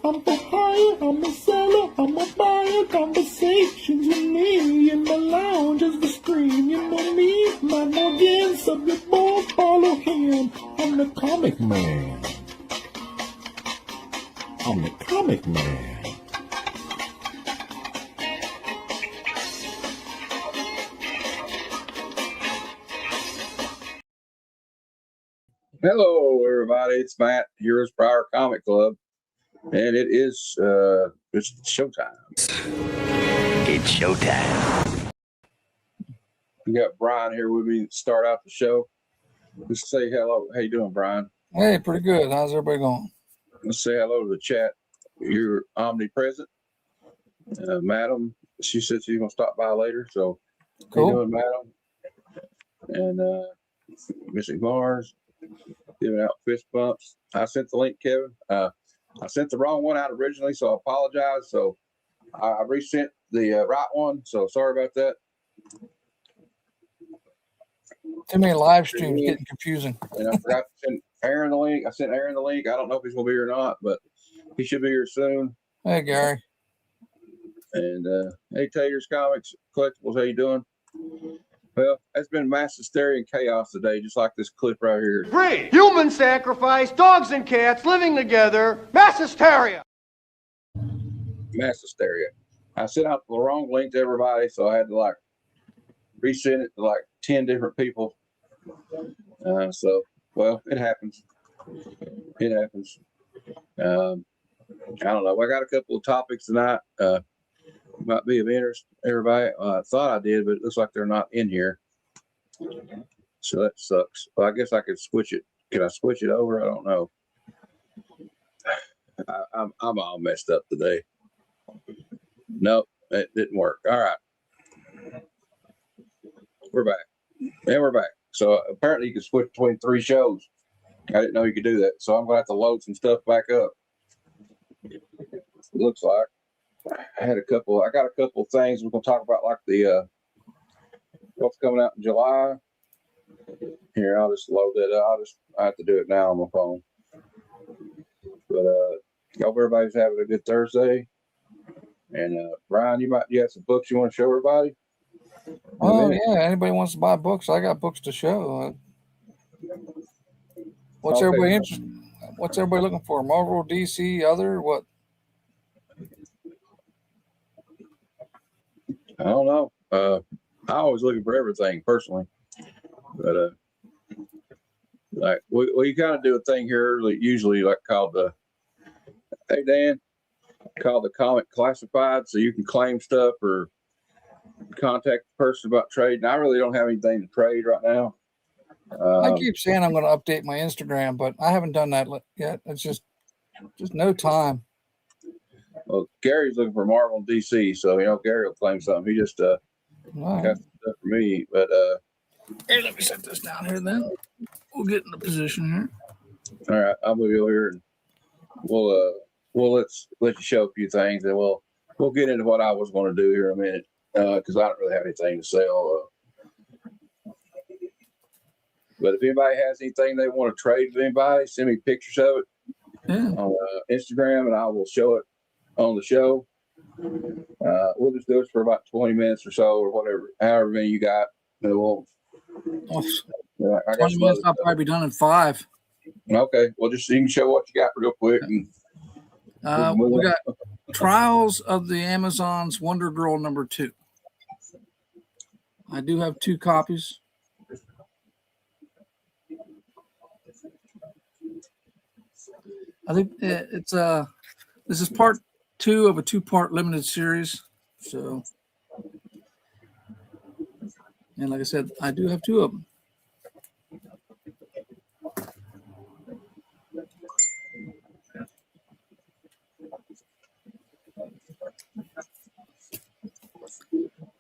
I'm for hire, I'm a seller, I'm a buyer. Conversations with me in the lounge as the screen. You know me, Matt Morgan, subject board, follow him. I'm the comic man. I'm the comic man. Hello, everybody. It's Matt, Heroes Power Comic Club, and it's showtime. It's showtime. We got Brian here with me to start out the show. Let's say hello. How you doing, Brian? Hey, pretty good. How's everybody going? Let's say hello to the chat. You're omnipresent. Madam, she said she's going to stop by later, so Cool. How you doing, Madam? And Missy Mars. Giving out fist bumps. I sent the link, Kevin. I sent the wrong one out originally, so I apologize. So I resent the right one. So sorry about that. Too many live streams getting confusing. And I forgot to send Aaron the link. I sent Aaron the link. I don't know if he's going to be here or not, but he should be here soon. Hey, Gary. And hey, Taters Comics, Collectibles, how you doing? Well, it's been mass hysteria and chaos today, just like this clip right here. Free human sacrifice, dogs and cats living together, mass hysteria. Mass hysteria. I sent out the wrong link to everybody, so I had to like resend it to like 10 different people. So, well, it happens. It happens. I don't know. I got a couple of topics tonight. Might be of interest to everybody. I thought I did, but it looks like they're not in here. So that sucks. Well, I guess I could switch it. Can I switch it over? I don't know. I'm all messed up today. Nope, it didn't work. All right. We're back. And we're back. So apparently you can switch between 3 shows. I didn't know you could do that. So I'm going to have to load some stuff back up. It looks like. I got a couple things we're going to talk about, like the what's coming out in July. Here, I'll just load that up. I have to do it now on my phone. But hope everybody's having a good Thursday. And Brian, you have some books you want to show everybody? Oh yeah, anybody wants to buy books? I got books to show. What's everybody interested? What's everybody looking for? Marvel, DC, other what? I don't know. I always looking for everything personally, but like we kind of do a thing here usually like called the hey Dan, called the comic classified, so you can claim stuff or contact the person about trading. I really don't have anything to trade right now. I keep saying I'm going to update my Instagram, but I haven't done that yet. It's just no time. Well, Gary's looking for Marvel and DC, so Gary will claim something. He just got some stuff for me, but here, let me set this down here. Then we'll get in the position here. All right, I'll move you over here, and we'll let you show a few things, and we'll get into what I was going to do here in a minute because I don't really have anything to sell. But if anybody has anything they want to trade with anybody, send me pictures of it on Instagram, and I will show it on the show. We'll just do it for about 20 minutes or so, or whatever, however many you got. And we'll, 20 minutes, I'll probably be done in 5. Okay, well, just so you can show what you got real quick. And we got Trials of the Amazons Wonder Girl #2. I do have 2 copies. I think it's this is part 2 of a 2-part limited series. So, and like I said, I do have 2 of them.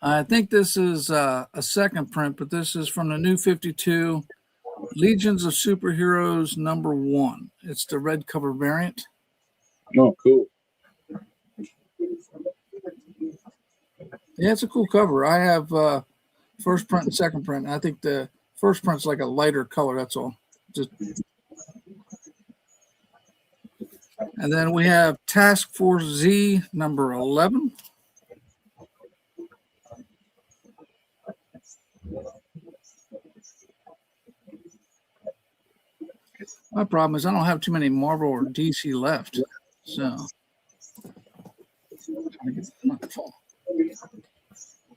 I think this is a second print, but this is from the New 52 Legions of Superheroes #1. It's the red cover variant. Oh, cool. Yeah, it's a cool cover. I have first print and second print. I think the first print's like a lighter color. That's all. And then we have Task Force Z number 11. My problem is I don't have too many Marvel or DC left. So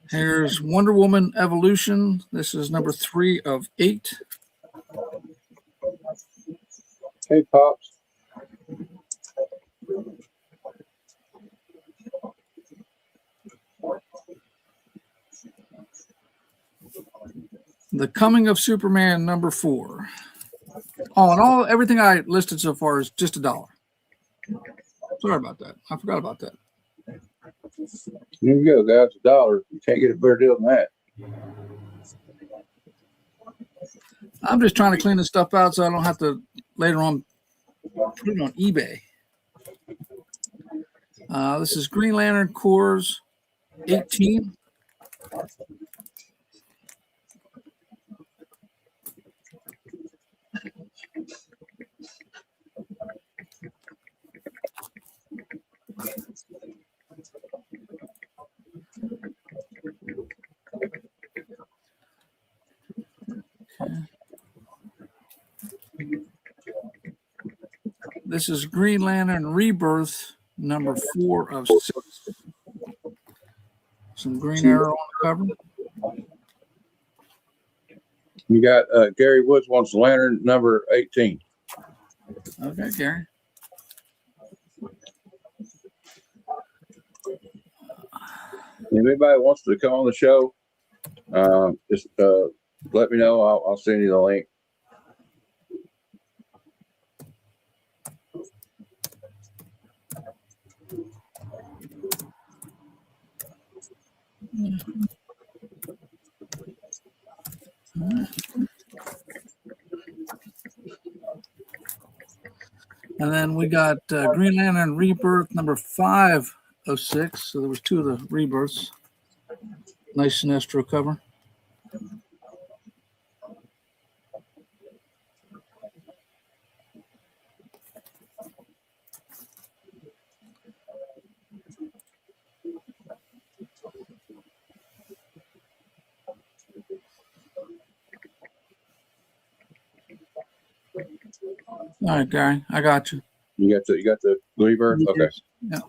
here's Wonder Woman Evolution. This is number 3 of 8. Hey, Pops. The Coming of Superman number 4. Oh, and everything I listed so far is just $1. Sorry about that. I forgot about that. There you go, guys. $1. You can't get a better deal than that. I'm just trying to clean this stuff out so I don't have to later on put it on eBay. This is Green Lantern Corps 18. This is Green Lantern Rebirth, number 4 of 6. Some Green Arrow on the cover. You got Gary Woods wants Lantern number 18. Okay, Gary. If anybody wants to come on the show, just let me know. I'll send you the link. And then we got Green Lantern Rebirth number 5 of 6. So there was 2 of the rebirths. Nice Sinestro cover. All right, Gary, I got you. You got the rebirth? Okay. Yeah.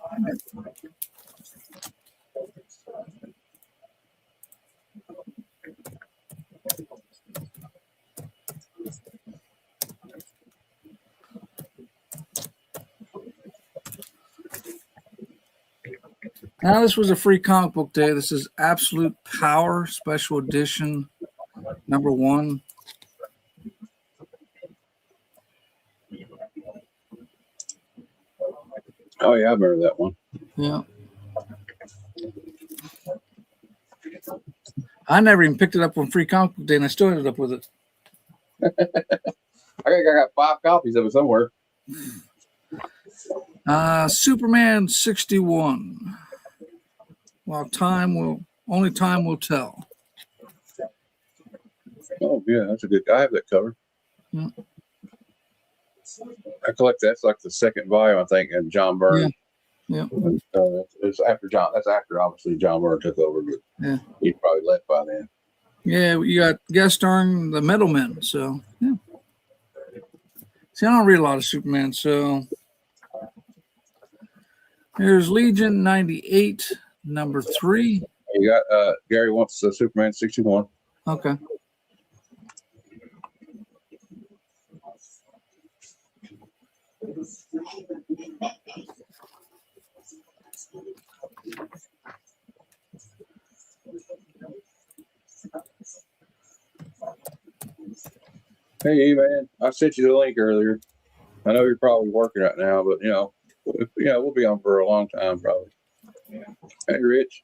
Now, this was a free comic book day. This is Absolute Power Special Edition number 1. Oh yeah, I remember that one. Yeah. I never even picked it up on free comic book day, and I still ended up with it. I think I got 5 copies of it somewhere. Superman 61. Well, only time will tell. Oh yeah, that's a good. I have that cover. Yeah. I collect that's like the second volume, I think, and John Byrne. Yeah. It's after John. That's after obviously John Byrne took over, but Yeah. he probably left by then. Yeah, you got guest starring the Metalmen. So yeah. See, I don't read a lot of Superman. So here's Legion 98, number 3. You got Gary wants Superman 61. Okay. Hey man, I sent you the link earlier. I know you're probably working right now, but we'll be on for a long time probably. Hey Rich.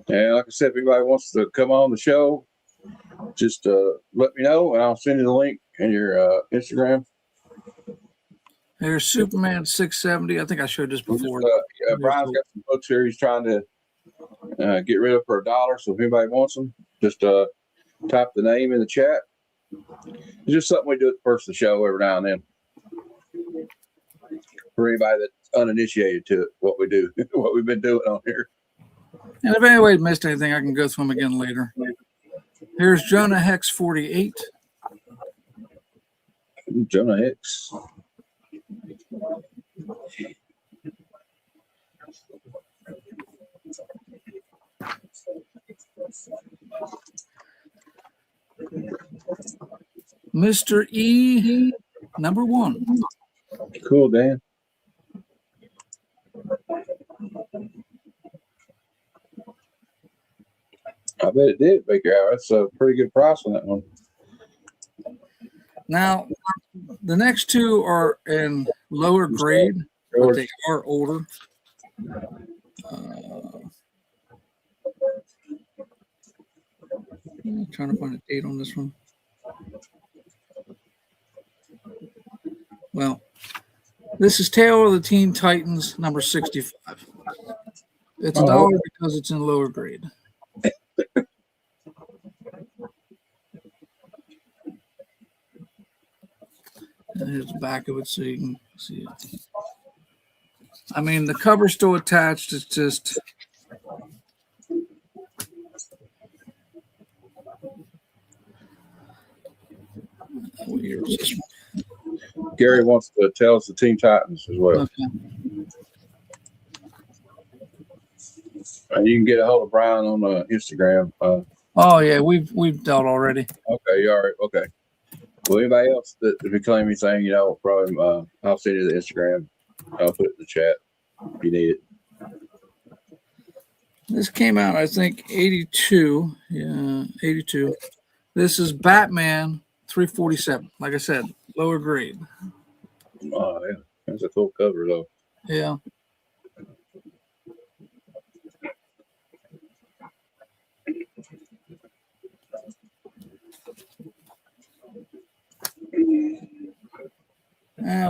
And like I said, if anybody wants to come on the show, just let me know and I'll send you the link and your Instagram. Here's Superman 670. I think I showed this before. Brian's got some books here he's trying to get rid of for $1. So if anybody wants them, just type the name in the chat. It's just something we do at the first of the show every now and then. for anybody that's uninitiated to it, what we do, what we've been doing on here. And if anybody missed anything, I can go through them again later. Here's Jonah Hex 48. Jonah Hicks. Mr. E, number 1. Cool, Dan. I bet it did, Baker Hour. That's a pretty good price on that one. Now, the next two are in lower grade, but they are older. I'm trying to find a date on this one. Well, this is Tale of the Teen Titans, number 65. It's $1 because it's in lower grade. And here's the back of it so you can see it. I mean, the cover's still attached. It's just... What year is this one? Gary wants to tell us the Teen Titans as well. Okay. You can get a hold of Brian on Instagram. Oh yeah, we've dealt already. Okay, you all right? Okay. Well, anybody else that if you claim anything, probably I'll send you the Instagram. I'll put it in the chat if you need it. This came out, I think, 82. Yeah, 82. This is Batman 347. Like I said, lower grade. Oh yeah, that's a cool cover though. Yeah.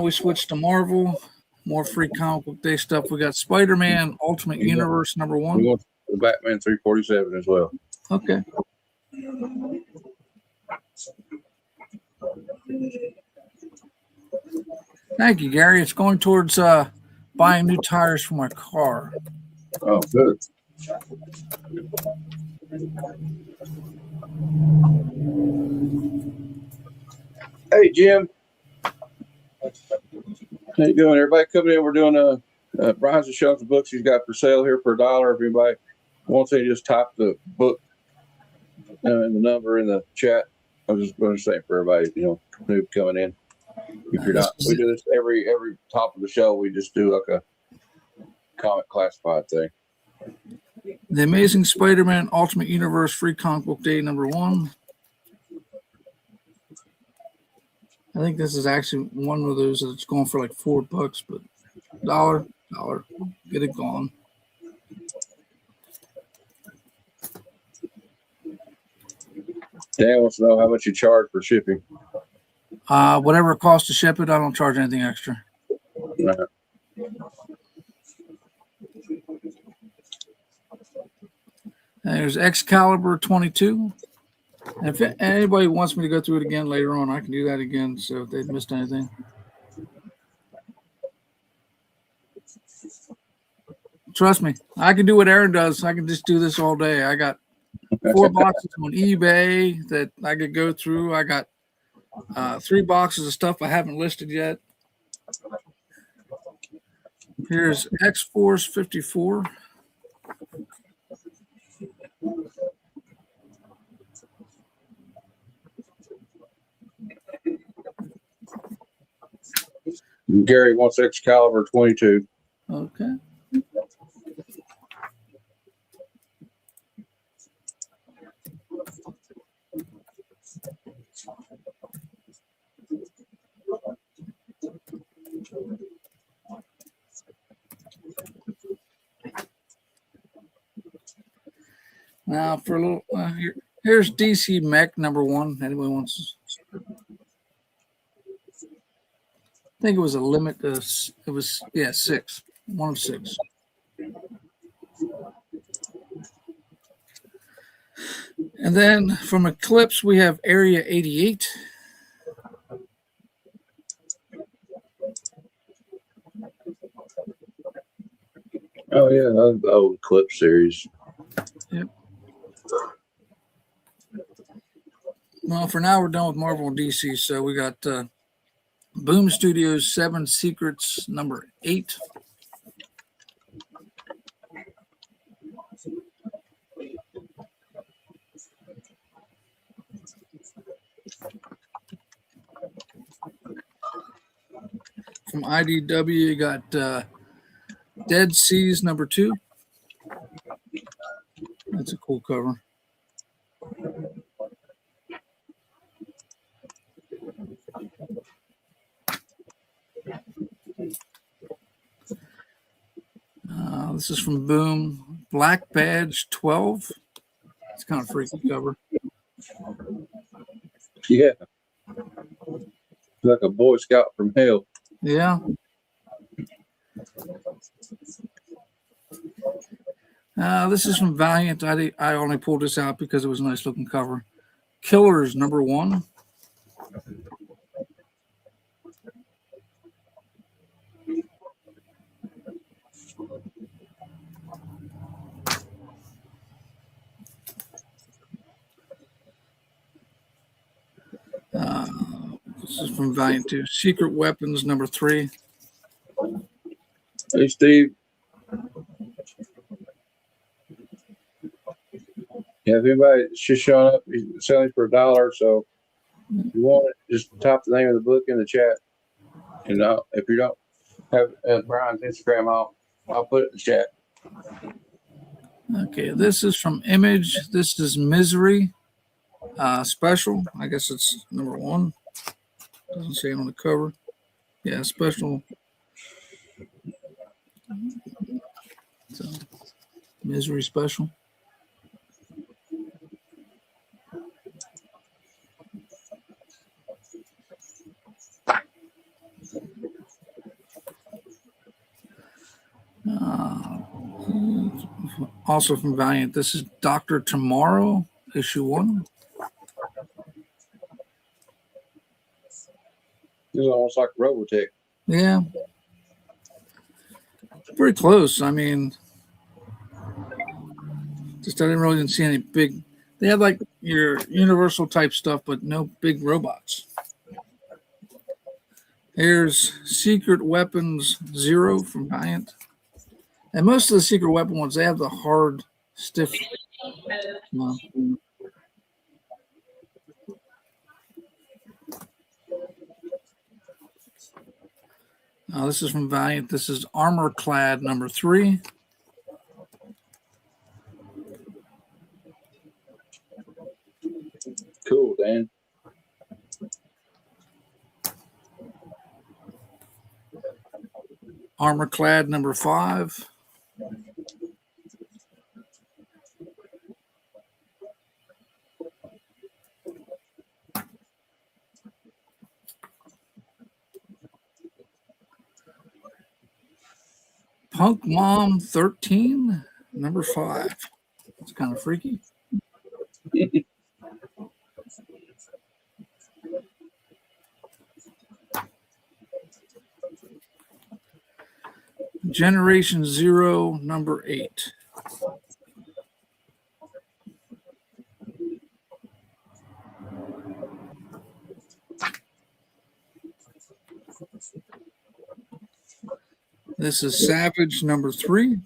We switched to Marvel. More free comic book day stuff. We got Spider-Man Ultimate Universe number 1. We want the Batman 347 as well. Okay. Thank you, Gary. It's going towards buying new tires for my car. Oh, good. Hey, Jim. How you doing? Everybody coming in. We're doing Brian's shelf of books he's got for sale here for $1. If anybody wants to, just type the book and the number in the chat. I was just going to say for everybody, new coming in. If you're not, we do this every top of the show. We just do like a comic classified thing. The Amazing Spider-Man Ultimate Universe Free Comic Book Day number 1. I think this is actually one of those that's going for like $4, but $1, get it gone. Dan wants to know how much you charge for shipping. Whatever it costs to ship it, I don't charge anything extra. Right. There's Excalibur 22. And if anybody wants me to go through it again later on, I can do that again. So if they've missed anything. Trust me, I can do what Aaron does. I can just do this all day. I got 4 boxes on eBay that I could go through. I got 3 boxes of stuff I haven't listed yet. Here's X-Force 54. Gary wants Excalibur 22. Okay. Now for a little, here's DC Mech number 1. Anybody wants? I think it was a limit. It was 6. 1 of 6. And then from Eclipse we have Area 88. Oh yeah, the old clip series. Yep. Well, for now we're done with Marvel and DC, so we got Boom Studios 7 Secrets number 8. From IDW, you got Dead Seas number 2. That's a cool cover. This is from Boom. Black Badge 12. It's kind of freaky cover. Yeah. Like a Boy Scout from hell. Yeah. This is from Valiant. I only pulled this out because it was a nice looking cover. Killers number 1. This is from Valiant 2. Secret Weapons number 3. Hey Steve. Yeah, if anybody just showing up, he's selling for $1. So if you want it, just type the name of the book in the chat. And if you don't have Brian's Instagram, I'll put it in the chat. Okay, this is from Image. This is Misery Special. I guess it's number 1. Doesn't say it on the cover. Yeah, special. So, Misery Special. Also from Valiant, this is Dr. Tomorrow, issue 1. This is almost like Robotech. Yeah. Pretty close. I mean, just I didn't really see any big. They had like your Universal type stuff, but no big robots. Here's Secret Weapons 0 from Valiant. And most of the Secret Weapon ones, they have the hard, stiff. No. This is from Valiant. This is Armor Clad number 3. Cool, Dan. Armor Clad number 5. Punk Mom 13, number 5. It's kind of freaky. Generation 0, number 8. This is Savage number 3.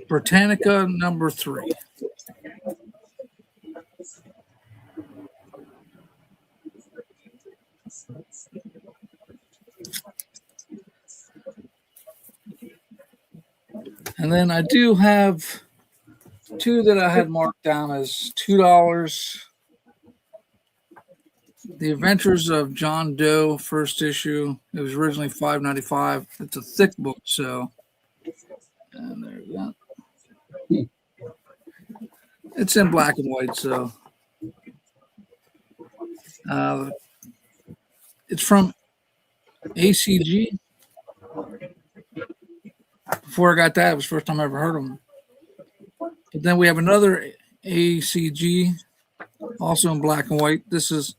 Britannica number 3. And then I do have 2 that I had marked down as $2. The Adventures of John Doe, first issue. It was originally $5.95. It's a thick book, so. And there we go. It's in black and white, so. It's from ACG. Before I got that, it was the first time I ever heard of them. But then we have another ACG, also in black and white. This is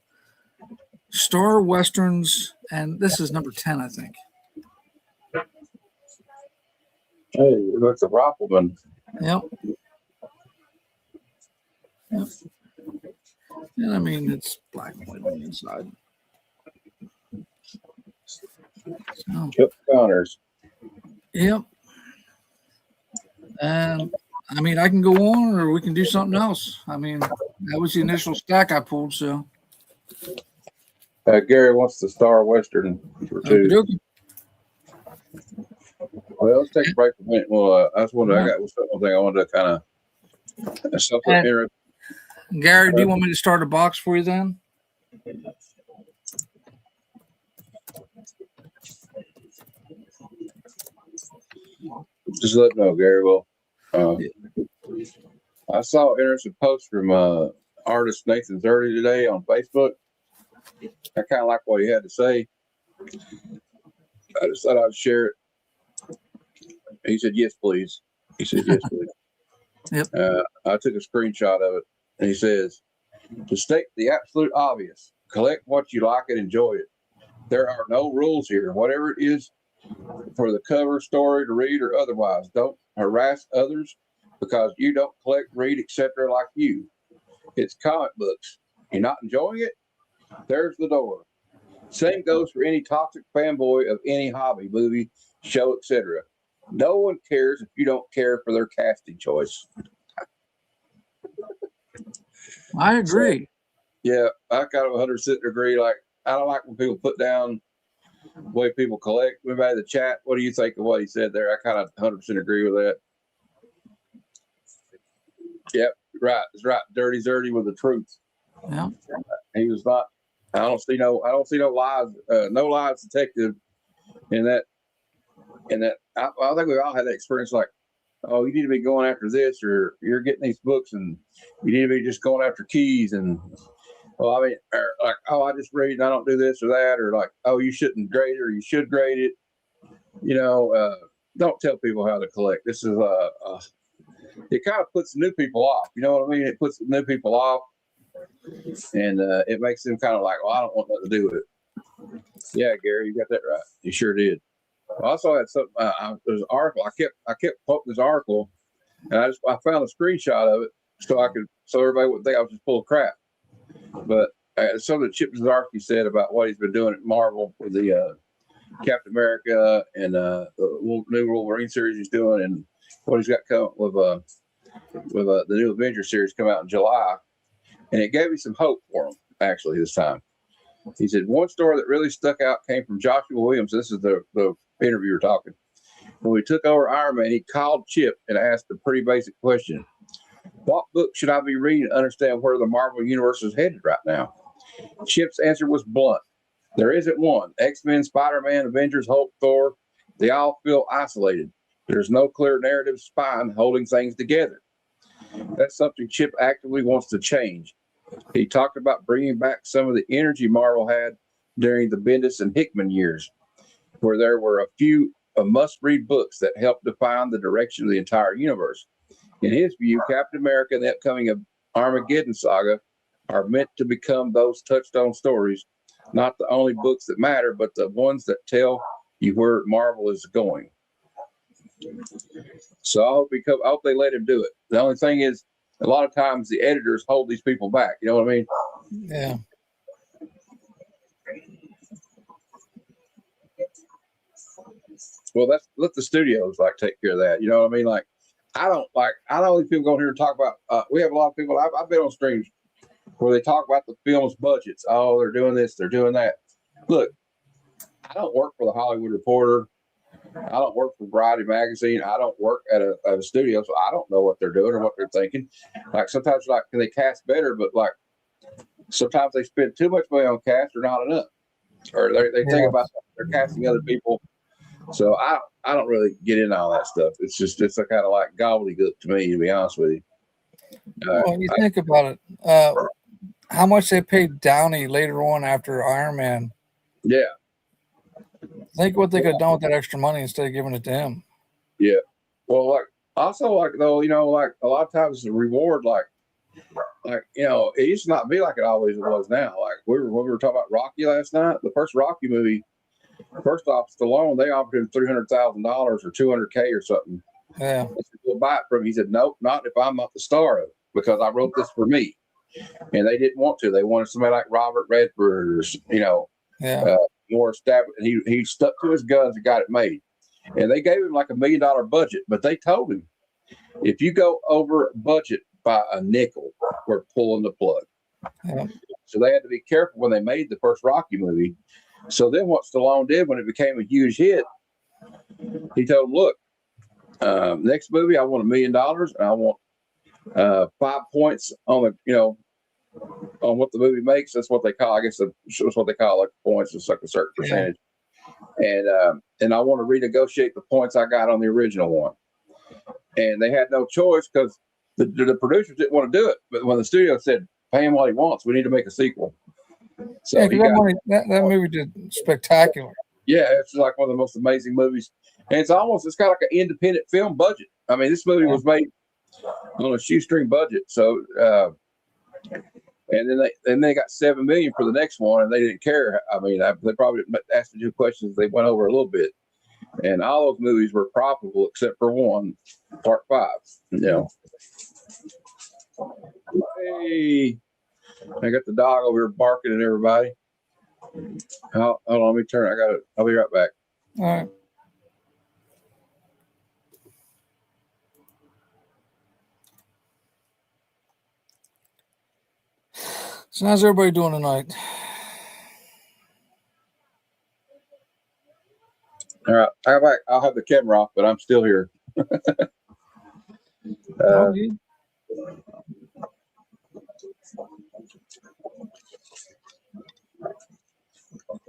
Star Westerns, and this is number 10, I think. Hey, it looks a Rifleman. Yep. Yep. And I mean, it's black and white on the inside. So, Chuck Connors. yep. And I mean, I can go on, or we can do something else. I mean, that was the initial stack I pulled. So, Gary wants the Star Western for 2. okey-dokey. Well, let's take a break for a minute. Well, that's what I got. Was something I wanted to kind of something And- interesting. Gary, do you want me to start a box for you then? Just let me know, Gary. Well, I saw an interesting post from artist Nathan Zerdy today on Facebook. I kind of like what he had to say. I just thought I'd share it. He said, "Yes, please." He said, "Yes, please." Yep. I took a screenshot of it, and he says, "To state the absolute obvious, collect what you like and enjoy it. There are no rules here. Whatever it is for the cover, story to read, or otherwise, don't harass others because you don't collect, read, etc. like you. It's comic books. You're not enjoying it? There's the door. Same goes for any toxic fanboy of any hobby, movie, show, etc. No one cares if you don't care for their casting choice." I agree. Yeah, I kind of 100% agree. Like, I don't like when people put down the way people collect. Everybody in the chat, what do you think of what he said there? I kind of 100% agree with that. Yep, right. It's right. Dirty Zerdy with the truth. Yeah. He was not. I don't see no lies. No lies detective in that. I think we all had that experience. Like, oh, you need to be going after this, or you're getting these books, and you need to be just going after keys. And well, I mean, or like, oh, I just read and I don't do this or that, or like, oh, you shouldn't grade it, or you should grade it. You know, don't tell people how to collect. This is it kind of puts new people off. You know what I mean? It puts new people off, and it makes them kind of like, well, I don't want nothing to do with it. Yeah, Gary, you got that right. You sure did. I also had some. There's an article. I kept quoting this article, and I found a screenshot of it so everybody would think I was just full of crap. But some of the Chip Zdarsky said about what he's been doing at Marvel with the Captain America and the new Wolverine series he's doing, and what he's got coming with the new Avengers series come out in July, and it gave me some hope for him actually this time. He said one story that really stuck out came from Joshua Williams. This is the interviewer talking. When we took over Iron Man, he called Chip and asked a pretty basic question: "What book should I be reading to understand where the Marvel Universe is headed right now?" Chip's answer was blunt. There isn't one. X-Men, Spider-Man, Avengers, Hulk, Thor, they all feel isolated. There's no clear narrative spine holding things together. That's something Chip actively wants to change. He talked about bringing back some of the energy Marvel had during the Bendis and Hickman years, where there were a few must-read books that helped define the direction of the entire universe. In his view, Captain America and the upcoming Armageddon saga are meant to become those touchstone stories, not the only books that matter, but the ones that tell you where Marvel is going. So I hope they let him do it. The only thing is, a lot of times the editors hold these people back. You know what I mean? Yeah. Well, let the studios take care of that. You know what I mean? Like, I don't these people go here and talk about. We have a lot of people. I've been on streams where they talk about the film's budgets. Oh, they're doing this, they're doing that. Look, I don't work for the Hollywood Reporter. I don't work for Variety Magazine. I don't work at a studio, so I don't know what they're doing or what they're thinking. Like, sometimes, can they cast better? But sometimes they spend too much money on cast or not enough, or they think about they're casting other people. So I don't really get into all that stuff. It's a kind of like gobbledygook to me, to be honest with you. Well, you think about it, how much they paid Downey later on after Iron Man. Yeah. Think what they could have done with that extra money instead of giving it to him. Yeah. Well, like also like though, like a lot of times the reward, like it used to not be like it always was now. Like when we were talking about Rocky last night, the first Rocky movie, first off, Stallone, they offered him $300,000 or $200K or something. Yeah. We'll buy it from him. He said, nope, not if I'm not the star of it, because I wrote this for me. And they didn't want to. They wanted somebody like Robert Redford or, Yeah. more established. He stuck to his guns and got it made. And they gave him like $1 million budget, but they told him, if you go over budget by a nickel, we're pulling the plug. Yeah. So they had to be careful when they made the first Rocky movie. So then what Stallone did when it became a huge hit, he told him, look, next movie, I want $1 million and I want 5 points on the, on what the movie makes. That's what they call, I guess that's what they call like points. It's like a certain percentage. Yeah. And I want to renegotiate the points I got on the original one. And they had no choice because the producers didn't want to do it. But when the studio said, pay him what he wants, we need to make a sequel. So that movie did spectacular. Yeah, it's like one of the most amazing movies. And it's got like an independent film budget. I mean, this movie was made on a shoestring budget. So, and then they got $7 million for the next one, and they didn't care. I mean, they probably asked a few questions. They went over a little bit, and all those movies were profitable except for one, Part 5. Hey, I got the dog over here barking at everybody. Hold on, let me turn. I'll be right back. All right. So how's everybody doing tonight? All right, I'll have the camera off, but I'm still here.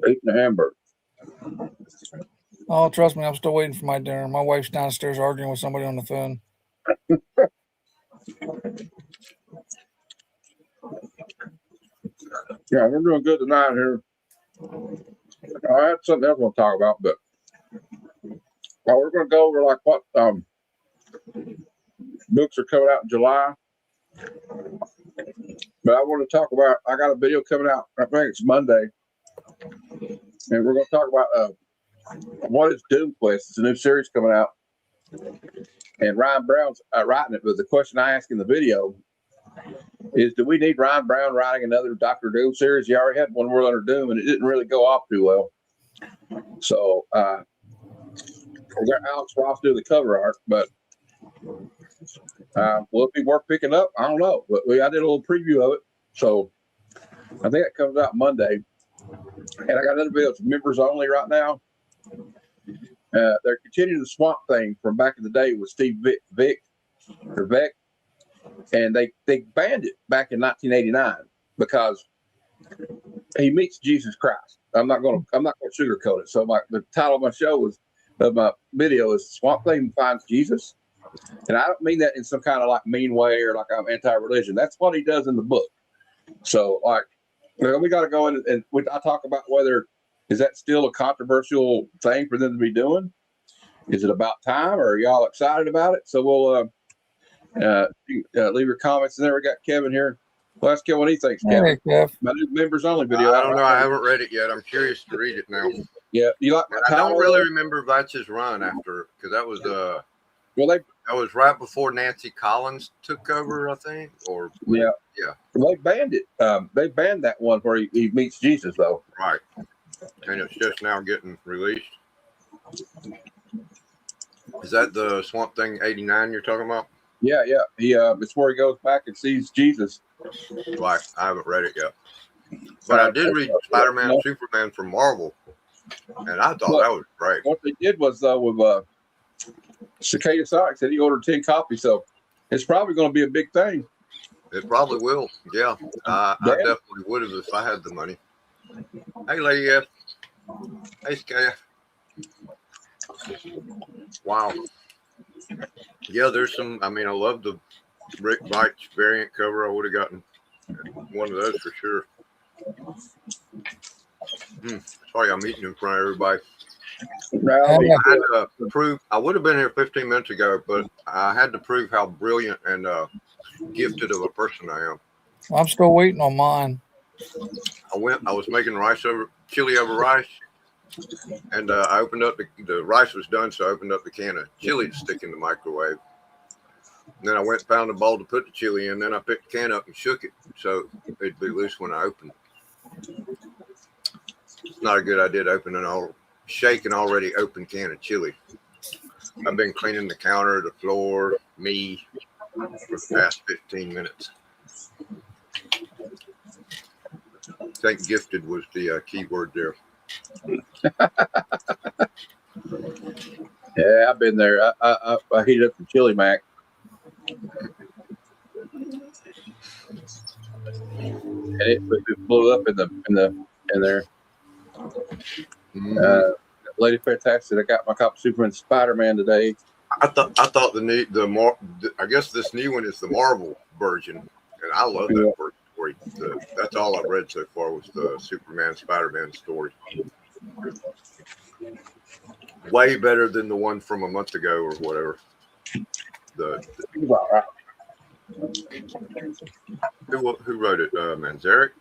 Eating a hamburger. Oh, trust me, I'm still waiting for my dinner. My wife's downstairs arguing with somebody on the phone. Yeah, we're doing good tonight here. I had something else I want to talk about, but we're going to go over like what books are coming out in July. But I want to talk about, I got a video coming out, I think it's Monday, and we're going to talk about what is Doom Quest. It's a new series coming out, and Ryan Brown's writing it. But the question I asked in the video is, do we need Ryan Brown writing another Dr. Doom series? He already had one World Under Doom, and it didn't really go off too well. So we got Alex Ross do the cover art, but will it be worth picking up? I don't know, but I did a little preview of it, so I think it comes out Monday. And I got another video. It's members only right now. They're continuing the Swamp Thing from back in the day with Steve Vick, and they banned it back in 1989 because he meets Jesus Christ. I'm not going to sugarcoat it. So the title of my video is Swamp Thing Finds Jesus. And I don't mean that in some kind of like mean way or like I'm anti-religion. That's what he does in the book. So like, we got to go in and I talk about whether is that still a controversial thing for them to be doing? Is it about time, or are y'all excited about it? So we'll leave your comments. And then we got Kevin here. Well, ask Kevin what he thinks, Kevin. Hey, Kev. My new members only video. I don't know. I haven't read it yet. I'm curious to read it now. Yeah, you like? I don't really remember Veitch's run after, because that was that was right before Nancy Collins took over, I think. Or yeah. They banned it. They banned that one where he meets Jesus, though. Right, and it's just now getting released. Is that the Swamp Thing 89 you're talking about? Yeah. It's where he goes back and sees Jesus. Right. I haven't read it yet, but I did read Spider-Man and Superman from Marvel, and I thought that was great. What they did was with Cicada Sonic said he ordered 10 copies, so it's probably going to be a big thing. It probably will. Yeah, I definitely would have if I had the money. Hey, Lady F. Hey, Skaya. Wow. Yeah, there's some. I mean, I love the Rick Veitch variant cover. I would have gotten one of those for sure. Sorry, I'm eating in front of everybody. Rowdy. I had to prove. I would have been here 15 minutes ago, but I had to prove how brilliant and gifted of a person I am. I'm still waiting on mine. I was making chili over rice, and I opened up the rice was done, so I opened up the can of chili to stick in the microwave. And then I went and found a bowl to put the chili in. Then I picked the can up and shook it so it'd be loose when I opened it. It's not a good idea to shake an already open can of chili. I've been cleaning the counter, the floor, me for the past 15 minutes. I think gifted was the key word there. Yeah, I've been there. I heated up the chili mac. And it blew up in there. Lady Fantastic, I got my copy of Superman Spider-Man today. I thought I guess this new one is the Marvel version, and I love that first story. That's all I've read so far was the Superman Spider-Man story. Way better than the one from a month ago or whatever. Who wrote it? Manzarek?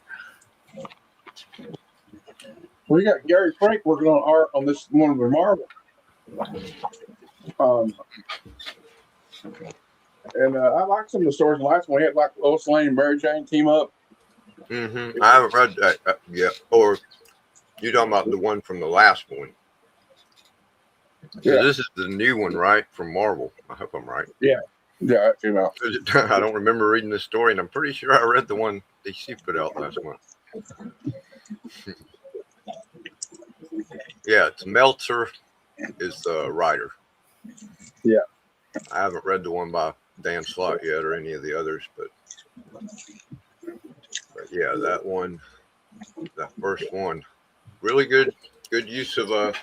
We got Gary Frank working on art on this one with Marvel. And I like some of the stories. The last one we had like Lois Lane and Mary Jane team up. Mm-hmm. I haven't read that yet. Or you talking about the one from the last one? Yeah. This is the new one, right? From Marvel. I hope I'm right. Yeah, that came out. I don't remember reading the story, and I'm pretty sure I read the one DC put out last month. Yeah, it's Meltzer is the writer. Yeah. I haven't read the one by Dan Slott yet or any of the others, but yeah, that first one, really good use of the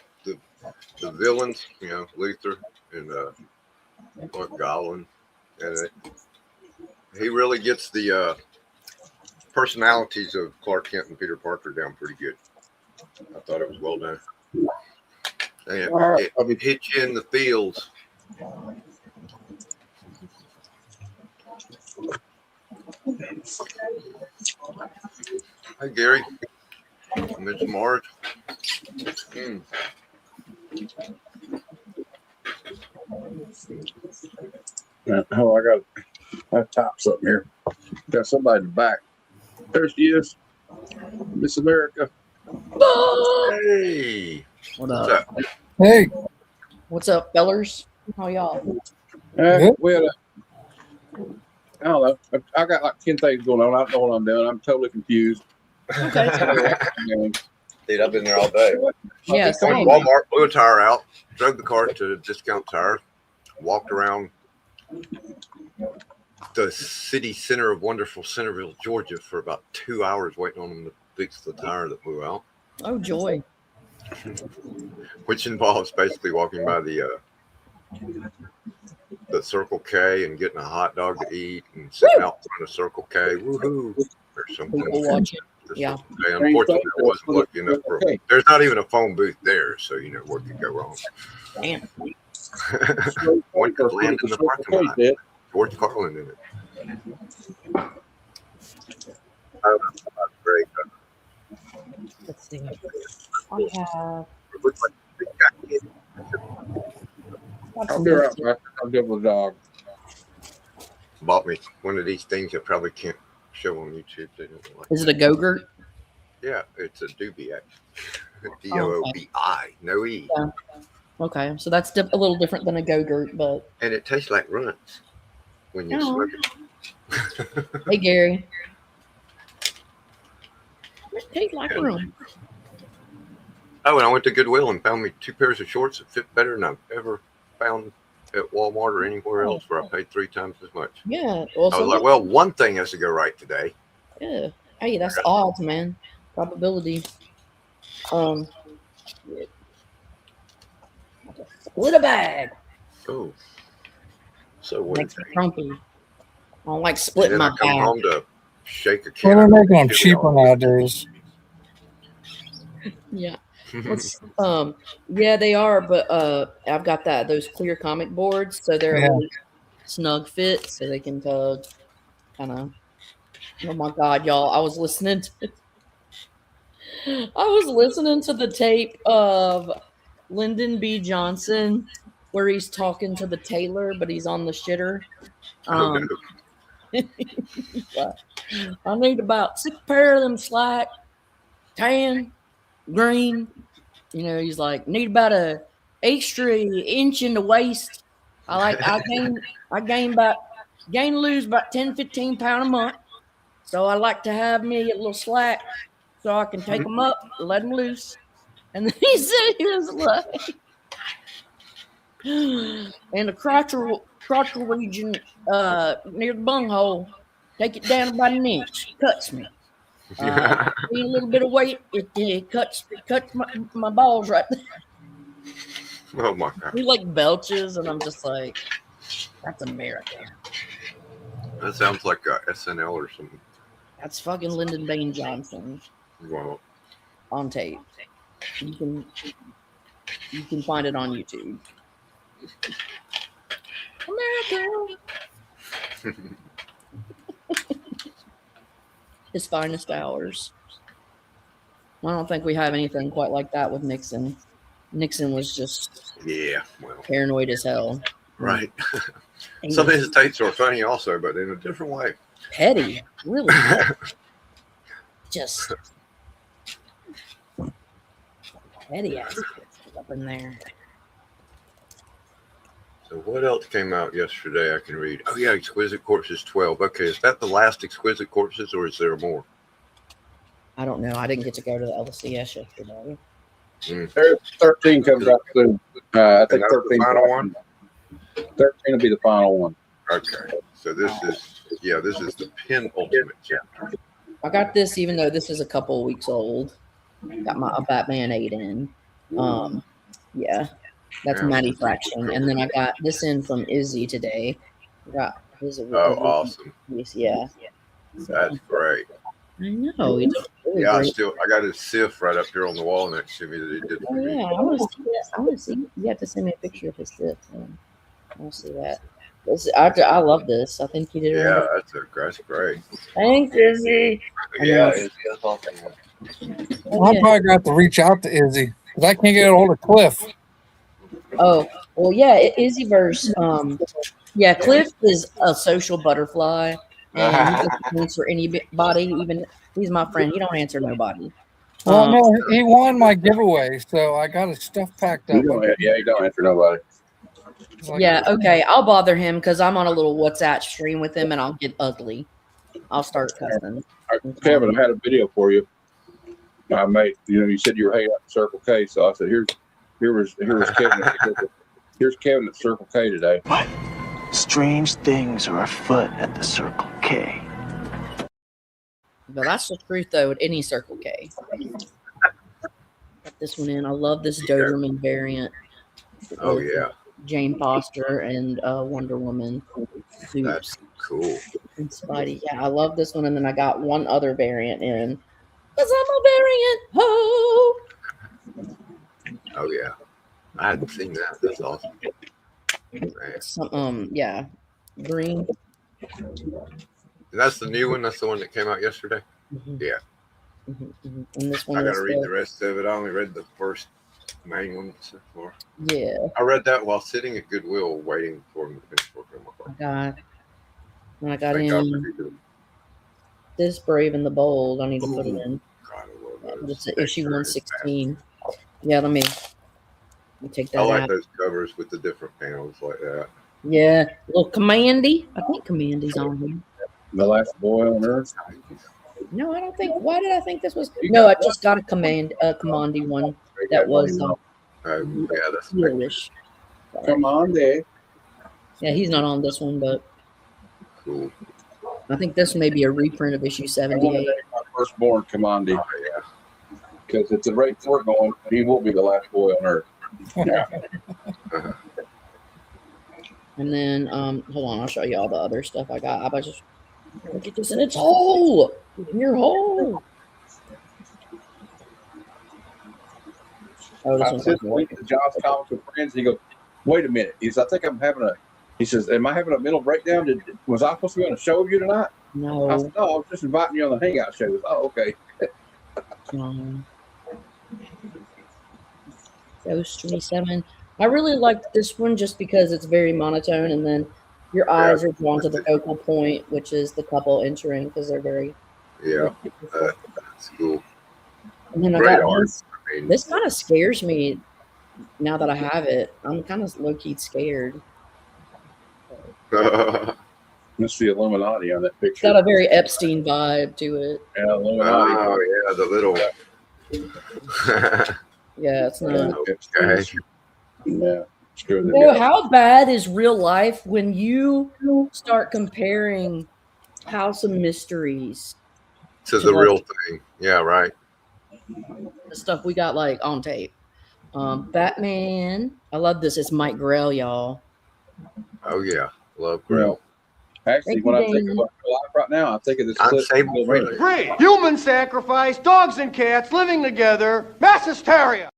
villains, Luthor and Clark Goblin, and he really gets the personalities of Clark Kent and Peter Parker down pretty good. I thought it was well done. And it hits you in the feels. Hi, Gary. Miss Marge. Oh, I got tops up here. Got somebody in the back. There she is, Miss America. Hey, What up? Hey, What's up, fellers? How y'all? We had I don't know. I got like 10 things going on. I don't know what I'm doing. I'm totally confused. Okay. dude, I've been there all day. Yeah, Went to same. Walmart, blew a tire out, drove the car to the discount tire, walked around the city center of wonderful Centerville, Georgia, for about 2 hours waiting on them to fix the tire that blew out. Oh, joy. Which involves basically walking by the Circle K and getting a hot dog to eat and sitting out in front of Circle K, woohoo, or something. People watching. Yeah. Unfortunately, I wasn't lucky enough. There's not even a phone booth there, so what could go wrong. Damn. One could land in the parking lot. George Carlin in it. Great. Let's see. I have. I'll be right back. I'll give the dog. Bought me one of these things that probably can't show on YouTube. They don't like. Is it a Go-Gurt? Yeah, it's a doobie. Doobi, no E. Yeah. Okay, so that's a little different than a Go-Gurt, but. And it tastes like runts when you smoke it. Hey, Gary. It tastes like rum. Oh, and I went to Goodwill and found me 2 pairs of shorts that fit better than I've ever found at Walmart or anywhere else where I paid 3 times as much. Yeah. Well, I was like, well, one thing has to go right today. Yeah. Hey, that's odds, man. Probability. Split a bag. Oh. So Makes me Wednesday. grumpy. I don't like splitting And then my I come bag. home to shake a well, can. they're of making them chili cheaper on it. nowadays. Yeah. Yeah, they are, but I've got those clear comic boards, so they're a Yeah. really snug fit, so they can tug kind of. Oh my God, y'all! I was listening to the tape of Lyndon B. Johnson where he's talking to the tailor, but he's on the shitter. Oh no. Um, I need about 6 pair of them slack, tan, green. He's like, need about a extra inch in the waist. I gain lose about 10, 15 pound a month. So I like to have me a little slack so I can take them up, let them loose. And then he said he was like, and the crotchal region near the bunghole, take it down about an inch, cuts me. Gain a little bit of weight, it cuts my balls right there. Oh my God. He like belches, and I'm just like, that's America. That sounds like SNL or something. That's fucking Lyndon Bain Johnson Wow. on tape. You can find it on YouTube. America. His finest hours. I don't think we have anything quite like that with Nixon. Nixon was just Well, paranoid as hell. right. Some of his tapes are funny also, but in a different way. Petty, really petty. Just petty ass up in there. So what else came out yesterday I can read? Oh yeah, Exquisite Corpses 12. Okay, is that the last Exquisite Corpses or is there more? I don't know. I didn't get to go to the LCS yesterday. 13 comes out soon. I think that's the 13 final one? 13 will be the final one. Okay, so this is the penultimate chapter. I got this, even though this is a couple of weeks old. Got a Batman 8 in. Yeah, that's Matty Fraction, and then I got this in from Izzy today. Got his. Awesome! Yeah, That's great. I know. It's really Yeah, great. I got his SIF right up here on the wall next to me that he did for Oh me. yeah, I want to see that. I want to see. You have to send me a picture of his tip. I want to see that. I love this. I think he did it. Yeah, Right. that's great. Thanks, Izzy. Yeah, that's awesome. I'm probably going to have to reach out to Izzy because I can't get a hold of Cliff. Oh, well, yeah, Izzyverse. Yeah, Cliff is a social butterfly, and he doesn't answer anybody. Even he's my friend. He don't answer nobody. Well, no, he won my giveaway, so I got his stuff packed up. You don't answer nobody. Yeah, okay. I'll bother him because I'm on a little WhatsApp stream with him, and I'll get ugly. I'll start cussing. Kevin, I had a video for you. I made. You said you were hanging out at Circle K, so I said, here was Kevin. Here's Kevin at Circle K today. What? Strange things are afoot at the Circle K. But that's the truth, though, at any Circle K. Put this one in. I love this Doberman variant. Oh yeah, Jane Foster and Wonder Woman. that's cool. And Spidey. Yeah, I love this one. And then I got one other variant in. Because I'm a variant. Ho! Oh yeah, I hadn't seen that. That's awesome. Man. Yeah. Green. That's the new one. That's the one that came out yesterday. Mm-hmm. Yeah. Mm-hmm. And this one I got is to read the rest of it. I only read the first main one so far. Yeah. I read that while sitting at Goodwill waiting for him to finish working on my car. I got Thank God in for you. this Brave and the Bold. I need to put it in. God, I love those. It's issue 116. Yeah, let me take that I like out. those covers with the different panels like that. Yeah, little Commandy. I think Commandy's on here. The last boy on earth. No, I don't think. Why did I think this was? No, I just got a Commandy one that was Yeah, that's English. Come on, there. Yeah, he's not on this one, but cool. I think this may be a reprint of issue 78. My firstborn Commandi. Oh, yeah. Because at the rate we're going, he will be the last boy on earth. Yeah. And then, hold on, I'll show you all the other stuff I got. I just look at this in its hole. In your hole. Oh, this I one's sent not the link to John's Comics with Friends. He goes, wait a minute. He says, I think I'm having a. He says, am I having a mental breakdown? Was I supposed to be on a show with you tonight? I No. said, no, I was just inviting you on the Hangout show. He goes, oh, okay. Ghost 27. I really liked this one just because it's very monotone, and then your eyes are drawn to the focal point, which is the couple entering because they're very. Yeah, that's cool. And then I Great got art. this. This kind of scares me now that I have it. I'm kind of low key scared. Must be Illuminati on that It's picture. got a very Epstein vibe to it. Yeah, Illuminati. Oh yeah, the little. Yeah, it's not. Okay. Yeah. Screw the So guy. how bad is real life when you start comparing House of Mysteries To the real thing. Yeah, right. the stuff we got like on tape? Batman. I love this. It's Mike Grell, y'all. Oh yeah, love Grill. Actually, Thank when you, I think Dan. about life right now, I think of this I'm clip. saying from Bill Rader. Free. Human sacrifice, dogs and cats living together, mass hysteria.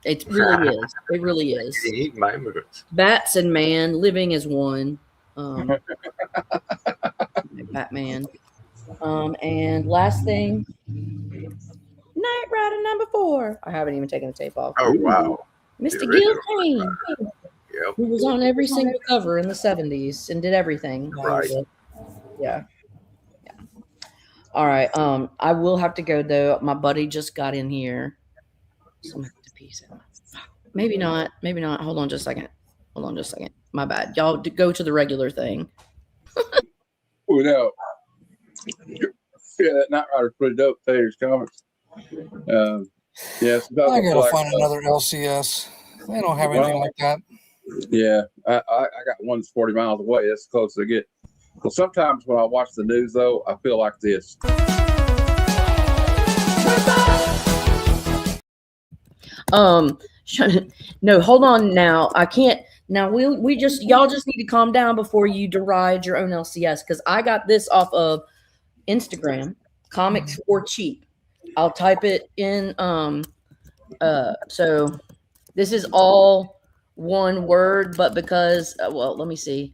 It really is. It really is. Eat my immigrants. Bats and man living as one. Batman. And last thing, Knight Rider #4. I haven't even taken the tape off. Oh wow. Mr. The Gil original Kane, Yep. who was on every single cover in the 70s and did everything. Right. Yeah. All right. I will have to go though. My buddy just got in here. So I'm gonna have to peace out. Maybe not. Maybe not. Hold on just a second. My bad. Y'all go to the regular thing. Oh, no. Yeah, that Knight Rider's pretty dope. Taylor's comics. Yeah, I gotta find another LCS. They don't have anything like that. Yeah, I got one that's 40 miles away. That's the closest I get. Well, sometimes when I watch the news, though, I feel like this. No, hold on now. I can't. Now y'all just need to calm down before you deride your own LCS because I got this off of Instagram, comics for cheap. I'll type it in. So this is all one word, but because well, let me see.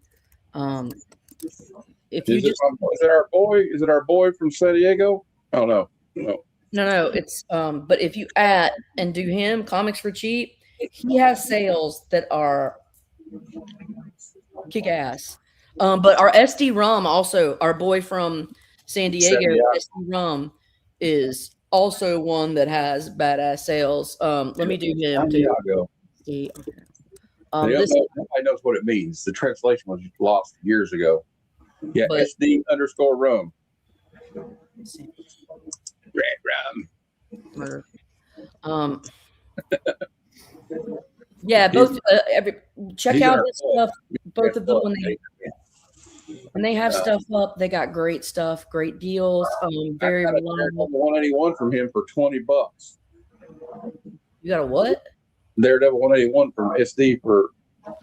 If you Is it our boy? Is it our boy from San Diego? Oh no. No, it's but if you add and do him comics for cheap, he has sales that are kick ass. But our SD Rum also, our boy from San Diego, SD Rum is also one that has badass sales. Let me do him too. Nobody knows what it means. The translation was lost years ago. Yeah, SD_rum. Red rum. Yeah, both. Check out this stuff. Both of them when they have stuff up, they got great stuff, great deals. Very reliable. 181 from him for $20. You got a what? Daredevil 181 from SD for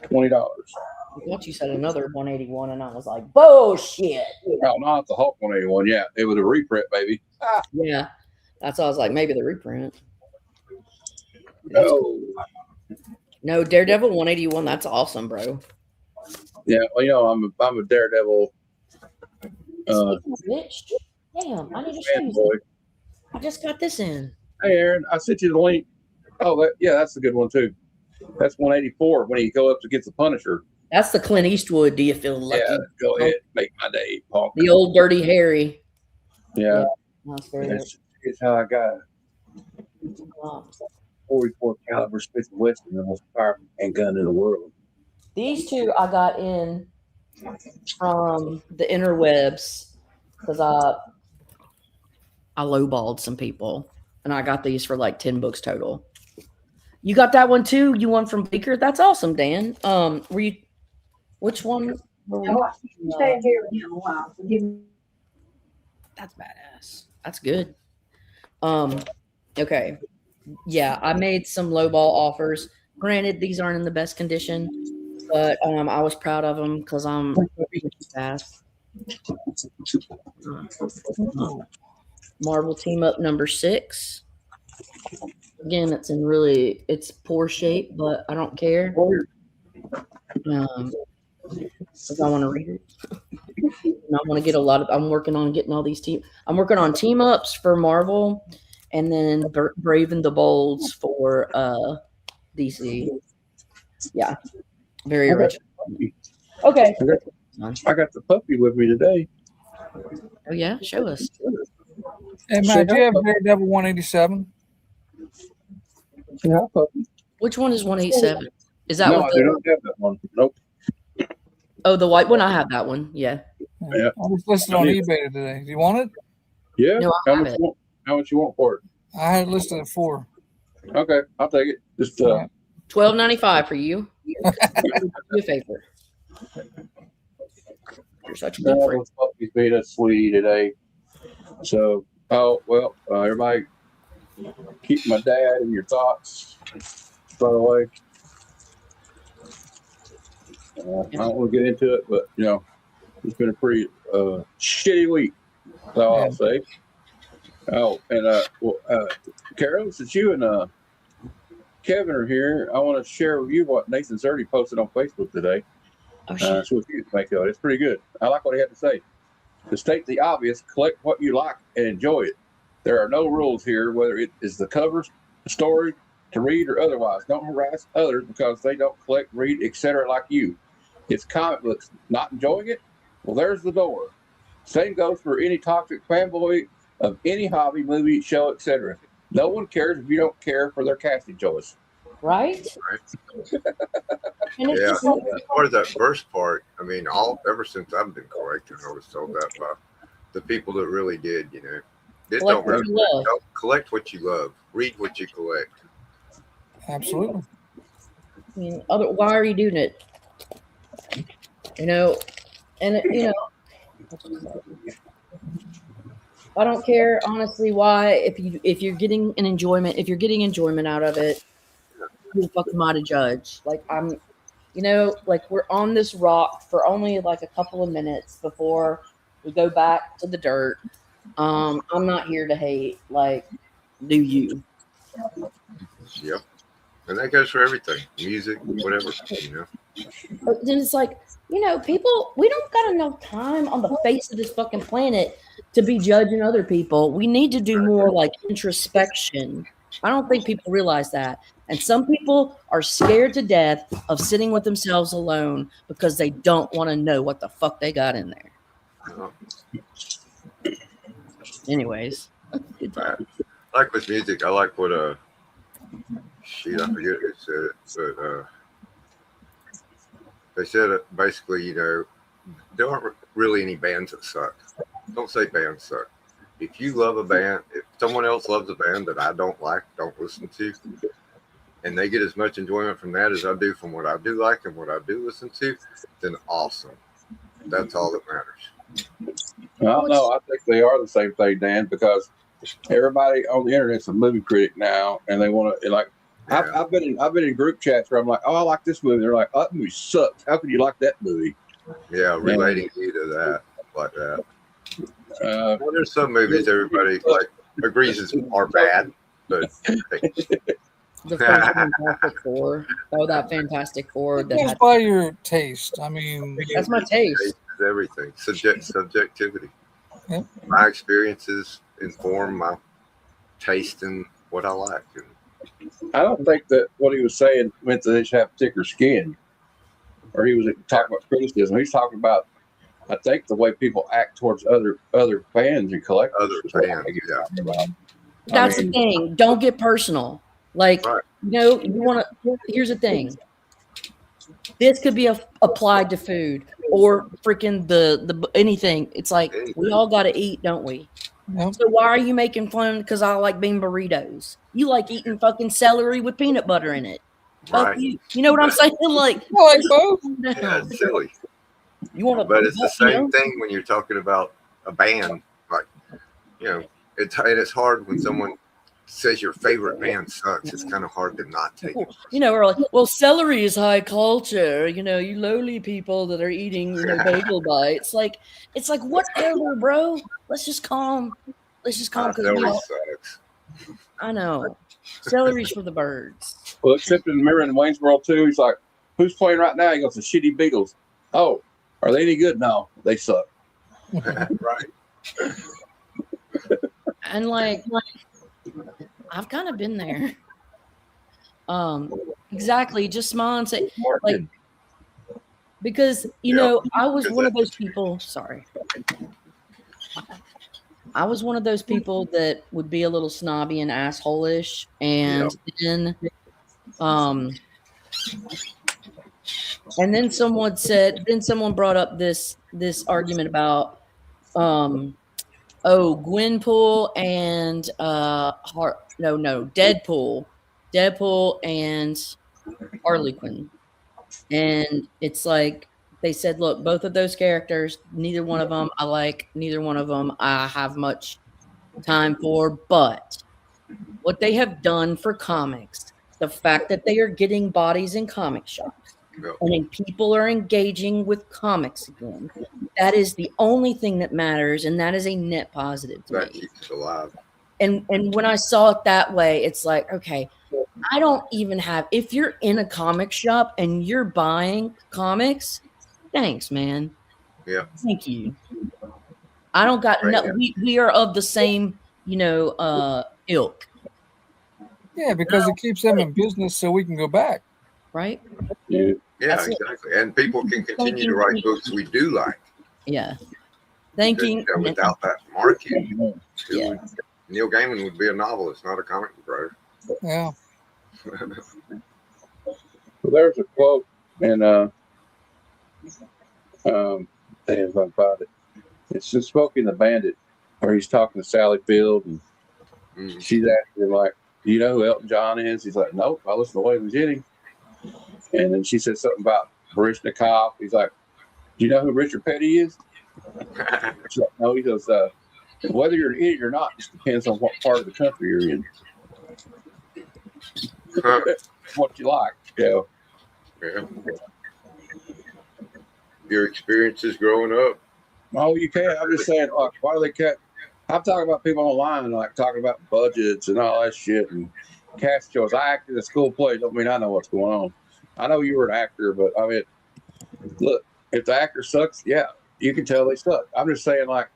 $20. I thought you said another 181, and I was like, bullshit. Oh, not the Hulk 181. Yeah, it was a reprint, baby. Yeah, that's why I was like, maybe the reprint. No, Daredevil 181. That's awesome, bro. Yeah, well, I'm a Daredevil. Bitch. Damn, I need to show you. I just got this in. Hey, Aaron, I sent you the link. Oh, that's a good one too. That's 184 when he goes up against the Punisher. That's the Clint Eastwood. Do you feel lucky? Yeah, go ahead, make my day, Paul. The old Dirty Harry. Yeah. That's how I got it. 44 caliber Smith & Wesson, the most powerful handgun in the world. These two I got in from the interwebs because I lowballed some people, and I got these for like 10 books total. You got that one too? You won from Baker? That's awesome, Dan. Were you? Which one? Stay here with him a while. That's badass. That's good. Okay. Yeah, I made some lowball offers. Granted, these aren't in the best condition, but I was proud of them because I'm fast. Marvel Team Up #6. Again, it's poor shape, but I don't care. 'Cause I want to read it. And I want to get I'm working on getting all these I'm working on team ups for Marvel, and then Brave and the Bolds for DC. Yeah, very rich. Okay. I got the puppy with me today. Oh yeah, show us. Hey Matt, do you have Daredevil 187? Yeah, puppy. Which one is 187? Is that No, what I don't have that one. Nope. Oh, the white one? I have that one. Yeah. Yeah. I was listed on eBay today. Do you want it? Yeah. No, I have it. How much you want for it? I had it listed at 4. Okay, I'll take it. Just $12.95 for you. Do you a favor. You're such a good friend. those puppies made us sweetie today. So, everybody, keep my dad in your thoughts. By the way, I don't want to get into it, but it's been a pretty shitty week. That's all I'll say. Oh, and Carol, since you and Kevin are here, I want to share with you what Nathan Zerdy posted on Facebook today. Oh, shit. So if you make of it, it's pretty good. I like what he had to say. To state the obvious, collect what you like and enjoy it. There are no rules here, whether it is the cover, the story, to read or otherwise. Don't harass others because they don't collect, read, etc. like you. It's comic books. Not enjoying it? Well, there's the door. Same goes for any toxic fanboy of any hobby, movie, show, etc. No one cares if you don't care for their casting choice. Right? And it's Yeah, just as far as that first part, I mean, ever since I've been collecting, I was told that by the people that really did, It Collect don't what matter. you love. Don't collect what you love. Read what you collect. Absolutely. I mean, why are you doing it? I don't care honestly why. If you're getting enjoyment out of it, who the fuck am I to judge? Like we're on this rock for only like a couple of minutes before we go back to the dirt. I'm not here to hate. Like, do you? Yep. And that goes for everything. Music, whatever, But then it's like, people, we don't got enough time on the face of this fucking planet to be judging other people. We need to do more like introspection. I don't think people realize that. And some people are scared to death of sitting with themselves alone because they don't want to know what the fuck they got in there. Anyways, good time. Like with music, I like what I forget who said it, but they said it basically, there aren't really any bands that suck. Don't say bands suck. If you love a band, if someone else loves a band that I don't like, don't listen to, and they get as much enjoyment from that as I do from what I do like and what I do listen to, then awesome. That's all that matters. Well, no, I think they are the same thing, Dan, because everybody on the internet's a movie critic now, and they want to like. Yeah. I've been in group chats where I'm like, oh, I like this movie. They're like, oh, that movie sucks. How can you like that movie? Yeah, relating you to that like that. Well, there's some movies everybody like agrees are bad, but the first Fantastic Four. Oh, that Fantastic Four. That's by your taste. I mean, that's my taste. Everything subjectivity. Yep. My experiences inform my taste in what I like. I don't think that what he was saying meant that they should have thicker skin, or he was talking about criticism. He's talking about, I think, the way people act towards other fans and collectors. Other fans, yeah. That's the thing. Don't get personal. Like, right. You want to. Here's the thing. This could be applied to food or freaking the anything. It's like we all got to eat, don't we? Yep. So why are you making fun because I like bean burritos? You like eating fucking celery with peanut butter in it. Right. You know what I'm saying? Like, I like both. Yeah, it's silly. You want to, but it's the same thing when you're talking about a band. Like, it's hard when someone says your favorite band sucks. It's kind of hard to not take it. We're like, well, celery is high culture. You lowly people that are eating bagel bites. It's like whatever, bro. Let's just calm. Celery sucks. I know. Celery's for the birds. Well, except in remember in Wayne's World 2, he's like, who's playing right now? He goes, the Shitty Beagles. Oh, are they any good? No, they suck. Right. And like I've kind of been there. Exactly. Just smile and say, like, because you know, I was one of those people. Sorry. I was one of those people that would be a little snobby and asshole-ish, and then someone brought up this argument about Gwenpool and Deadpool and Harley Quinn. And it's like they said, look, both of those characters, neither one of them I like, neither one of them I have much time for, but what they have done for comics, the fact that they are getting bodies in comic shops, and then people are engaging with comics again, that is the only thing that matters, and that is a net positive to That me. keeps it alive. And when I saw it that way, it's like, okay, I don't even have, if you're in a comic shop and you're buying comics, thanks, man. Yeah. Thank you. I don't got we are of the same, ilk. Yeah, because it keeps them in business so we can go back. Right? Yeah, exactly. And people can continue to write books we do like. Yeah. Thinking without that market, Neil Gaiman would be a novelist, not a comic book writer. Yeah. Well, there's a quote in if I find it. It's just Smokey and the Bandit, where he's talking to Sally Field, and she's asking him like, "Do you know who Elton John is?" He's like, "Nope, I listen to Waylon Jennings." And then she said something about Baryshnikov. He's like, "Do you know who Richard Petty is?" She's like, "No." He goes, "Whether you're an idiot or not just depends on what part of the country you're in." What you like, yeah. Your experiences growing up. Oh, you can't. I'm just saying, like, why do they cut? I'm talking about people online, like talking about budgets and all that shit and cast shows. I acted in a school play. Don't mean I know what's going on. I know you were an actor, but I mean, look, if the actor sucks, yeah, you can tell they suck. I'm just saying, like,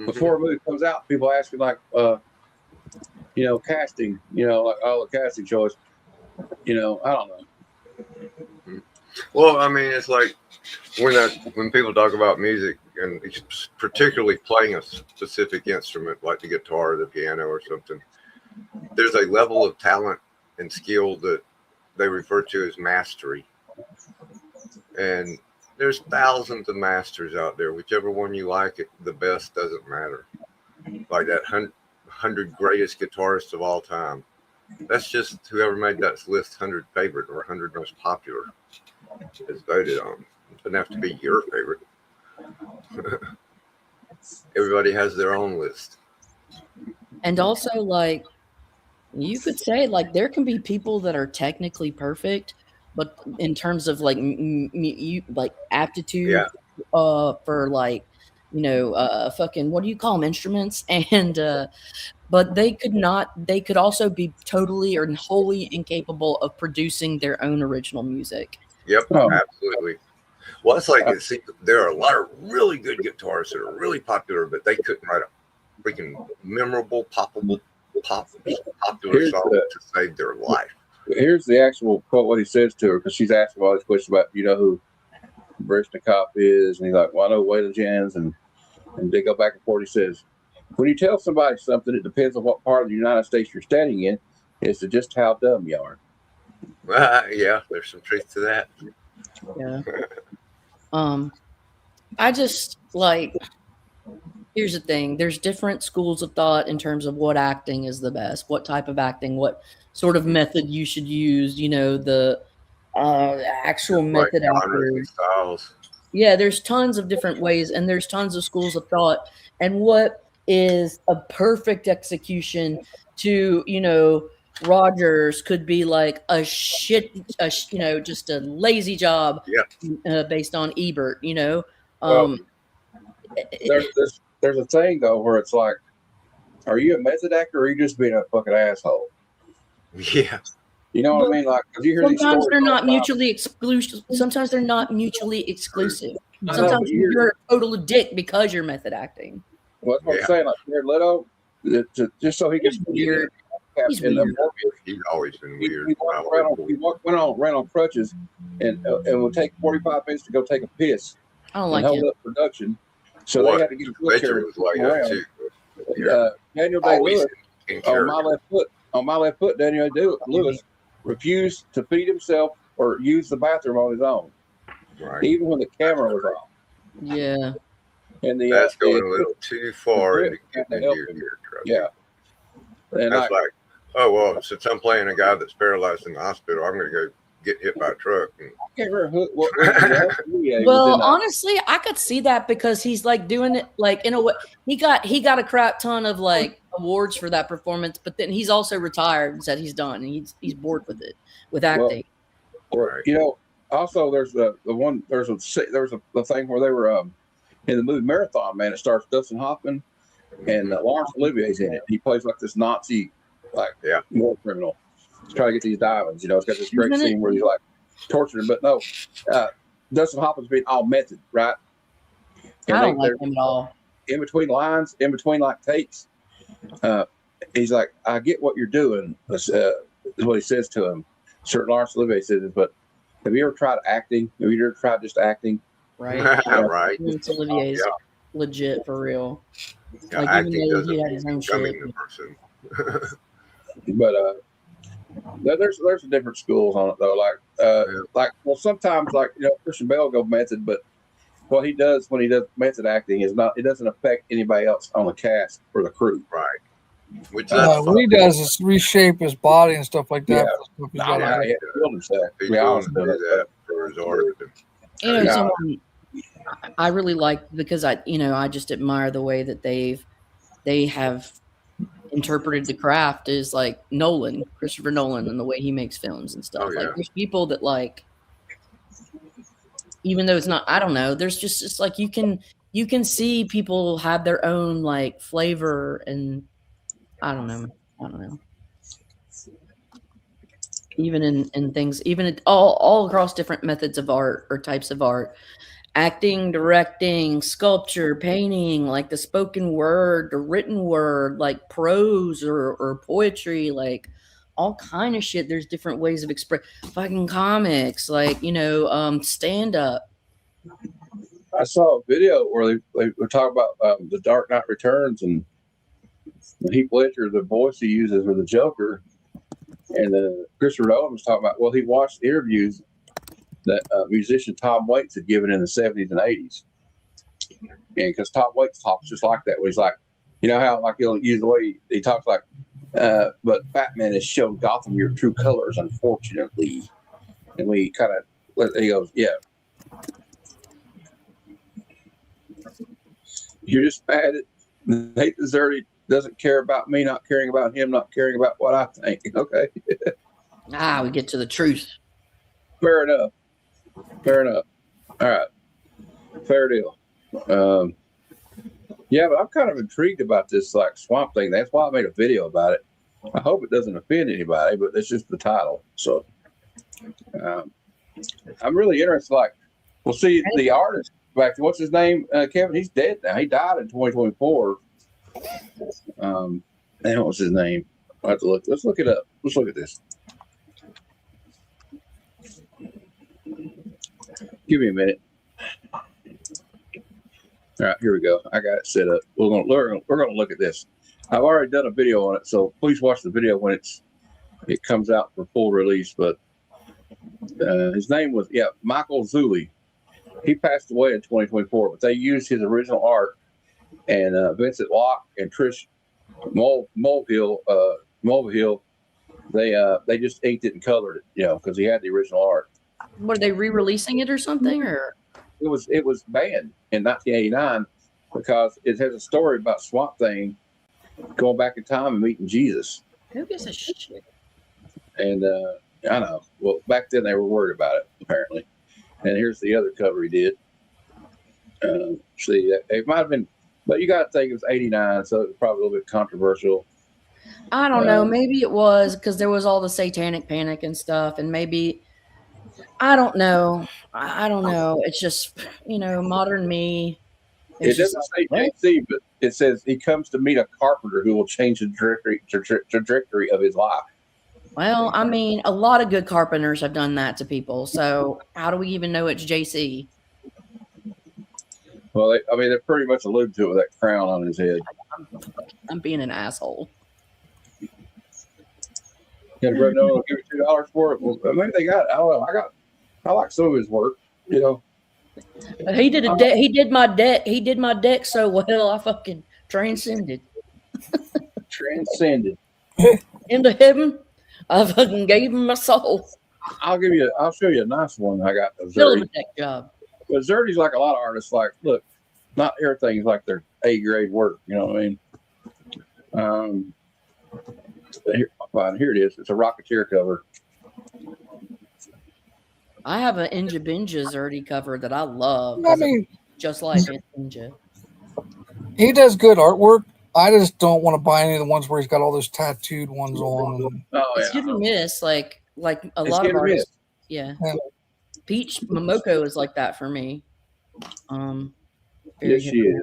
before a movie comes out, people asking, like, casting, like all the casting shows, I don't know. Well, I mean, it's like when people talk about music and particularly playing a specific instrument like the guitar or the piano or something, there's a level of talent and skill that they refer to as mastery. And there's thousands of masters out there. Whichever one you like it the best doesn't matter. Like that 100 greatest guitarists of all time. That's just whoever made that list 100 favorite or 100 most popular is voted on. It doesn't have to be your favorite. Everybody has their own list. And also, like, you could say, like, there can be people that are technically perfect, but in terms of like aptitude for like, fucking, what do you call them, instruments, and but they could also be totally or wholly incapable of producing their own original music. Yep, absolutely. Well, it's like there are a lot of really good guitarists that are really popular, but they couldn't write a freaking memorable, popular song to save their life. Here's the actual quote, what he says to her, because she's asking all these questions about, who Baryshnikov is, and he's like, well, I know Waylon Jennings, and they go back and forth. He says, when you tell somebody something, it depends on what part of the United States you're standing in, as to just how dumb you are. Yeah, there's some truth to that. Yeah. I just like, here's the thing. There's different schools of thought in terms of what acting is the best, what type of acting, what sort of method you should use, the actual method actors. Yeah, there's tons of different ways and there's tons of schools of thought. And what is a perfect execution to, Rogers could be like just a lazy job based on Ebert, Well, there's a thing though where it's like, are you a method actor or are you just being a fucking asshole? Yeah. You know what I mean? Like, 'cause you hear these Sometimes stories they're all not the time. mutually exclusive. Sometimes they're not mutually exclusive. I know, but Sometimes you hear, you're a total dick because you're method acting. well, that's what I'm Yeah. saying. Like Jared Leto, just so he He's could get weird. He's in the weird. Morbius, He's always been he, weird. he walked around on, ran on crutches, and would take 45 minutes to go take a piss I don't and like hold him. up production. So What? they had to get a Fletcher wheelchair was to like come that around. too. Yeah. Daniel Day Always Lewis in on character. my left foot, Daniel Day Lewis refused to feed himself or use the bathroom on his own, Right. even when the camera was off. Yeah. And the That's going a little too far into had to getting into help your him. character. Yeah, and That's like, oh, well, since I'm playing a guy that's paralyzed in the hospital, I'm going to go get hit by a truck. And, I can't remember what was Well, in honestly, I could see that because he's like doing it like in a way. He got a crap ton of like awards for that performance, but then he's also retired and said he's done and he's bored with it with acting. right. You know, also there's the thing where they were in the movie Marathon Man. It stars Dustin Hoffman and Laurence Olivier's in it. He plays like this Nazi, like war criminal. He's trying to get these diamonds. You know, it's got this great scene where he's like torturing him, but no, Dustin Hoffman's being all method, right? And I don't like him at all. In between lines, in between like takes, he's like, "I get what you're doing," is what he says to him. Sir Laurence Olivier says, "But have you ever tried acting? Have you ever tried just acting?" Right. Right. Laurence Olivier's legit for real. Yeah, Like acting even though doesn't he had mean his own becoming shit. the person. But there's different schools on it though. Well, sometimes like Christian Bale go method, but what he does when he does method acting is not. It doesn't affect anybody else on the cast or the crew. Right. Which that's what he does is reshape his body and stuff like that. Yeah, he killed himself. He's Yeah, willing to do that for his art. You know, someone I really like because I just admire the way that they have interpreted the craft is like Christopher Nolan, and the way he makes films and stuff. Like there's people that like, even though it's not, I don't know, there's just like you can see people have their own like flavor, and I don't know. Even in things, even all across different methods of art or types of art, acting, directing, sculpture, painting, like the spoken word, the written word, like prose or poetry, like all kind of shit. There's different ways of fucking comics, like, stand up. I saw a video where they were talking about the Dark Knight Returns and Heath Ledger, the voice he uses for the Joker, and Christopher Nolan was talking about. Well, he watched interviews that musician Tom Waits had given in the 70s and 80s, and because Tom Waits talks just like that, where he's like, you know how like he'll use the way he talks like, but Batman has shown Gotham your true colors, unfortunately, and we kind of he goes, yeah. You're just mad at Nate Deserty doesn't care about me, not caring about him, not caring about what I think. Okay. We get to the truth. Fair enough. All right. Fair deal. Yeah, but I'm kind of intrigued about this like swamp thing. That's why I made a video about it. I hope it doesn't offend anybody, but it's just the title. So I'm really interested. Like, we'll see the artist. Back to what's his name, Kevin? He's dead now. He died in 2024. What was his name? I have to look. Let's look it up. Let's look at this. Give me a minute. All right, here we go. I got it set up. We're gonna look at this. I've already done a video on it, so please watch the video when it comes out for full release. But his name was Michael Zulli. He passed away in 2024, but they used his original art, and Vincent Locke and Trish Mulvihill, they just inked it and colored it, because he had the original art. Were they re-releasing it or something, or it was banned in 1989 because it has a story about Swamp Thing going back in time and meeting Jesus. Who gives a shit? And I know. Well, back then they were worried about it apparently. And here's the other cover he did. See, it might have been, but you got to think it was 89, so it was probably a little bit controversial. I don't know. Maybe it was because there was all the satanic panic and stuff, and maybe I don't know. I don't know. It's just modern me. It It's just doesn't like, say what? JC, but it says he comes to meet a carpenter who will change the trajectory of his life. Well, I mean, a lot of good carpenters have done that to people. So how do we even know it's JC? Well, they pretty much allude to it with that crown on his head. I'm being an asshole. Yeah, bro, no one will give you $2 for it. Well, maybe they got. I don't know. I like some of his work. He did a deck. He did my deck. He did my deck so well. I fucking transcended Transcended. into heaven. I fucking gave him my soul. I'll show you a nice one I got. Still a deck job. But Zerdy's like a lot of artists. Like, look, not everything's like their A grade work. You know what I mean? Here it is. It's a Rocketeer cover. I have an Inja Binja Zerdy cover that I love. I mean, just like Inja. he does good artwork. I just don't want to buy any of the ones where he's got all those tattooed ones on. It's hit or miss, like a It's lot hit of or miss. artists. Yeah. Peach Momoko is like that for me. Yes, she is.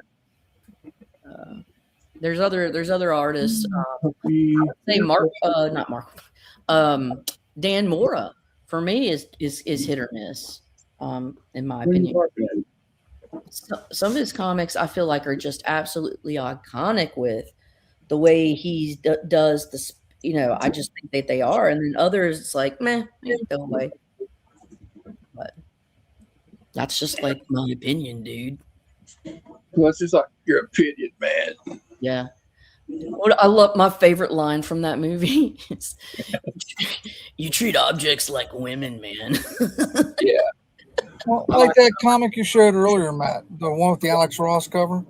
There's other artists. I would say not Mark. Dan Mora for me is hit or miss. In my opinion. Some of his comics I feel like are just absolutely iconic with the way he does this. I just think that they are, and then others it's like meh, go away. But that's just like my opinion, dude. Well, it's just like your opinion, man. Yeah. What I love, my favorite line from that movie is, "You treat objects like women, man." Yeah. Well, like that comic you showed earlier, Matt, the one with the Alex Ross cover.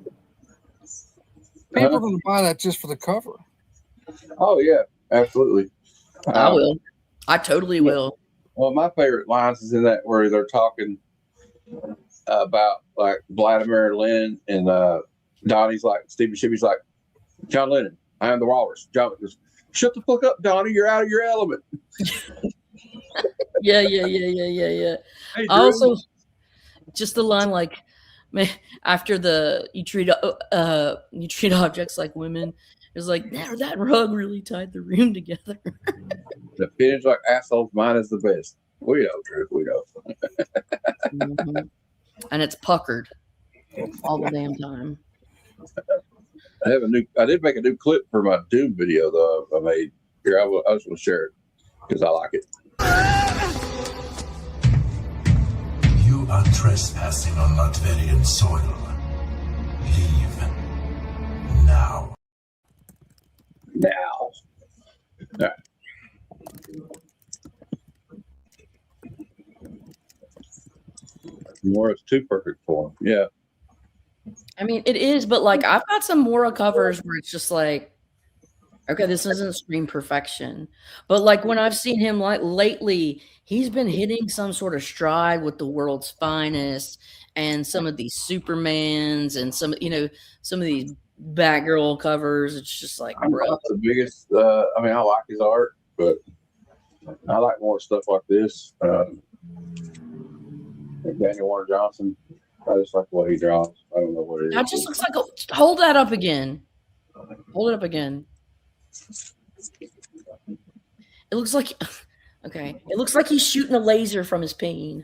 People are going to buy that just for the cover. Oh yeah, absolutely. I will. I totally will. Well, my favorite lines is in that where they're talking about like Vladimir Lenin and Donnie's like Stephen Shippey's like, John Lennon, I am the walrus. John goes, shut the fuck up, Donnie, you're out of your element. Yeah. Hey, Also, just the line like, man, after you treat objects like women, it's like that rug really tied the room together. The opinions like assholes, mine is the best. We know, Drew. We know. Mm-hmm. And it's puckered all the damn time. I did make a new clip for my Doom video though. I made here. I just want to share it because I like it. You are trespassing on Latverian soil. Leave now. Now. All right. More is too perfect for him. Yeah. I mean, it is, but like I've got some Mora covers where it's just like, okay, this isn't screen perfection. But like when I've seen him like lately, he's been hitting some sort of stride with the world's finest and some of these Supermans and some of these Batgirl covers. It's just like, I'm bro. not the biggest. I mean, I like his art, but I like more stuff like this. Daniel Warner Johnson. I just like the way he draws. I don't know what it is. That just looks like hold that up again. Hold it up again. It looks like okay. It looks like he's shooting a laser from his pain.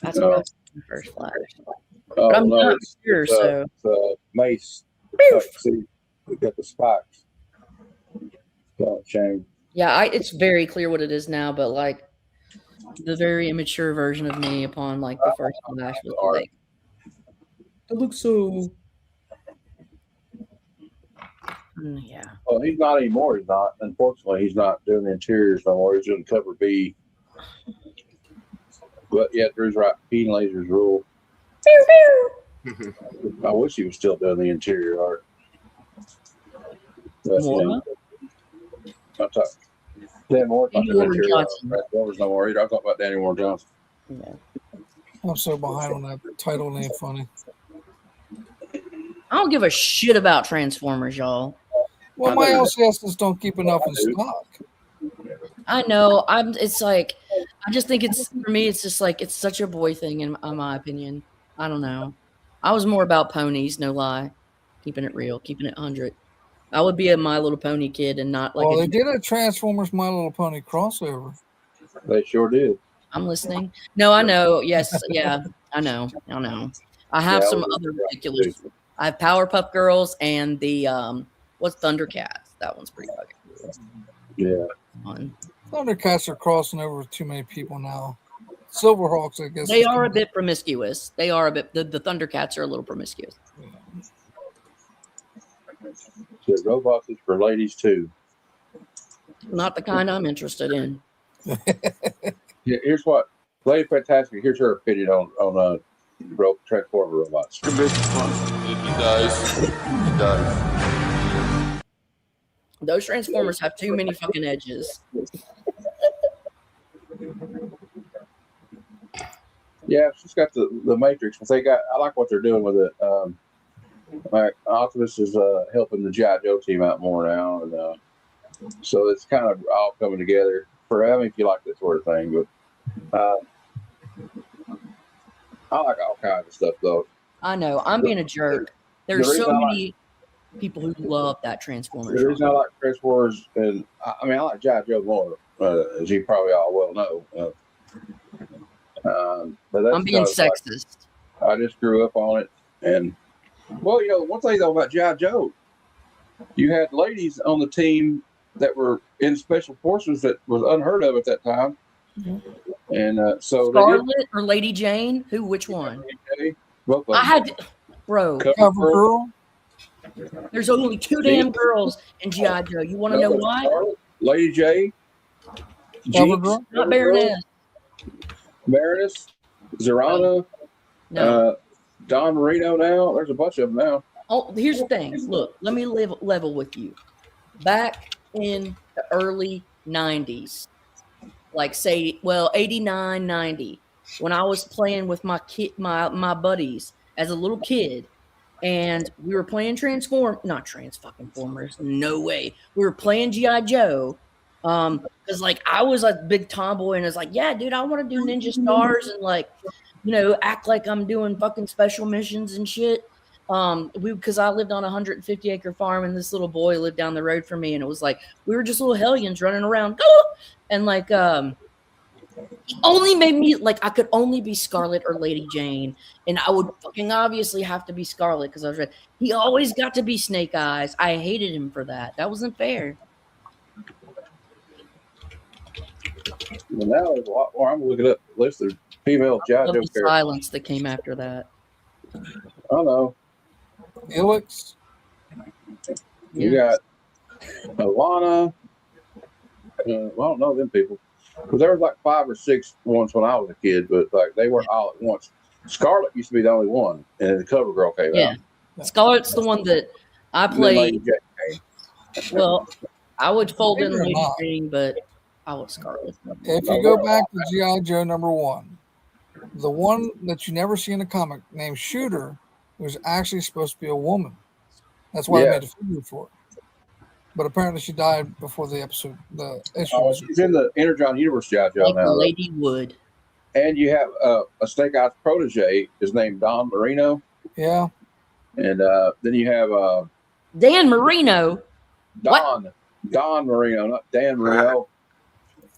That's what I was in the first flash. Oh, But I'm no, not sure, so it's Mace. See, we got the spikes. Oh, shame. yeah, it's very clear what it is now, but like the very immature version of me upon like the first flash was like, it looks so. Yeah. Well, he's not anymore. He's not. Unfortunately, he's not doing the interiors no more. He's doing cover B. But yeah, Drew's right. Keen lasers rule. I wish he was still doing the interior art. But, I'm talking. Dan Moore's not doing interior art. Warner's no more either. I'm talking about Danny Warner Johnson. Yeah. I'm so behind on that title. It ain't funny. I don't give a shit about Transformers, y'all. Well, I my know. LCSs don't keep enough in stock. I know. It's like, I just think it's, for me, it's just like, it's such a boy thing in my opinion. I don't know. I was more about ponies, no lie. Keeping it real, keeping it 100. I would be a My Little Pony kid and not like Well, a. they did a Transformers My Little Pony crossover. They sure did. I'm listening. No, I know. Yes, yeah, I know. I have Yeah, I some was other right, ridiculous. I have Powerpuff Girls and the what's Thundercats? That one's pretty fucking cool. Yeah. Fun. Thundercats are crossing over with too many people now. Silverhawks, I guess. They is are too a bit promiscuous. They are a bit. The Thundercats are a little promiscuous. So robots is for ladies too. Not the kind I'm interested in. Here's what Lady Fantastic. Here's her opinion on Transformer robots. He does. He does. Those Transformers have too many fucking edges. Yeah, she's got the Matrix, but I like what they're doing with it. Like Optimus is helping the G.I. Joe team out more now, and so it's kind of all coming together. If you like that sort of thing, but I like all kinds of stuff though. I know. I'm being a jerk. There's so many people who love that Transformers. The reason I like Transformers, and I like G.I. Joe more, as you probably all well know. But that's I'm being sexist. I just grew up on it, and well, one thing though about G.I. Joe, you had ladies on the team that were in special forces that was unheard of at that time, and so Scarlet or Lady Jane, which one? Both of them. I had to, bro. Cover Girl. There's only 2 damn girls in G.I. Joe. You want to know why? Scarlet, Lady J, Cover Girl. Not Baroness. Baroness, Zorana, No. Don Marino. Now there's a bunch of them now. Oh, here's the thing. Look, let me level with you. Back in the early 90s, like say, 89, 90, when I was playing with my buddies as a little kid, and we were playing Transformers. No way. We were playing G.I. Joe. Because like I was a big tomboy and it's like, yeah, dude, I want to do Ninja Stars and like, act like I'm doing fucking special missions and shit. Because I lived on a 150-acre farm and this little boy lived down the road from me, and it was like we were just little hellions running around, and like he only made me like I could only be Scarlet or Lady Jane, and I would fucking obviously have to be Scarlet because I was red. He always got to be Snake Eyes. I hated him for that. That wasn't fair. Well, now there's a lot more. I'm looking up the list of female G.I. Joe The characters. silence that came after that. I don't know. Ilix. You got Alana. I don't know them people. Because there was like 5 or 6 ones when I was a kid, but like they weren't all at once. Scarlet used to be the only one, and the Cover Girl came out. Scarlet's the one that I played. Well, I would fold in Lady Jane, but I was Scarlet. If you go back to G.I. Joe #1, the one that you never see in the comic named Shooter was actually supposed to be a woman. That's why I made a figure for it. But apparently she died before the episode. The issue was. She's in the Energon Universe G.I. Joe Like now. Lady Wood. And you have a Snake Eyes protege is named Don Marino. Yeah. And then you have Dan Marino. Don Marino, not Dan Marino.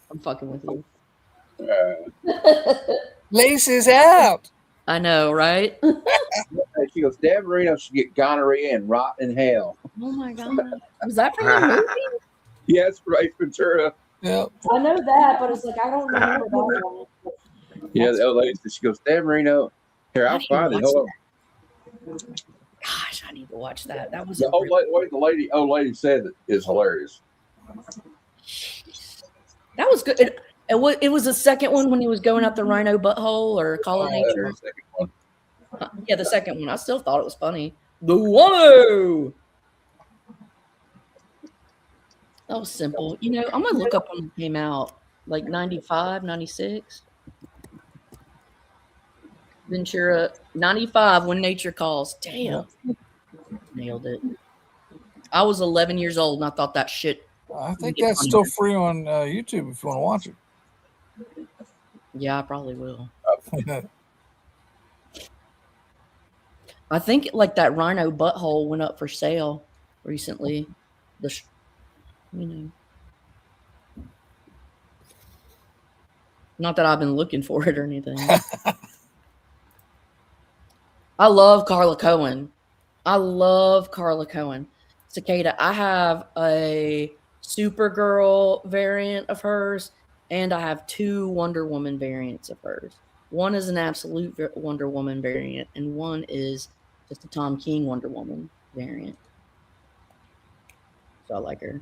I'm fucking with you. Laces out. I know, right? She goes, Dan Marino should get gonorrhea and rot in hell. Oh my god. Was that from the movie? Yes, Ray Ventura. Yeah. I know that, but it's like I don't remember that one. Yeah, the old lady. She goes, Dan Marino. Here, I'll find it. Hold on. Gosh, I need to watch that. That was The old lady said it is hilarious. That was good. It was the second one when he was going up the rhino butthole or Call of Nature. The second one. Yeah, the second one. I still thought it was funny. The whoa. That was simple. I'm going to look up when it came out. Like 95, 96. Ventura, 95, When Nature Calls. Damn. Nailed it. I was 11 years old and I thought that shit. I think that's still free on YouTube if you want to watch it. Yeah, I probably will. I think like that rhino butthole went up for sale recently. Not that I've been looking for it or anything. I love Carla Cohen. Cicada, I have a Supergirl variant of hers, and I have 2 Wonder Woman variants of hers. One is an absolute Wonder Woman variant, and one is just a Tom King Wonder Woman variant. So I like her.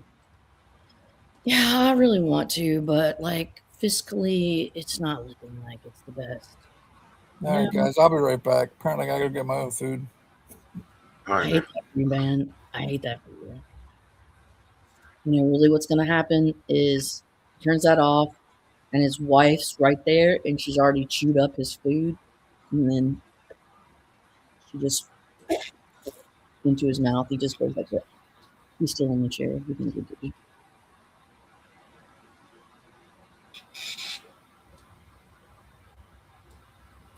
Yeah, I really want to, but like fiscally, it's not looking like it's the best. All right, guys, I'll be right back. Apparently, I gotta go get my own food. All right, I hate that for you, man. I hate that for you. You know, really what's going to happen is he turns that off, and his wife's right there, and she's already chewed up his food, and then she just into his mouth. He just goes like that. He's still in the chair. He can get it.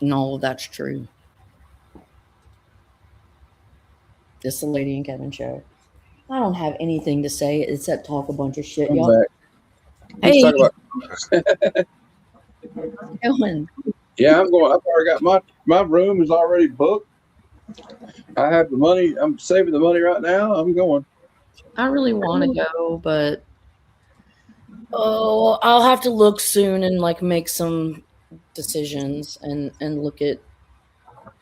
And all of that's true. This is the Lady and Kevin show. I don't have anything to say except talk a bunch of shit, y'all. Hey, Let's talk about. Going. Yeah, I'm going. I've already got my room is already booked. I have the money. I'm saving the money right now. I'm going. I really want to go, but I'll have to look soon and like make some decisions and look at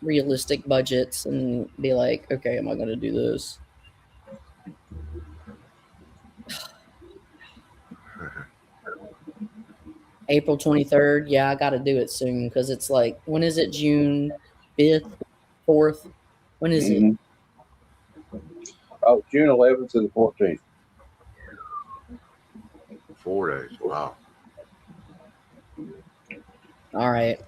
realistic budgets and be like, okay, am I going to do this? April 23rd. Yeah, I got to do it soon because it's like, when is it? June 5th, 4th? When is it? Oh, June 11th to the 14th. 4 days. Wow. All right.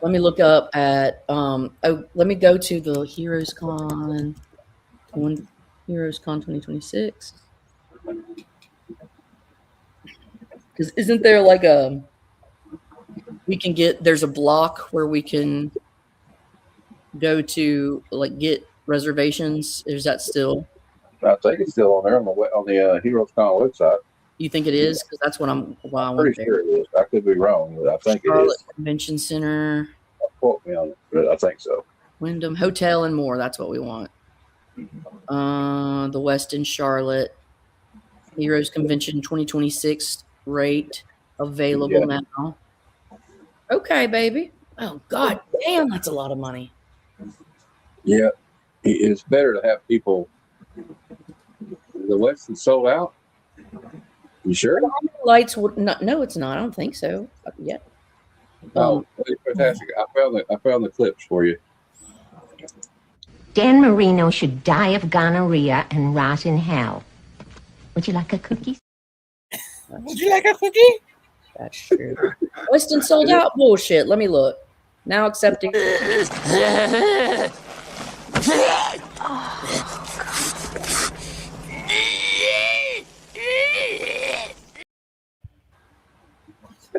Let me look up at let me go to the Heroes Con 2026. Because isn't there like there's a block where we can go to like get reservations? Is that still? I think it's still on there on the Heroes Con website. You think it is? Because that's what I'm pretty went sure there. it is. I could be wrong, but I think Charlotte it is. Convention Center. Don't quote me on it, but I think so. Wyndham Hotel and more. That's what we want. The Westin Charlotte Heroes Convention 2026 rate available now. Okay, baby. Oh God damn, that's a lot of money. Yeah, it's better to have people. The Westin sold out. You sure? Lights would not. No, it's not. I don't think so yet. Oh, fantastic! I found the clips for you. Dan Marino should die of gonorrhea and rot in hell. Would you like a cookie? Would you like a cookie? That's true. Weston sold out. Bullshit. Let me look. Now accepting.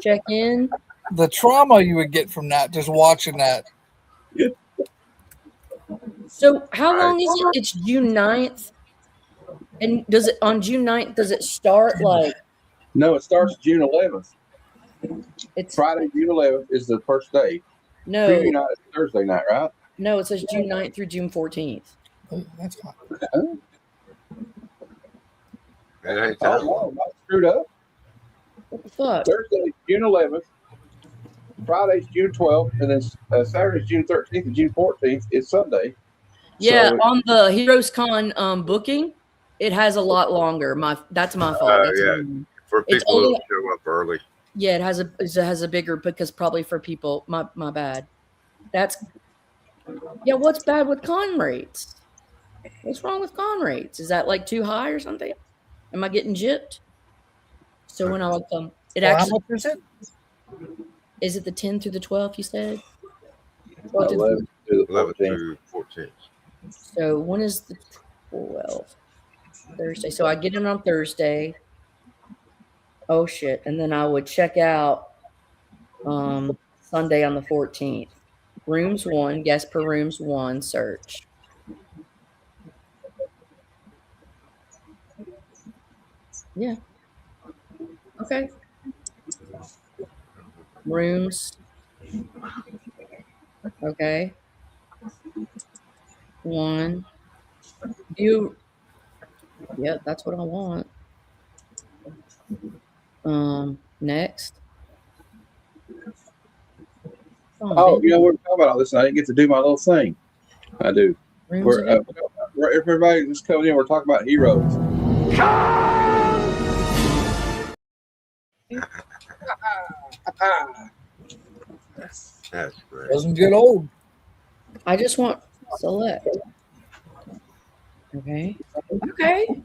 Check in. The trauma you would get from that, just watching that. So how long is it? It's June 9th. And does it on June 9th, does it start like? No, it starts June 11th. It's Friday, June 11th is the first day. No. Preview night is Thursday night, right? No, it says June 9th through June 14th. Oh, that's hot. It ain't Oh, I screwed up. What the fuck? Thursday, June 11th. Friday's June 12th, and then Saturday's June 13th and June 14th is Sunday. Yeah, So on the Heroes Con booking, it has a lot longer. That's my fault. That's yeah. For people who show up early. Yeah, it has a bigger, because probably for people. My bad. What's bad with con rates? What's wrong with con rates? Is that like too high or something? Am I getting gypped? So when I would come, How much is it? Is it the 10 through the 12? You said 11 to the 11 14th. through 14th. So when is the 12th? Thursday. So I get in on Thursday. Oh shit. And then I would check out Sunday on the 14th. Rooms 1, guest per rooms 1, search. Yeah. Okay. Rooms. Okay. 1. View. Yeah, that's what I want. Next. Oh, you know, we're talking about all this, and I didn't get to do my little thing. I do. Rooms Everybody just coming in. We're talking about heroes. That's great. Doesn't get old. I just want select. Okay. Okay.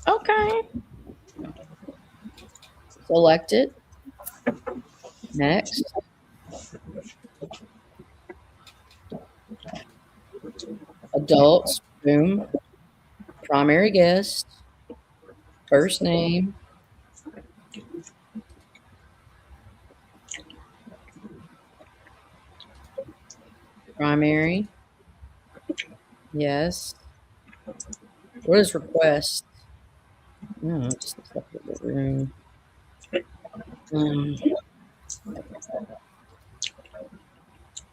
Okay. Select it. Next. Adults. Boom. Primary guest. First name. Primary. Yes. What is request? No, just look at the room.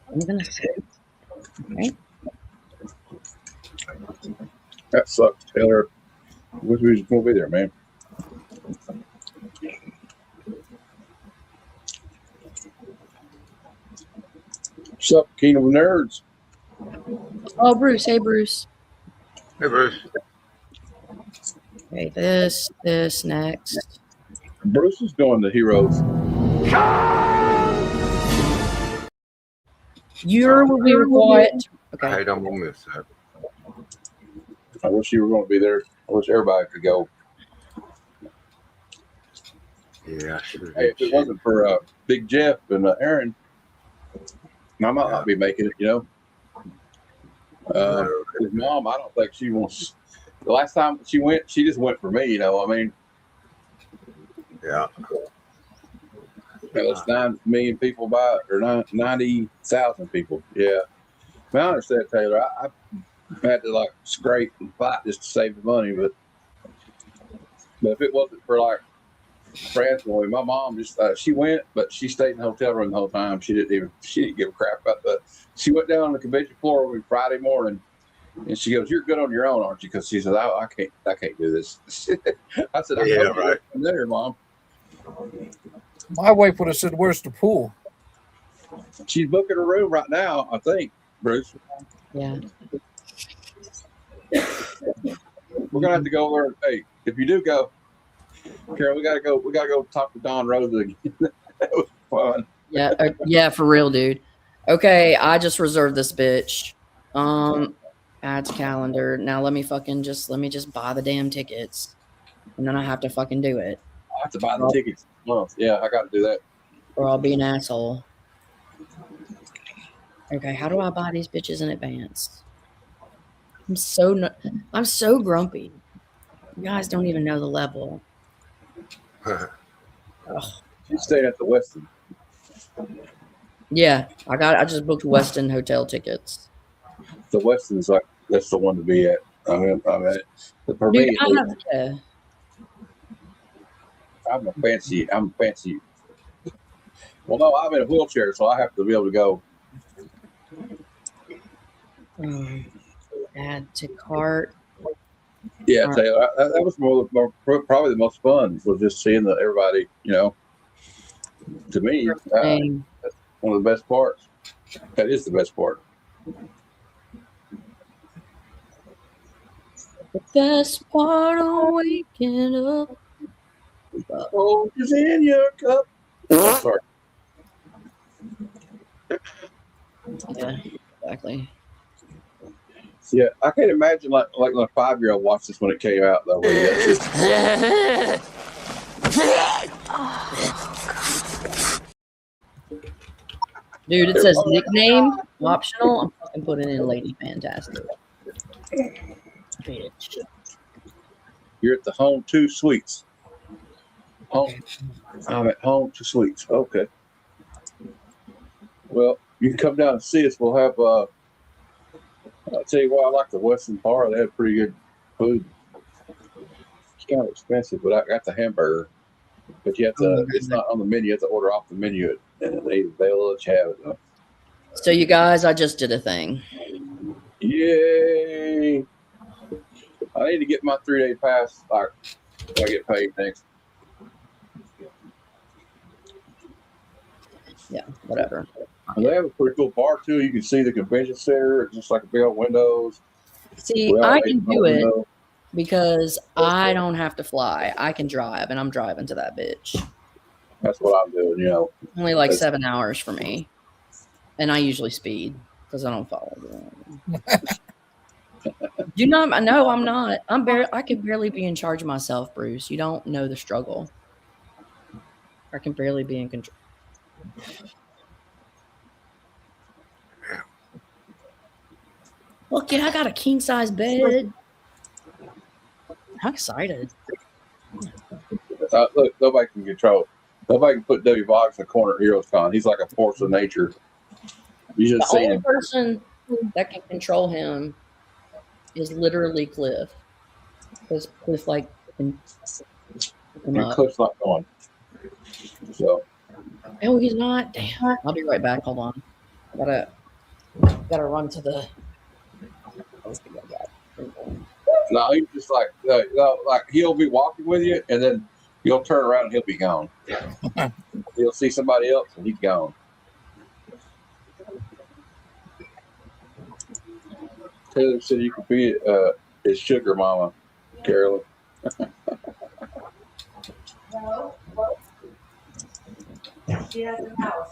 I'm gonna say. Okay. That sucks, Taylor. Wish we was gonna be there, man. What's up, Kingdom of Nerds? Oh, Bruce. Hey, Bruce. Hey, Bruce. Okay, this, next. Bruce is going to Heroes. You're will be required. Okay. I don't miss that. I wish you were going to be there. I wish everybody could go. Yeah, I sure Hey, if it wasn't for Big Jeff and Aaron, I might not be making it, you know. His mom, I don't think she wants. The last time she went, she just went for me, you know. I mean, yeah. It was 9 million people by it, or 90,000 people. Yeah. I mean, I understand, Taylor. I had to like scrape and fight just to save the money, but if it wasn't for like friends, my mom just she went, but she stayed in the hotel room the whole time. She didn't give a crap about that. She went down on the convention floor on Friday morning, and she goes, "You're good on your own, aren't you?" Because she said, I can't do this." I said, "Yeah, right." I'm there, Mom. My wife would have said, "Where's the pool?" She's booking a room right now, I think, Bruce. Yeah. We're gonna have to go there. Hey, if you do go, Carol, we gotta go talk to Don Rosa again. That was fun. Yeah, yeah, for real, dude. Okay, I just reserved this bitch. Add to calendar. Now let me just buy the damn tickets, and then I have to fucking do it. I have to buy the tickets. Well, yeah, I got to do that. Or I'll be an asshole. Okay, how do I buy these bitches in advance? I'm so grumpy. You guys don't even know the level. She's staying at the Westin. Yeah, I just booked Westin hotel tickets. The Westin's like that's the one to be at. I mean, for Dude, me, I'm fancy. Well, no, I'm in a wheelchair, so I have to be able to go. Add to cart. Yeah, Taylor, that was probably the most fun was just seeing everybody. You know, to me, that's one of the best parts. That is the best part. The best part of waking up. Oh, is in your cup. Oh, sorry. Yeah, exactly. Yeah, I can't imagine like a 5-year-old watched this when it came out though. Dude, it says nickname optional. I'm fucking putting in Lady Fantastic. Bitch. You're at the Home 2 Suites. I'm at Home 2 Suites. Okay. Well, you can come down and see us. We'll have, I'll tell you what, I like the Western Bar. They have pretty good food. It's kind of expensive, but I got the hamburger. But you have to, it's not on the menu. You have to order off the menu, and they'll let you have it. Though. So, you guys, I just did a thing. Yay! I need to get my 3-day pass. Like, when I get paid next. Yeah, whatever. And they have a pretty cool bar too. You can see the convention center. It's just like a big old windows. See, I can do it because I don't have to fly. I can drive, and I'm driving to that bitch. That's what I'm doing. You know, only like 7 hours for me, and I usually speed because I don't follow them. You know, no, I'm not. I can barely be in charge of myself, Bruce. You don't know the struggle. I can barely be in control. Look, I got a king size bed. I'm excited. Look, nobody can control. Nobody can put W. Boggs in the corner of Heroes Con. He's like a force of nature. You just The see only him. person that can control him is literally Cliff. Because Cliff And Cliff's not going. So. Oh, he's not. Damn. I'll be right back. Hold on. Gotta run to the. No, he's just like he'll be walking with you, and then you'll turn around and he'll be gone. He'll see somebody else, and he's gone. Taylor said you could be his sugar mama, Carolyn. No. She has a house.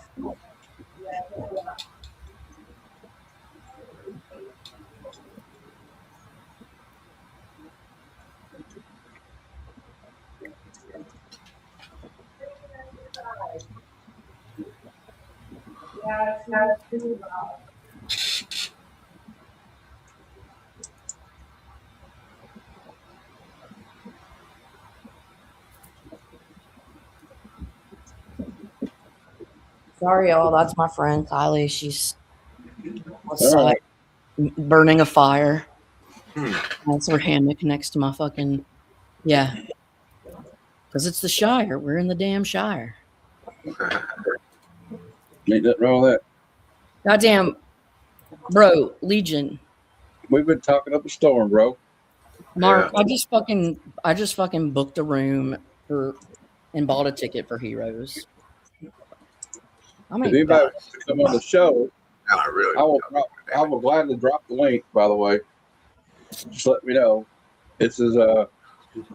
Sorry, y'all. That's my friend Kylie. She's outside burning a fire. That's her hammock next to my fucking because it's the Shire. We're in the damn Shire. Ain't nothing wrong with that. Goddamn, bro, Legion. We've been talking up a storm, bro. Mark, I just fucking booked a room and bought a ticket for Heroes. If anybody wants to come on the show, I will gladly drop the link, by the way. Just let me know. This is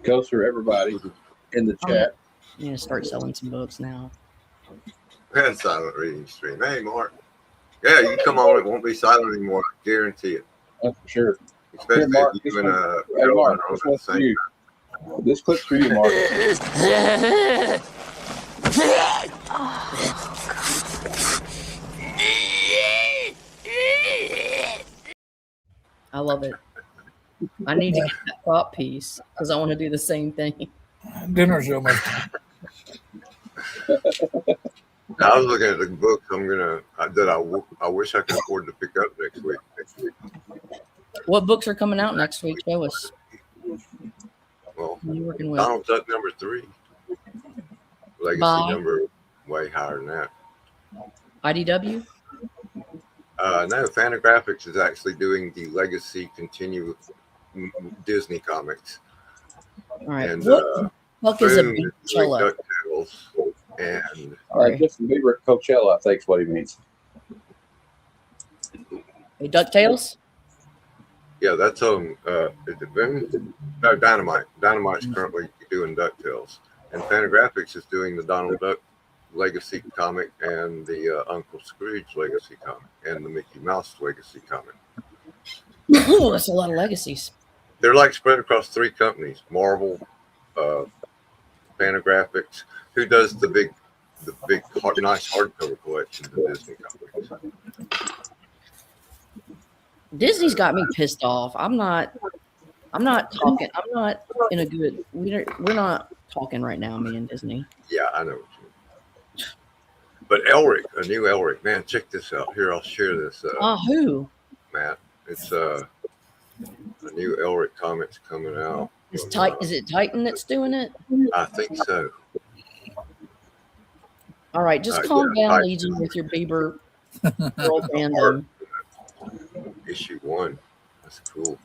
goes for everybody in the chat. I'm gonna start selling some books now. And silent reading stream. Hey, Mark. Yeah, you come on. It won't be silent anymore. I guarantee it. That's for sure. Especially Here, Mark, if you and hey, Mark, this one's for you. This clip's for you, Mark. I love it. I need to get that prop piece because I want to do the same thing. Dinner's almost. I was looking at the books I wish I could afford to pick up next week. What books are coming out next week? Show us. Well, Who are you working with? Donald Duck number 3. Legacy number way higher than that. IDW? No, Fantagraphics is actually doing the Legacy Continue Disney comics. All right. And what is a Boom big is doing cello? DuckTales, and Justin Bieber at Coachella, I think is what he means. Hey, DuckTales? yeah, that's on. Is it Boom? No, Dynamite. Dynamite's currently doing DuckTales, and Fantagraphics is doing the Donald Duck Legacy comic and the Uncle Scrooge Legacy comic and the Mickey Mouse Legacy comic. Oh, that's a lot of legacies. They're like spread across 3 companies: Marvel, Fantagraphics, who does the big nice hardcover collection of Disney comics. Disney's got me pissed off. I'm not I'm not talking. I'm not in a good. We're not talking right now, me and Disney. Yeah, I know what you mean. But Elric, a new Elric, man, check this out. Here, I'll share this. Who? Matt, it's a new Elric comics coming out. Is it Titan that's doing it? I think so. All right, just calm yeah, down, Titan. Legion, with your Bieber girl fandom. Issue 1. That's cool.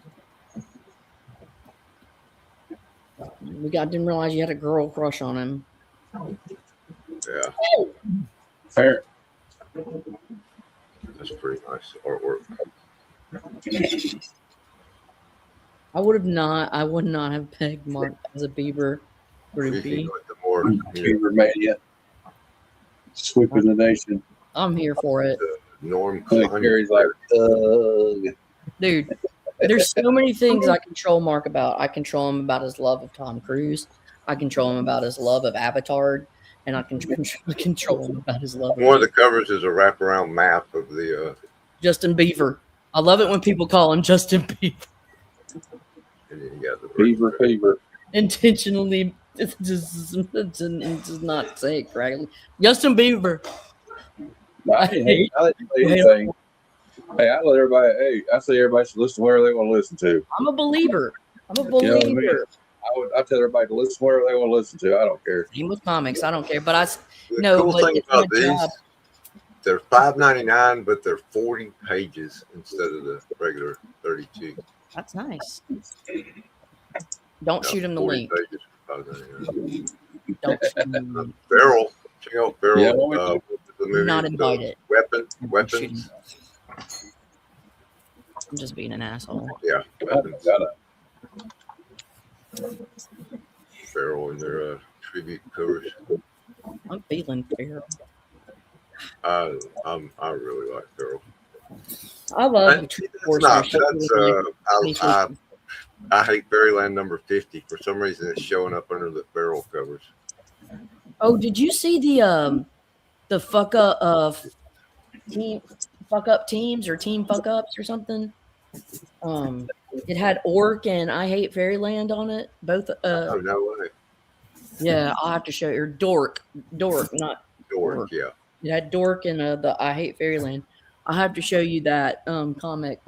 Didn't realize you had a girl crush on him. Yeah. Fair. That's pretty nice artwork. I would not have pegged Mark as a Bieber groupie. Beaver Mania. Sweeping the nation. I'm here for it. Norm Gary's like, dude, there's so many things I control Mark about. I control him about his love of Tom Cruise. I control him about his love of Avatar. And I can control him about his love. One of the covers is a wraparound map of the Justin Bieber. I love it when people call him Justin Bieber. And then you got the Beaver. Intentionally, it does not say it correctly. Justin Bieber. I didn't say anything. Hey, I let everybody. Hey, I say everybody should listen to whatever they want to listen to. I'm a believer. I'm a believer. You know what I mean? I tell everybody to listen to whatever they want to listen to. I don't care. Same with comics. I don't care. But the cool thing about these, they're $5.99, but they're 40 pages instead of the regular 32. That's nice. Don't shoot him the link. Pages for $5.99. Don't shoot him. Feral. Check out Feral. Yeah, the movie, not invited. Weapons. I'm just being an asshole. Yeah. Weapons. Feral in their tribute covers. I'm feeling Feral. I really like Feral. I love I hate Fairyland number 50. For some reason, it's showing up under the Feral covers. Oh, did you see the fuck up of team fuck up teams or team fuck ups or something? It had Orc and I Hate Fairyland on it. Both. Oh no way. Yeah, I'll have to show you. Or Dork, not Dork. Yeah. It had Dork and the I Hate Fairyland. I'll have to show you that comic.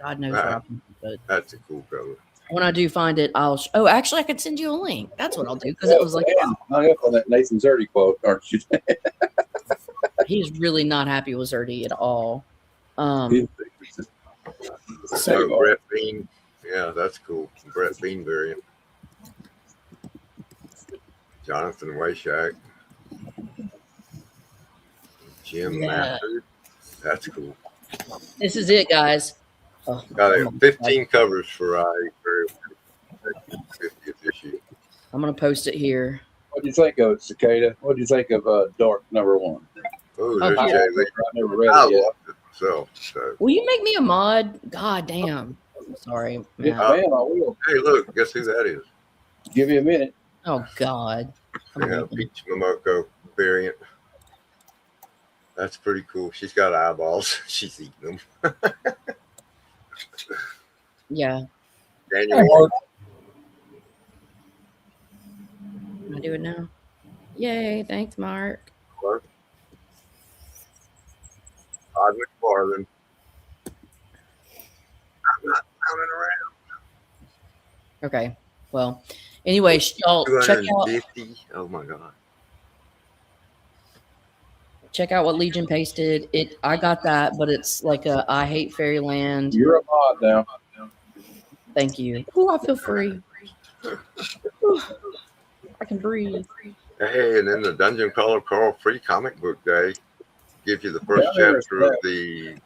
God knows where but that's a cool cover. When I do find it, oh, actually, I could send you a link. That's what I'll do because it was like hung up on that Nathan Zerdy quote, aren't you? He's really not happy with Zerdy at all. So Brett Bean, yeah, that's cool. Brett Bean variant. Jonathan Weishak. Jim Mathers. That's cool. This is it, guys. Oh, got 15 covers for 50th issue. I'm gonna post it here. What do you think of it, Cicada? What do you think of Dark number 1? Oh, there's Okay. Jay Lee. I never read I it yet. loved it. So. Will you make me a mod? God damn. Sorry. Yeah, man, I will. Hey, look, guess who that is? Give you a minute. Oh God. Yeah, Peach Momoko variant. That's pretty cool. She's got eyeballs. She's eating them. Yeah. Daniel. Can I do it now? Yay! Thanks, Mark. Odd McFarlane. I'm not running around. Okay. Well, anyway, y'all check out. 250. Oh my god. Check out what Legion pasted. I got that, but it's like a I Hate Fairyland. You're a mod now. Thank you. Oh, I feel free. I can breathe. Hey, and then the Dungeon Crawler Carl Free Comic Book Day gives you the first chapter of the.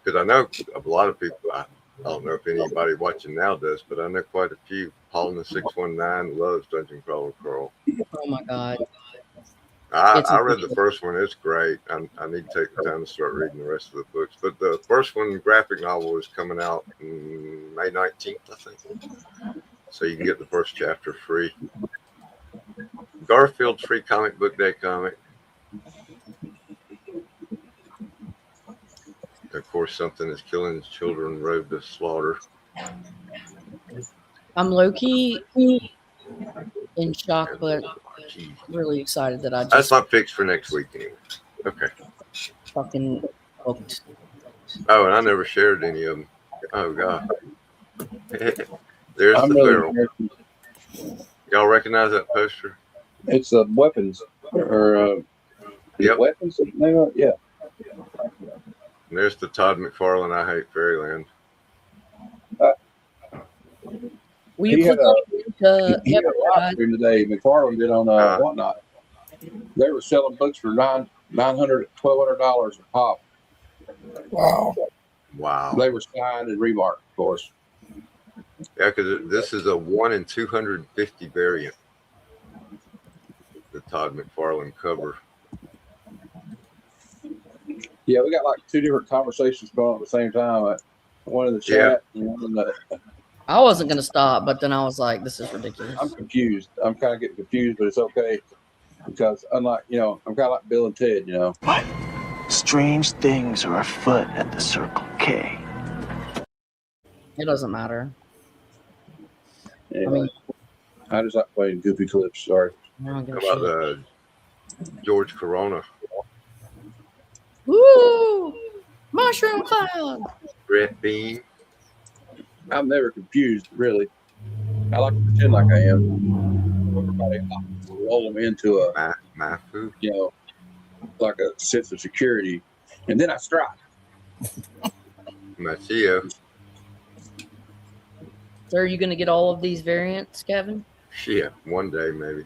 Because I know a lot of people. I don't know if anybody watching now does, but I know quite a few. Paul in the 619 loves Dungeon Crawler Carl. Oh my god. I read the first one. It's great. I need to take the time to start reading the rest of the books. But the first one, graphic novel, is coming out May 19th, I think. So you can get the first chapter free. Garfield's Free Comic Book Day comic. Of course, something is killing children, road to slaughter. I'm low key in shock, but really excited that I That's just my picks for next week anyway. Okay. fucking hooked. Oh, and I never shared any of them. Oh god. There's I'm the really barrel. Y'all recognize that poster? It's weapons or Yep. weapons. Yeah. And there's the Todd McFarlane I Hate Fairyland. Will you He had click on the link, He had a live guys? stream today. McFarland did on Whatnot. They were selling books for $1,200 a pop. Wow. Wow. They were signed and remarked, of course. Yeah, because this is a 1 in 250 variant. The Todd McFarlane cover. Yeah, we got like two different conversations going on at the same time. One in the chat and one in the. I wasn't gonna stop, but then I was like, "This is ridiculous." I'm confused. I'm kind of getting confused, but it's okay because unlike I'm kind of like Bill and Ted. What? Strange things are afoot at the Circle K. It doesn't matter. Anyway, I just like playing goofy clips. Sorry. How about George Corona? Woo! Mushroom cloud. Red bean. I'm never confused, really. I like to pretend like I am. Everybody roll them into my food. Like a sense of security, and then I strike. Machio. So are you gonna get all of these variants, Kevin? Yeah, one day maybe.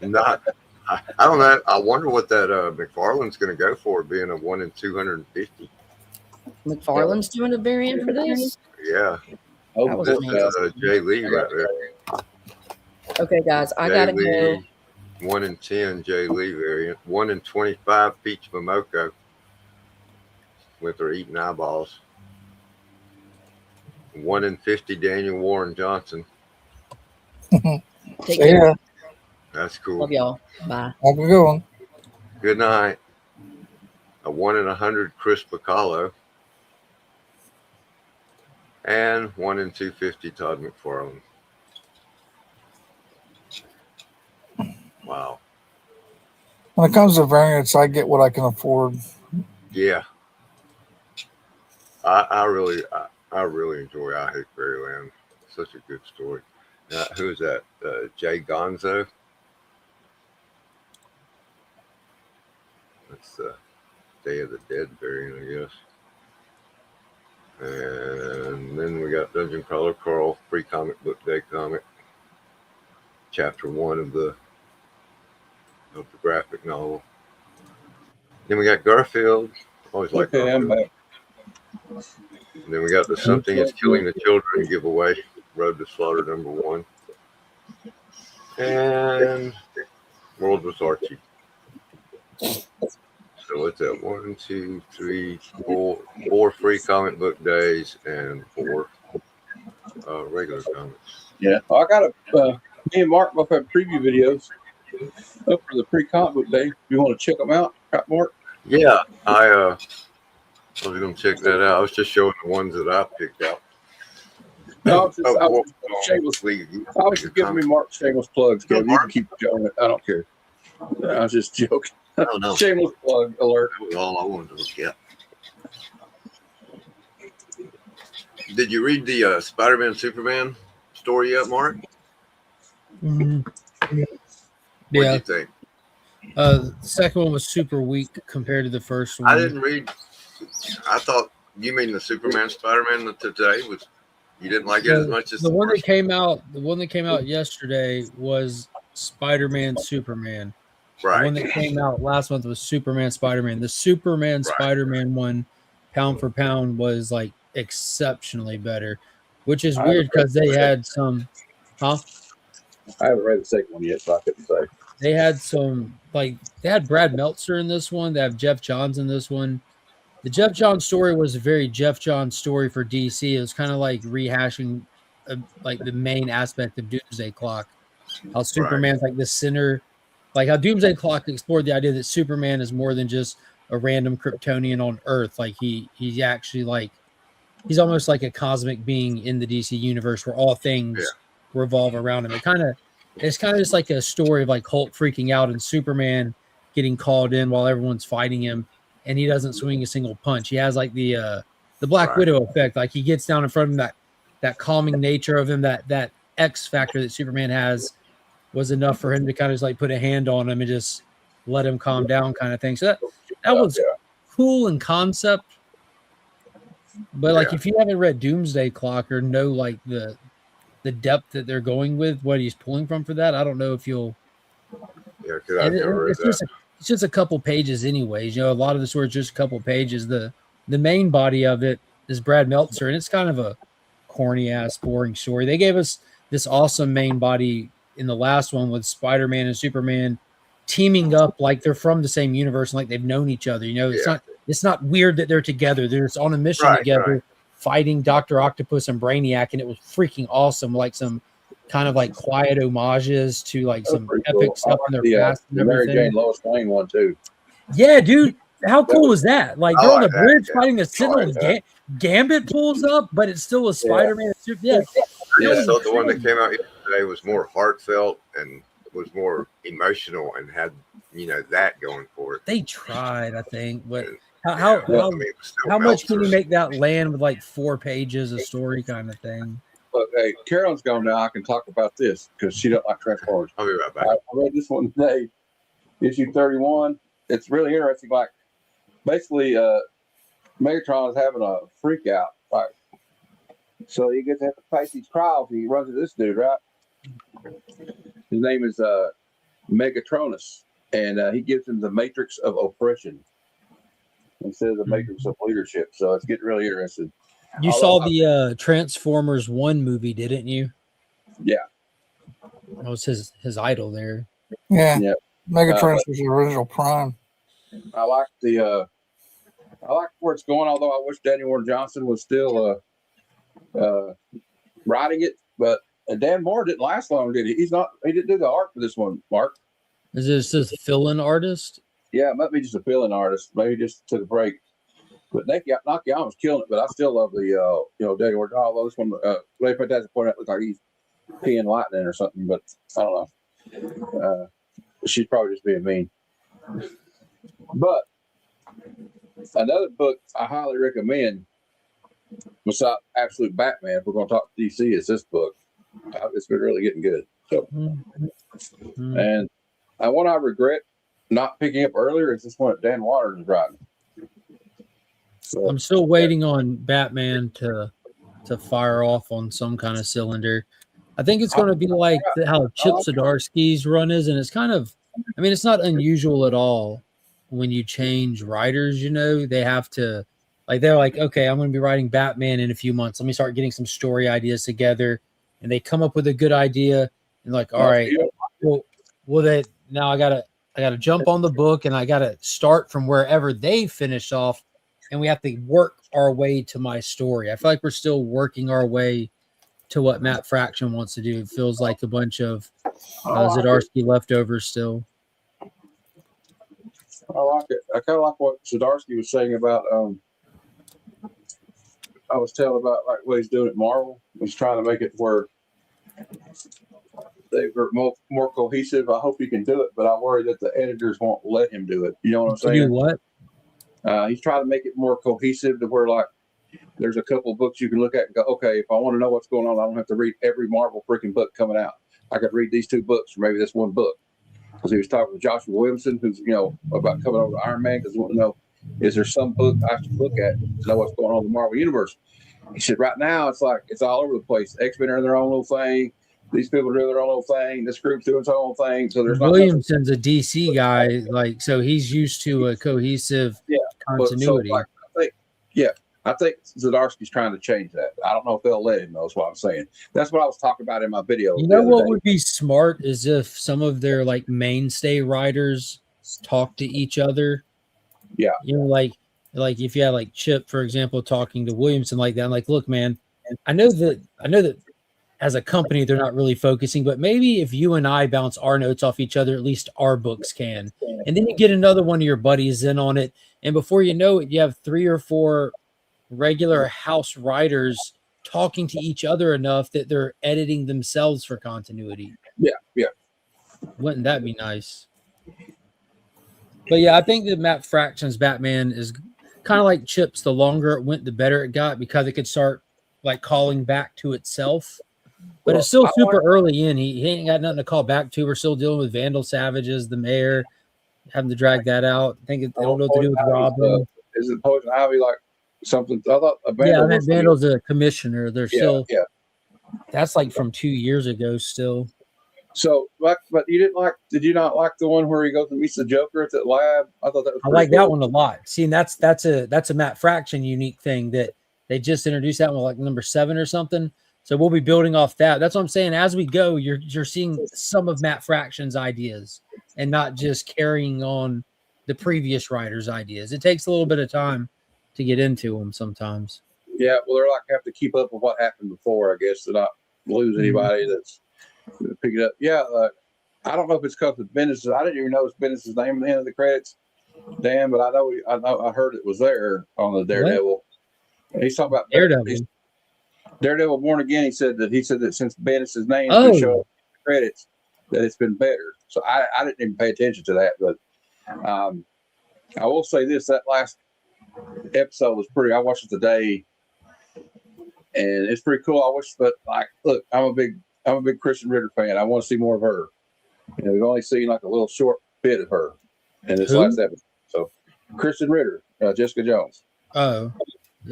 Not. I don't know. I wonder what that McFarlane's going to go for, being a 1 in 250. McFarlane's doing a variant for this? Yeah. Oh, this is Jay Lee right there. Okay, guys, I gotta go. 1 in 10 Jay Lee variant. 1 in 25 Peach Momoko with her eating eyeballs. 1 in 50 Daniel Warren Johnson. Take care. That's cool. Love y'all. Bye. Have a good one. Good night. A 1 in 100 Chris Bacalo. And 1 in 250 Todd McFarlane. Wow. When it comes to variants, I get what I can afford. Yeah. I really enjoy I Hate Fairyland. Such a good story. Who is that? Jay Gonzo. That's the Day of the Dead variant, I guess. And then we got Dungeon Crawler Carl, free comic book day comic. Chapter 1 of the graphic novel. Then we got Garfield. Always like Okay, I'm Garfield. back. And then we got the Something is Killing the Children giveaway. Road to Slaughter #1. And World with Archie. So it's at 1, 2, 3, 4 free comic book days and 4 regular comics. Yeah, I got me and Mark both have preview videos up for the pre-comic book day. You want to check them out, right, Mark? Yeah, I was going to check that out. I was just showing the ones that I picked out. No, I was just giving me Mark's shameless plugs, Kevin. You can keep showing it. I don't care. I was just joking. Oh, no. Shameless plug alert. That was all I wanted to look at. Did you read the Spider-Man Superman story yet, Mark? Mm-hmm. What did Yeah. you think? The second one was super weak compared to the first one. I didn't read. I thought you mean the Superman Spider-Man today was. You didn't like it as much as the one that came out. The one that came out yesterday was Spider-Man Superman. Right. The one that came out last month was Superman Spider-Man. The Superman Spider-Man one, pound for pound, was like exceptionally better, which is weird because they had some. Huh? I haven't read the second one yet, so I couldn't say. They had some, like, they had Brad Meltzer in this one. They have Jeff Johns in this one. The Jeff Johns story was a very Jeff Johns story for DC. It was kind of like rehashing, like, the main aspect of Doomsday Clock. How Superman's like the center, like how Doomsday Clock explored the idea that Superman is more than just a random Kryptonian on Earth. Like he's actually like, he's almost like a cosmic being in the DC universe where all things revolve around him. It's kind of just like a story of like Hulk freaking out and Superman getting called in while everyone's fighting him, and he doesn't swing a single punch. He has like the Black Widow effect. Like he gets down in front of him, that calming nature of him, that X factor that Superman has was enough for him to kind of just like put a hand on him and just let him calm down, kind of thing. So that was cool in concept. But like if you haven't read Doomsday Clock or know like the depth that they're going with, what he's pulling from for that, I don't know if you'll. Yeah, because I've never read that. It's just a couple pages, anyways. You know, a lot of the story is just a couple pages. The main body of it is Brad Meltzer, and it's kind of a corny ass, boring story. They gave us this awesome main body in the last one with Spider-Man and Superman teaming up like they're from the same universe and like they've known each other. You know, it's not weird that they're together. They're just on a mission together, fighting Dr. Octopus and Brainiac, and it was freaking awesome. Like some kind of like quiet homages to like some epic stuff in their past. The Mary Jane Lois Lane one too. Yeah, dude. How cool was that? Like they're on the bridge fighting the Sentinel. Gambit pulls up, but it's still a Spider-Man. Yeah. So the one that came out yesterday was more heartfelt and was more emotional and had that going for it. They tried, I think, but how much can you make that land with like 4 pages of story kind of thing? But hey, Carolyn's gone now. I can talk about this because she don't like Transformers. I'll be right back. I read this one today, issue 31. It's really interesting. Like, basically, Megatron is having a freak out. Right? So he gets to have to face these trials. He runs into this dude, right? His name is Megatronus, and he gives him the matrix of oppression instead of the matrix of leadership. So it's getting really interesting. You saw the Transformers 1 movie, didn't you? Yeah. That was his idol there. Yeah. Megatron was the original Prime. I like where it's going, although I wish Daniel Warren Johnson was still writing it. But Dan Moore didn't last long, did he? He didn't do the art for this one, Mark. Is this a fill-in artist? Yeah, it might be just a fill-in artist. Maybe just took a break. But Nakayama's killing it, but I still love the Daniel Warren. Although this one, Ray Fantastic point out looks like he's peeing lightning or something, but I don't know. She's probably just being mean. But another book I highly recommend, besides Absolute Batman, if we're going to talk DC, is this book. It's been really getting good. So, and one I regret not picking up earlier is this one that Dan Waters is writing. So, I'm still waiting on Batman to fire off on some kind of cylinder. I think it's going to be like how Chip Zdarsky's run is, and it's kind of, I mean, it's not unusual at all when you change writers. You know, they have to, like, they're like, okay, I'm going to be writing Batman in a few months. Let me start getting some story ideas together, and they come up with a good idea, and like, all right, well, now I gotta jump on the book, and I gotta start from wherever they finished off. And we have to work our way to my story. I feel like we're still working our way to what Matt Fraction wants to do. It feels like a bunch of Zdarsky leftovers still. I like it. I kind of like what Zdarsky was saying about. I was telling about like what he's doing at Marvel. He's trying to make it where they were more cohesive. I hope he can do it, but I worry that the editors won't let him do it. You know what I'm saying? Do what? He's trying to make it more cohesive to where, like, there's a couple of books you can look at and go, okay, if I want to know what's going on, I don't have to read every Marvel freaking book coming out. I could read these 2 books or maybe this one book. Because he was talking with Joshua Williamson, who's, about coming over to Iron Man, because he wanted to know, is there some book I should look at to know what's going on in the Marvel Universe? He said, right now, it's like, it's all over the place. X-Men are in their own little thing. These people are doing their own little thing. This group's doing its own thing. So there's Williamson's a DC guy, like, so he's used to a cohesive continuity. I think Zdarsky's trying to change that. I don't know if they'll let him, though, is what I'm saying. That's what I was talking about in my video. You know what would be smart is if some of their like mainstay writers talk to each other. Yeah. You know, like if you had like Chip, for example, talking to Williamson like that, I'm like, look, man, I know that as a company, they're not really focusing, but maybe if you and I bounce our notes off each other, at least our books can. And then you get another one of your buddies in on it. And before you know it, you have 3 or 4 regular house writers talking to each other enough that they're editing themselves for continuity. Yeah. Wouldn't that be nice? But yeah, I think that Matt Fraction's Batman is kind of like Chips. The longer it went, the better it got because it could start like calling back to itself. But it's still super early in. He ain't got nothing to call back to. We're still dealing with Vandal Savages, the mayor, having to drag that out. I think I don't know what to do with Robin. Is it Poison Ivy like something? I thought a Vandal. Yeah, I mean, Vandal's a commissioner. They're still. Yeah. That's like from 2 years ago still. So, but you didn't like? Did you not like the one where he goes and meets the Joker at that lab? I thought that was. I like that one a lot. See, and that's a Matt Fraction unique thing that they just introduced that one like number 7 or something. So we'll be building off that. That's what I'm saying. As we go, you're seeing some of Matt Fraction's ideas and not just carrying on the previous writer's ideas. It takes a little bit of time to get into them sometimes. Yeah, well, they're like have to keep up with what happened before, I guess, to not lose anybody that's pick it up. Yeah, I don't know if it's because of Bendis. I didn't even know it's Bendis' name at the end of the credits, Dan, but I heard it was there on the Daredevil. And he's talking about Daredevil Born Again. He said that since Bendis' name has been shown in the credits, that it's been better. So I didn't even pay attention to that, but I will say this: that last episode was pretty. I watched it today, and it's pretty cool. I wish, but like, look, I'm a big Christian Ritter fan. I want to see more of her. You know, we've only seen like a little short bit of her in this last episode. So, Kristen Ritter, Jessica Jones. Oh,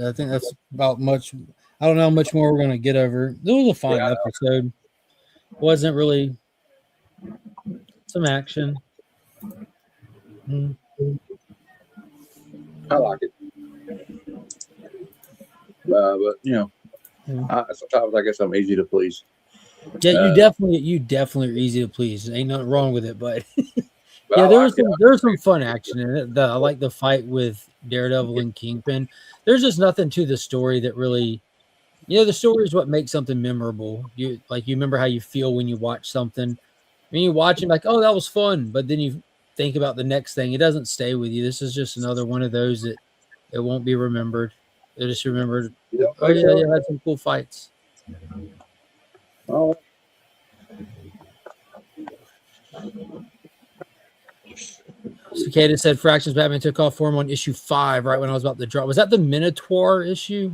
I think that's about much. I don't know how much more we're going to get over. It was a fine episode. Wasn't really some action. I like it. But you know, sometimes I guess I'm easy to please. Yeah, you definitely are easy to please. Ain't nothing wrong with it, but yeah, there was some fun action in it. I like the fight with Daredevil and Kingpin. There's just nothing to the story that really, the story is what makes something memorable. You remember how you feel when you watch something. When you watch it, like, oh, that was fun, but then you think about the next thing. It doesn't stay with you. This is just another one of those that it won't be remembered. It just remembered. Oh yeah, you had some cool fights. Oh. Cicada said Fraction's Batman took off form on issue 5 right when I was about to draw. Was that the Minotaur issue?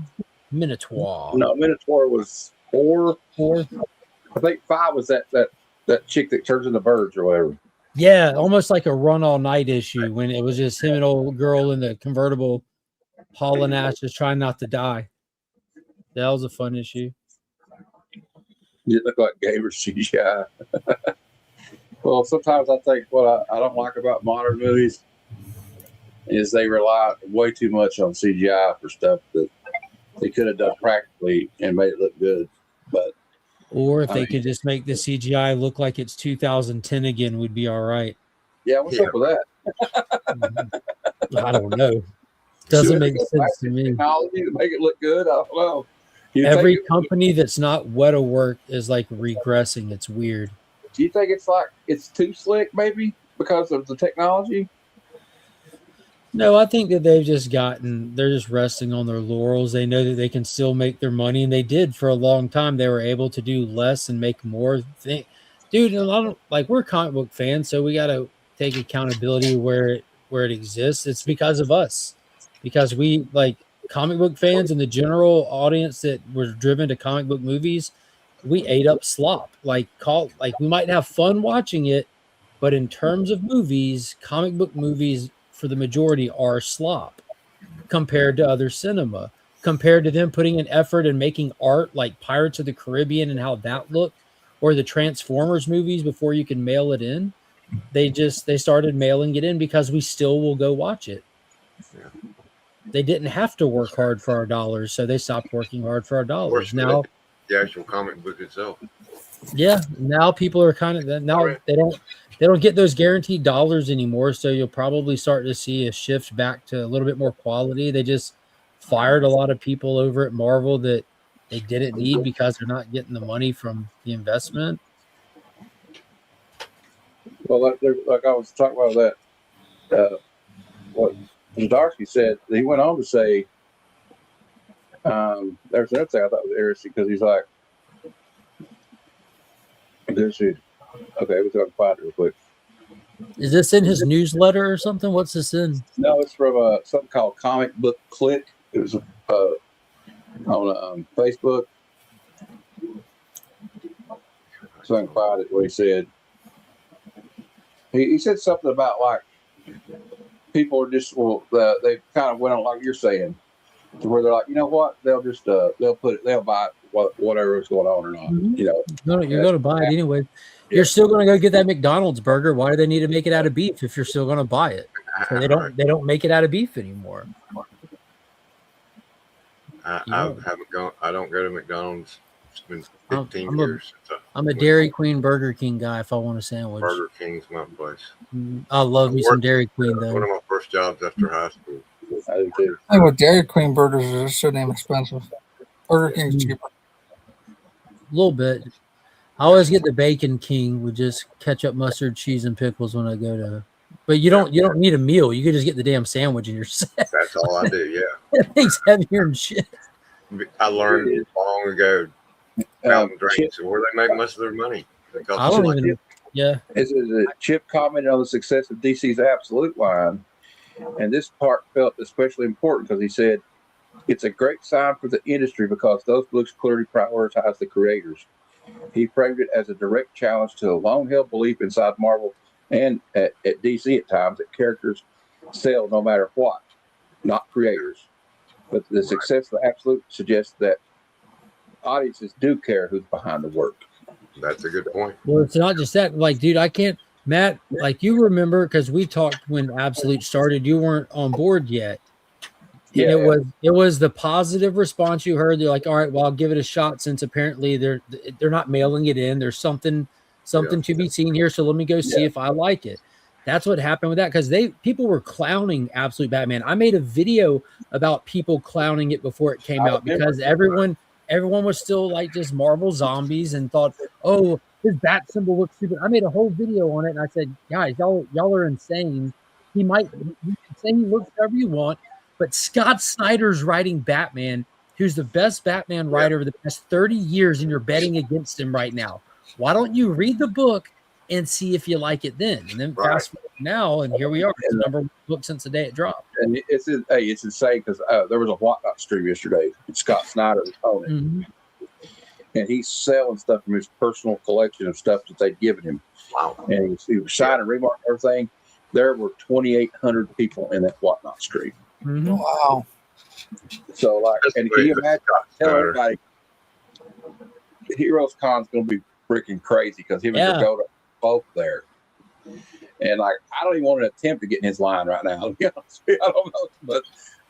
Minotaur. No, Minotaur was 4. I think 5 was that chick that turns into birds or whatever. Yeah, almost like a run all night issue when it was just him and old girl in the convertible hauling ass just trying not to die. That was a fun issue. You look like gamer CGI. Well, sometimes I think what I don't like about modern movies is they rely way too much on CGI for stuff that they could have done practically and made it look good. Or if they could just make the CGI look like it's 2010 again, would be all right. Yeah, what's up with that? I don't know. Doesn't make sense to me. Technology to make it look good. I don't know. Every company that's not Weta-work is like regressing. It's weird. Do you think it's like it's too slick, maybe because of the technology? No, I think that they're just resting on their laurels. They know that they can still make their money, and they did for a long time. They were able to do less and make more. Dude, we're comic book fans, so we got to take accountability where it exists. It's because of us, because we like comic book fans and the general audience that were driven to comic book movies. We ate up slop. We might have fun watching it, but in terms of movies, comic book movies for the majority are slop compared to other cinema, compared to them putting an effort in making art like Pirates of the Caribbean and how that looked, or the Transformers movies before you can mail it in. They started mailing it in because we still will go watch it. Yeah. They didn't have to work hard for our dollars, so they stopped working hard for our dollars. Now the actual comic book itself. Yeah, now people are kind of they don't get those guaranteed dollars anymore, so you'll probably start to see a shift back to a little bit more quality. They just fired a lot of people over at Marvel that they didn't need because they're not getting the money from the investment. Well, like I was talking about that, what Zdarsky said, he went on to say There's another thing I thought was interesting because he's like, this is okay. We're going to find it real quick. Is this in his newsletter or something? What's this in? No, it's from something called Comic Book Click. It was on Facebook. So I can find it. What he said. He said something about like people are just they kind of went on like you're saying, to where they're like, you know what, they'll just they'll buy whatever is going on or not. Mhm. You know, No, you're going to buy it anyway. You're still going to go get that McDonald's burger. Why do they need to make it out of beef if you're still going to buy it? So they don't make it out of beef anymore. I haven't gone. I don't go to McDonald's. It's been 15 years. I'm a Dairy Queen, Burger King guy. If I want a sandwich, Burger King's my place. I love me some Dairy Queen though. One of my first jobs after high school. I do too. I think with Dairy Queen burgers are so damn expensive. Burger King's cheaper. A little bit. I always get the Bacon King with just ketchup, mustard, cheese, and pickles when I go to. But you don't need a meal. You can just get the damn sandwich and you're set. That's all I do. Yeah. It makes heavier and shit. I learned long ago. Fountain drinks and where they make most of their money. I don't even. Yeah. Chip commented on the success of DC's Absolute line, and this part felt especially important because he said, "It's a great sign for the industry because those books clearly prioritize the creators." He framed it as a direct challenge to a long-held belief inside Marvel and at DC at times that characters sell no matter what, not creators. But the success of Absolute suggests that audiences do care who's behind the work. That's a good point. Well, it's not just that. Like, dude, I can't. Matt, like you remember because we talked when Absolute started. You weren't on board yet. And it was the positive response you heard. They're like, all right, well, I'll give it a shot since apparently they're not mailing it in. There's something to be seen here. So let me go see if I like it. That's what happened with that because people were clowning Absolute Batman. I made a video about people clowning it before it came out because everyone was still like just Marvel zombies and thought, oh, his bat symbol looks stupid. I made a whole video on it and I said, guys, y'all are insane. You can say he looks whatever you want. But Scott Snyder's writing Batman, who's the best Batman writer of the past 30 years, and you're betting against him right now. Why don't you read the book and see if you like it then? And then fast forward now, and here we are. It's the number one book since the day it dropped. And it's insane because there was a Whatnot stream yesterday. And Scott Snyder was on it. Mm-hmm. And he's selling stuff from his personal collection of stuff that they'd given him. Wow. And he was signing remark and everything. There were 2,800 people in that Whatnot stream. Mm-hmm. Wow. So, like, and can you imagine telling everybody Heroes Con's going to be freaking crazy because him and Dakota both there. And, like, I don't even want to attempt to get in his line right now. I don't know. But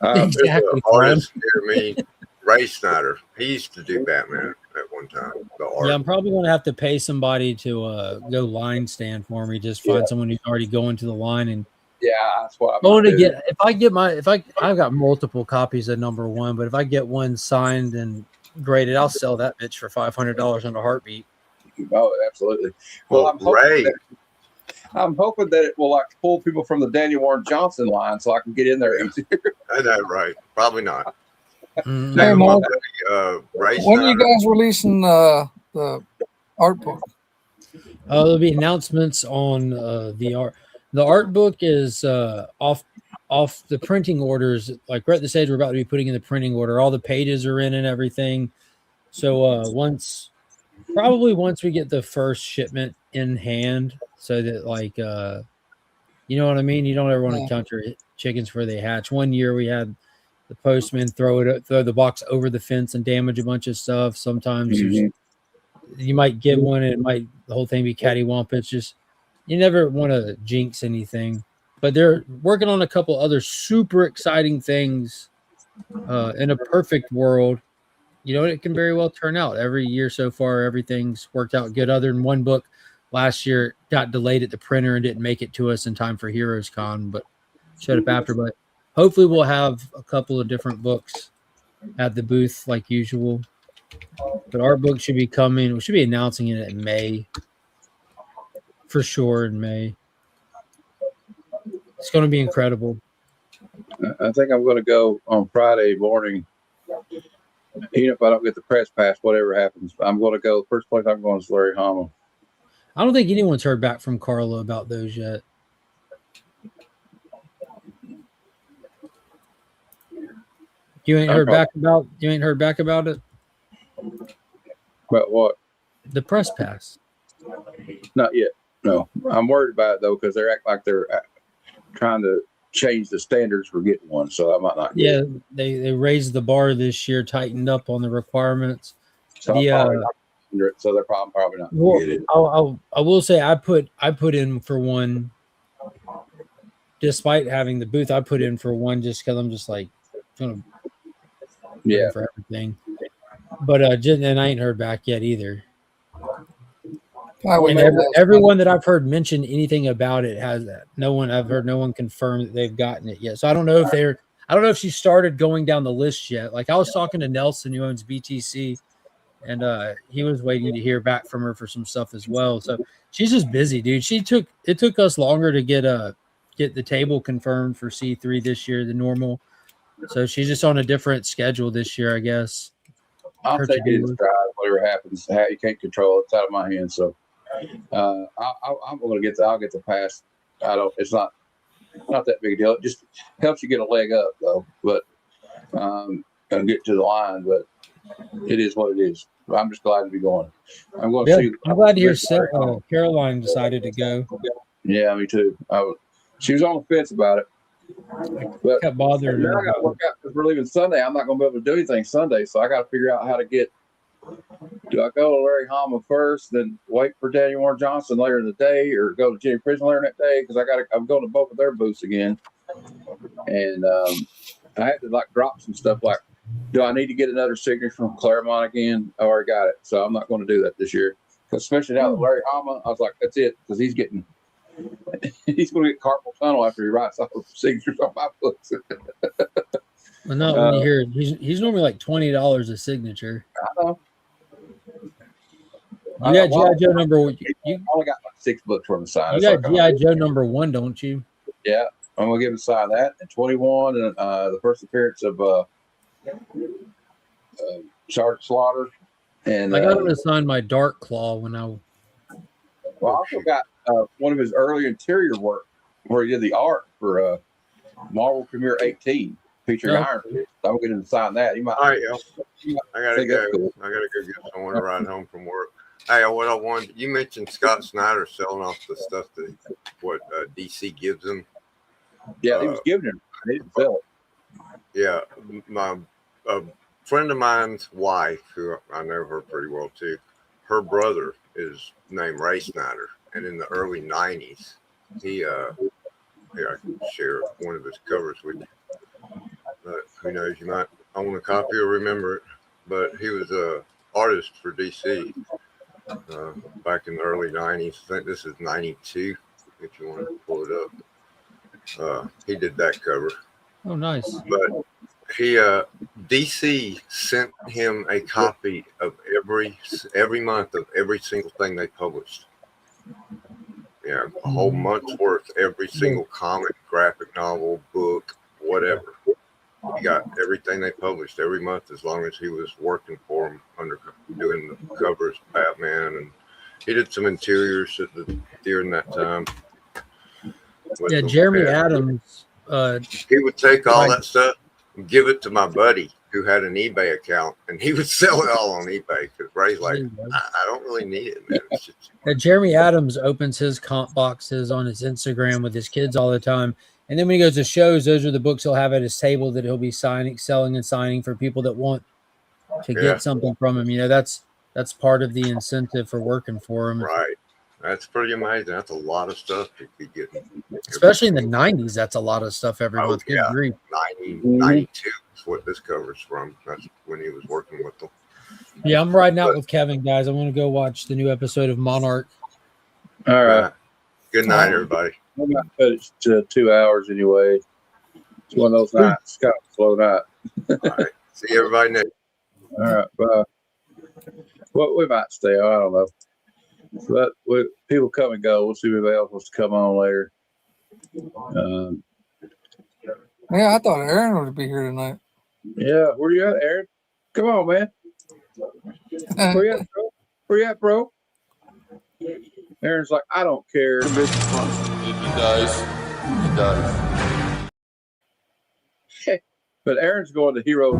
exactly. The artist near me, Ray Snyder, he used to do Batman at one time. Yeah, I'm probably going to have to pay somebody to go line stand for me. Just find someone who's already going to the line and. Yeah, that's what I'm going to get. I've got multiple copies of number one, but if I get one signed and graded, I'll sell that bitch for $500 in a heartbeat. Oh, absolutely. Well, I'm hoping that it will like pull people from the Daniel Warren Johnson line so I can get in there easier. I know, right? Probably not. Hey, Mark, Ray when are you guys releasing the art book? There'll be announcements on the art. The art book is off the printing orders. Like we're at the stage we're about to be putting in the printing order. All the pages are in and everything. So once we get the first shipment in hand, so that like you know what I mean. You don't ever want to count your chickens before they hatch. One year we had the postman throw the box over the fence and damage a bunch of stuff. Sometimes you might get one and the whole thing be cattywampus. Just you never want to jinx anything, but they're working on a couple other super exciting things in a perfect world. You know, it can very well turn out. Every year so far, everything's worked out good. Other than one book last year got delayed at the printer and didn't make it to us in time for Heroes Con, but showed up after. But hopefully we'll have a couple of different books at the booth like usual. But our book should be coming. We should be announcing it in May. For sure in May. It's going to be incredible. I think I'm going to go on Friday morning Even if I don't get the press pass, whatever happens, I'm going to go. The first place I'm going is Larry Hama. I don't think anyone's heard back from Carla about those yet. You ain't heard back about it? About what? The press pass. Not yet. No, I'm worried about it though because they're acting like they're trying to change the standards for getting one. So I might not. Yeah, they raised the bar this year, tightened up on the requirements. So they're probably not going to get it. I will say I put in for one, despite having the booth. I put in for one just because I'm just like gonna for everything. But and I ain't heard back yet either. And everyone that I've heard mention anything about it has that. I've heard no one confirm that they've gotten it yet. So I don't know if she started going down the list yet. Like I was talking to Nelson, who owns BTC, and he was waiting to hear back from her for some stuff as well. So she's just busy, dude. It took us longer to get the table confirmed for C3 this year than normal. So she's just on a different schedule this year, I guess. I'll take it in stride. Whatever happens, you can't control it. It's out of my hands. So I'm going to I'll get the pass. It's not that big a deal. It just helps you get a leg up though. But and get to the line. But it is what it is. I'm just glad to be going. I'm going to see. I'm glad to hear Caroline decided to go. Yeah, me too. She was on the fence about it. But kept bothering her. I got to work out because we're leaving Sunday. I'm not going to be able to do anything Sunday, so I got to figure out how to get. Do I go to Larry Hama first, then wait for Daniel Warren Johnson later in the day, or go to Jimmy Prison later that day? Because I'm going to both of their booths again, and I had to drop some stuff. Like, do I need to get another signature from Claremont again? I already got it, so I'm not going to do that this year. Especially now with Larry Hama, I was like, that's it, because he's going to get carpal tunnel after he writes all the signatures on my books. Well, not when you hear he's normally like $20 a signature. I know. You got G.I. Joe number one. You only got like 6 books for him to sign. You got G.I. Joe number 1, don't you? Yeah, I'm gonna give him a sign that and 21 and the first appearance of Sergeant Slaughter. And I got him to sign my Dark Claw when I. Well, I also got one of his early interior work where he did the art for Marvel Premiere 18 featuring Iron Fist. I'm going to sign that. He might. All right, I gotta go. Cool. I gotta go get someone to ride home from work. Hey, what I wanted, you mentioned Scott Snyder selling off the stuff that DC gives him. Yeah, he was giving him. I didn't sell it. Yeah, my friend of mine's wife, who I know her pretty well too, her brother is named Ray Snyder, and in the early '90s, he here I can share one of his covers with you. But who knows, you might own a copy or remember it. But he was a artist for DC back in the early '90s. I think this is '92, if you want to pull it up. He did that cover. Oh, nice. But he DC sent him a copy of every month of every single thing they published. Yeah, a whole month's worth, every single comic, graphic novel, book, whatever. He got everything they published every month as long as he was working for them doing the covers, Batman, and he did some interiors during that time. Yeah, Jeremy Adams. He would take all that stuff and give it to my buddy who had an eBay account, and he would sell it all on eBay because Ray's like, I don't really need it, man. It's just... Jeremy Adams opens his comp boxes on his Instagram with his kids all the time. And then when he goes to shows, those are the books he'll have at his table that he'll be selling and signing for people that want to get something from him. You know, that's part of the incentive for working for him. Right. That's pretty amazing. That's a lot of stuff to be getting. Especially in the 90s, that's a lot of stuff every month. Good grief. 92 is what this covers from. That's when he was working with them. Yeah, I'm riding out with Kevin, guys. I want to go watch the new episode of Monarch. All right. Good night, everybody. I'm not cut it to 2 hours anyway. It's one of those nights. It's kind of a slow night. All right. See everybody next. All right. Bye. Well, we might stay on. I don't know. But people come and go. We'll see if anybody else wants to come on later. Yeah, I thought Aaron would be here tonight. Yeah, where you at, Aaron? Come on, man. Where you at, bro? Where you at, bro? Aaron's like, I don't care. If he dies, he dies. But Aaron's going to Heroes.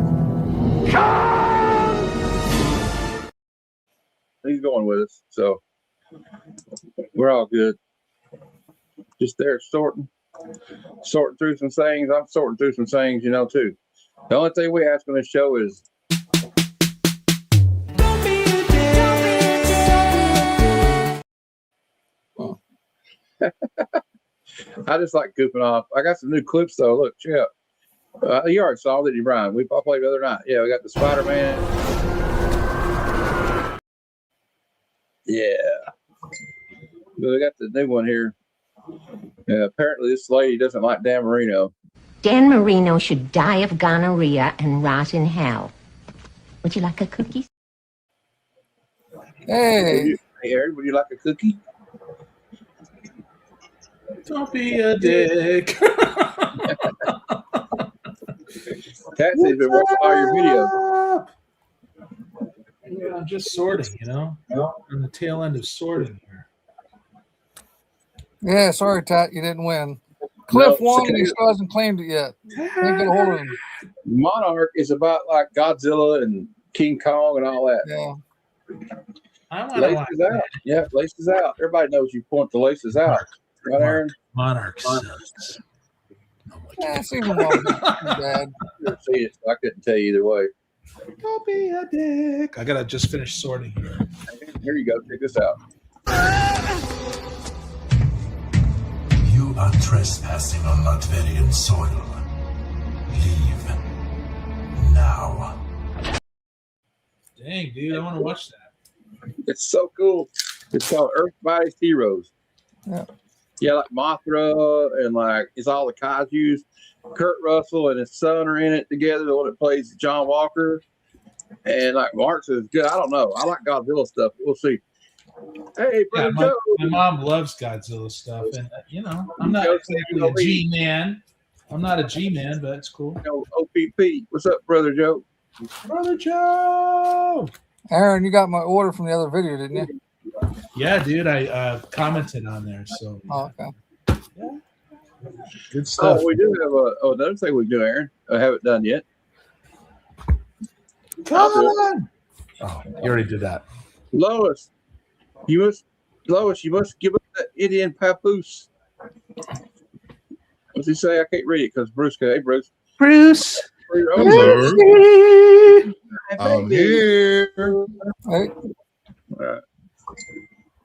He's going with us, so we're all good. Just there sorting through some things. I'm sorting through some things, you know, too. The only thing we ask on this show is I just like goofing off. I got some new clips though. Look, check out. You already saw that you Brian. I played the other night. Yeah, we got the Spider-Man. Yeah. We got the new one here. Apparently this lady doesn't like Dan Marino. Dan Marino should die of gonorrhea and rot in hell. Would you like a cookie? Hey. Hey, Aaron, would you like a cookie? Don't be a dick. Patsy's been watching all your videos. Yeah, I'm just sorting, you know? On the tail end of sorting here. Yeah, sorry, Tat, you didn't win. Cliff won and he still hasn't claimed it yet. Can't get a hold of him. Monarch is about like Godzilla and King Kong and all that. Yeah. I want Laces out. Yeah, laces out. Everybody knows you point the laces out. Right, Aaron? Monarch sucks. Yeah, it's even more bad. See it. I couldn't tell you either way. Don't be a dick. I gotta just finish sorting here. Here you go. Check this out. You are trespassing on Latverian soil. Leave now. Dang, dude, I want to watch that. It's so cool. It's called Earth-Bodies Heroes. Yeah. Yeah, like Mothra and like it's all the kaijus. Kurt Russell and his son are in it together. The one that plays John Walker. And like Mark's is good. I don't know. I like Godzilla stuff. We'll see. Hey, brother Joe. My mom loves Godzilla stuff, and you know, I'm not exactly a G-man. I'm not a G-man, but it's cool. OPP. What's up, brother Joe? Brother Joe. Aaron, you got my order from the other video, didn't you? Yeah, dude, I commented on there. So. Oh, okay. Yeah. Good stuff. Oh, we do have another thing we do, Aaron. I haven't done yet. Come on. Oh, you already did that. Lois, you must give us that Indian papoose. What's he say? I can't read it because Bruce. Hey, Bruce. Bruce. Hello. I'm here. Hey.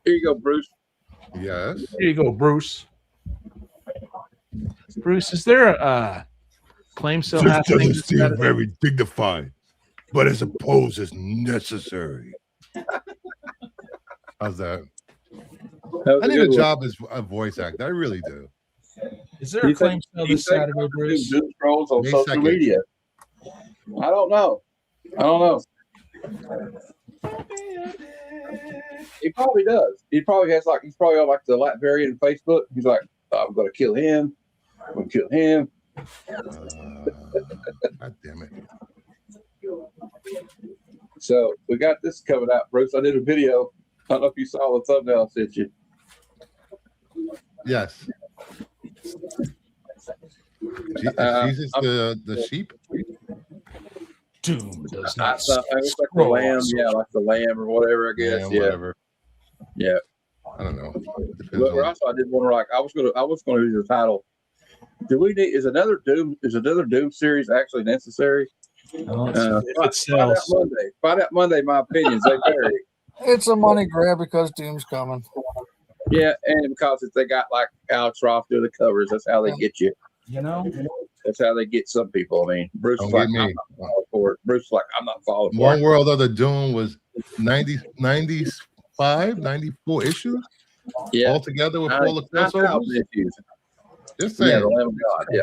Here you go, Bruce. Yes. Here you go, Bruce. Bruce, is there a claim sale This happening? doesn't seem very dignified, but I suppose it's necessary. How's that? I need a job as a voice actor. I really do. Is there a claim sale this Saturday, Bruce? Doom scrolls on May social 2nd. media. I don't know. He probably does. He probably has he's probably on like the Latvian Facebook. He's like, I'm going to kill him. I'm going to kill him. God damn it. So we got this coming out, Bruce. I did a video. I don't know if you saw the thumbnail I sent you. Yes. Jesus the sheep? Doom does It's not. like the lamb, like the lamb or whatever, I guess. Lamb, yeah. whatever. Yeah. I don't know. But also I did want to I was gonna use the title. Do we need is another Doom series actually necessary? Find out Monday my opinions. They vary. It's a money grab because Doom's coming. Yeah, and because if they got like Alex Ross do the covers, that's how they get you. You know, that's how they get some people. I mean, Bruce is like, I'm not falling for it. Bruce is like, I'm not falling for One it. World Other Doom was 95, 94 issues. Yeah, all together with all the crossovers. Issues. Just saying. Yeah, the Lamb of God. Yeah.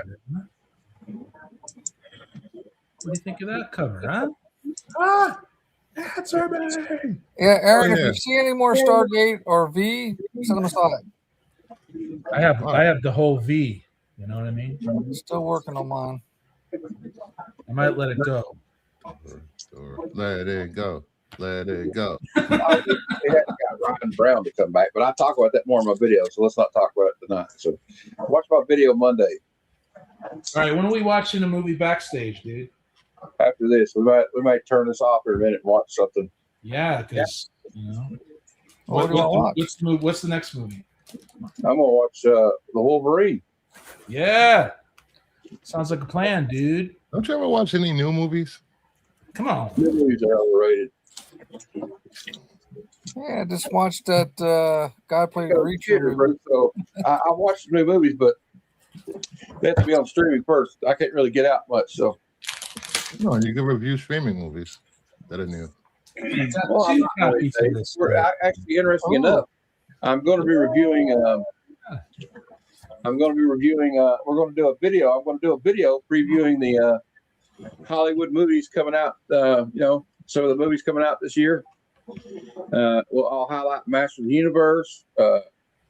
What do you think of that cover, huh? Ah, that's our man. Yeah, Aaron, if you see any more Stargate or V, send them aside. I have the whole V. You know what I mean? Still working on mine. I might let it go. Or let it go. Let it go. They haven't got Ryan Brown to come back, but I talk about that more in my video, so let's not talk about it tonight. So watch my video Monday. All right, when are we watching the movie Backstage, dude? After this, we might turn this off for a minute and watch something. Yeah, because you know. What do I watch? What's the next movie? I'm gonna watch the Wolverine. Yeah, sounds like a plan, dude. Don't you ever watch any new movies? Come on. New movies are overrated. Yeah, I just watched that guy playing Reacher. So I watched new movies, but they have to be on streaming first. I can't really get out much, so. No, you can review streaming movies that are new. Well, I'm not really saying. Actually, interesting enough, I'm going to be reviewing. We're going to do a video. I'm going to do a video previewing the Hollywood movies coming out. Some of the movies coming out this year. I'll highlight Master of the Universe,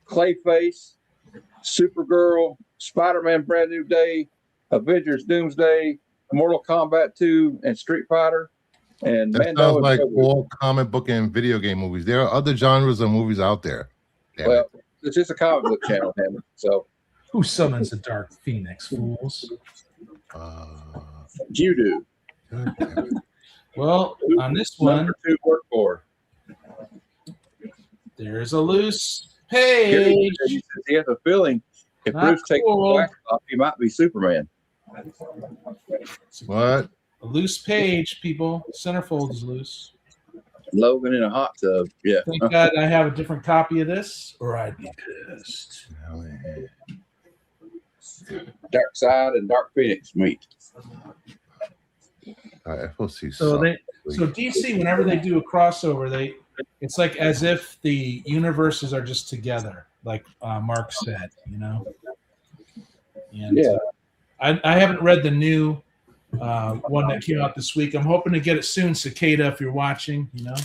Clayface, Supergirl, Spider-Man: Brand New Day, Avengers: Doomsday, Mortal Kombat 2, and Street Fighter. And that Mando sounds and like Grogu. all comic book and video game movies. There are other genres of movies out there. Damn Well, it's just a comic book channel, Hammond. So Who summons the Dark Phoenix, fools? you do. Well, on this one, Number 2 work for. there's a loose page. He has a feeling if Not Bruce takes the cool. wax off, he might be Superman. What? A loose page, people. Centerfold is loose. Logan in a hot tub. Yeah. Thank God I have a different copy of this, or I'd be pissed. Dark Side and Dark Phoenix meet. FOC So DC, whenever they do a crossover, it's like as if the universes are just together, like Mark said, you know. And, Yeah. I haven't read the new one that came out this week. I'm hoping to get it soon, Cicada, if you're watching, you know.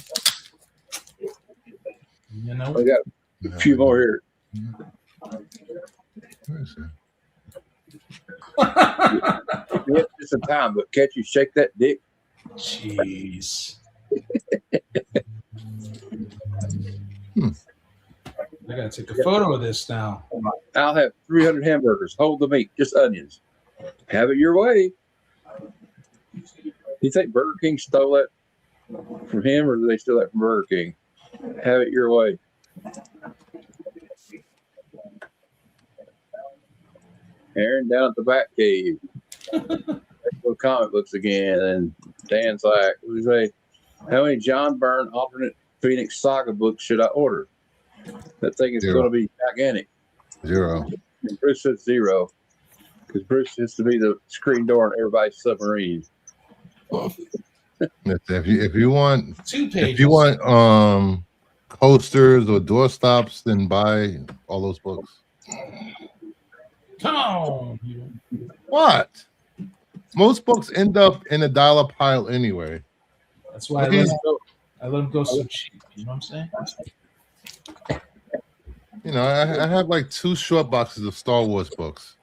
You know. We got a few more here. Where is it? We have just some time, but can't you shake that dick? Jeez. I gotta take a photo of this now. I'll have 300 hamburgers. Hold the meat, just onions. Have it your way. You think Burger King stole that from him, or do they steal that from Burger King? Have it your way. Aaron down at the back cave. With comic books again, and Dan's like, what do you say? How many John Byrne alternate Phoenix Saga books should I order? That thing is going to be gigantic. 0. And Bruce said 0, because Bruce has to be the screen door on everybody's submarine. If you want 2 pages. If you want coasters or door stops, then buy all those books. Come on. What? Most books end up in a dollar pile anyway. That's why I let them go so cheap. You know what I'm saying? You know, I have like 2 short boxes of Star Wars books.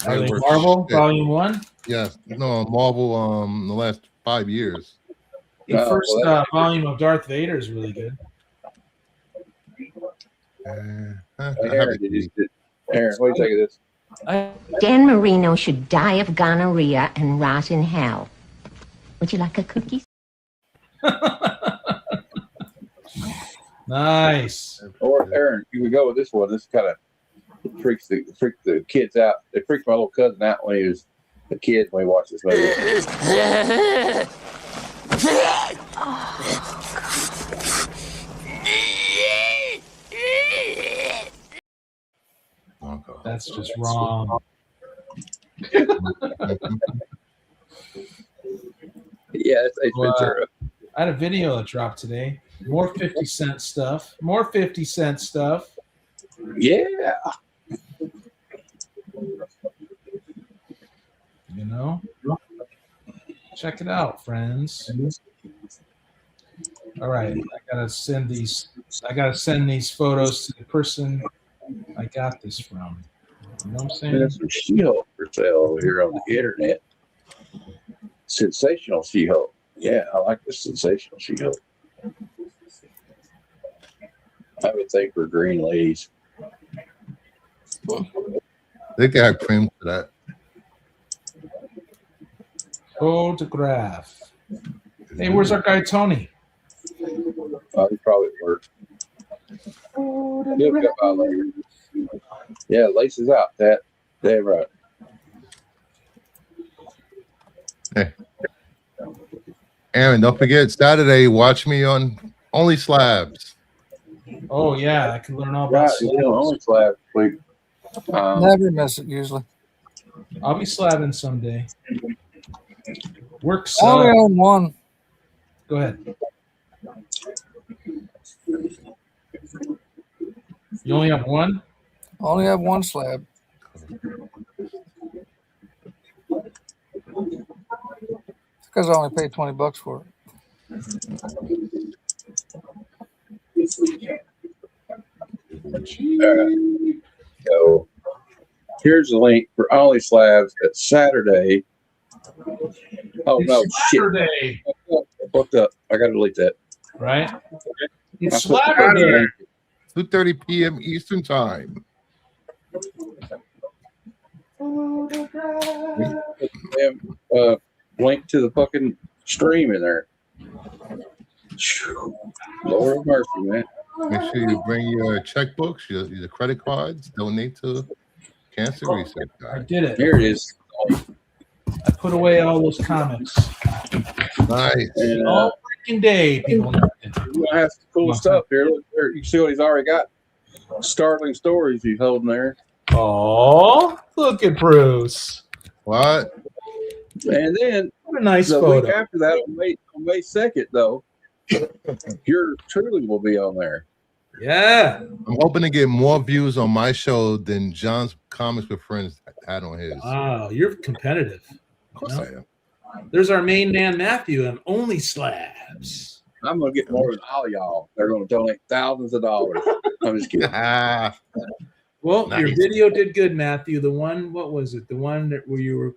Are they Marvel Volume 1? Yeah, no, Marvel. The last 5 years. The first volume of Darth Vader is really good. Aaron, what do you think of this? Dan Marino should die of gonorrhea and rot in hell. Would you like a cookie? Nice. Or Aaron, you could go with this one. This kind of freaks the kids out. It freaked my little cousin out when he was a kid when he watched this movie. That's just wrong. Yeah, it's Ventura. I had a video that dropped today. More 50-cent stuff. More 50-cent stuff. Yeah. You know? Check it out, friends. All right. I gotta send these photos to the person I got this from. You know what I'm saying? There's some She-Hulk for sale over here on the internet. Sensational She-Hulk. Yeah, I like the sensational shield. I would think for green ladies. They got cream for that. Photograph. Hey, where's our guy Tony? He probably worked. He'll come out later. Yeah, laces out. That damn right. Hey. Aaron, don't forget Saturday. Watch me on Only Slabs. Oh yeah, I can learn all Right, about slabs. only slab. Never miss it usually. I'll be slabbing someday. Works. I only own one. Go ahead. You only have one? I only have one slab. Because I only paid $20 for it. So here's the link for Only Slabs at Saturday. Oh no, Saturday. Shit. Fucked up. I gotta delete that. Right? It's I put the Saturday. 2:30 p.m. Eastern Time. Link to the fucking stream in there. Lord of mercy, man. Make sure you bring your checkbooks, your credit cards. Donate to Cancer Research. I did it. Here it is. I put away all those comics. Nice. And, all freaking day, people. I have some cool stuff here. Look there. You can see what he's already got. Startling stories he's holding there. Oh, look at Bruce. What? And then what a nice the photo. week after that, on May 2nd, though, your truly will be on there. Yeah. I'm hoping to get more views on my show than John's Comics with Friends had on his. Wow, you're competitive. Of course I am. There's our main man Matthew and Only Slabs. I'm going to get more than all y'all. They're going to donate thousands of dollars. I'm just kidding. Well, Nice. your video did good, Matthew. The one, what was it? The one that where you were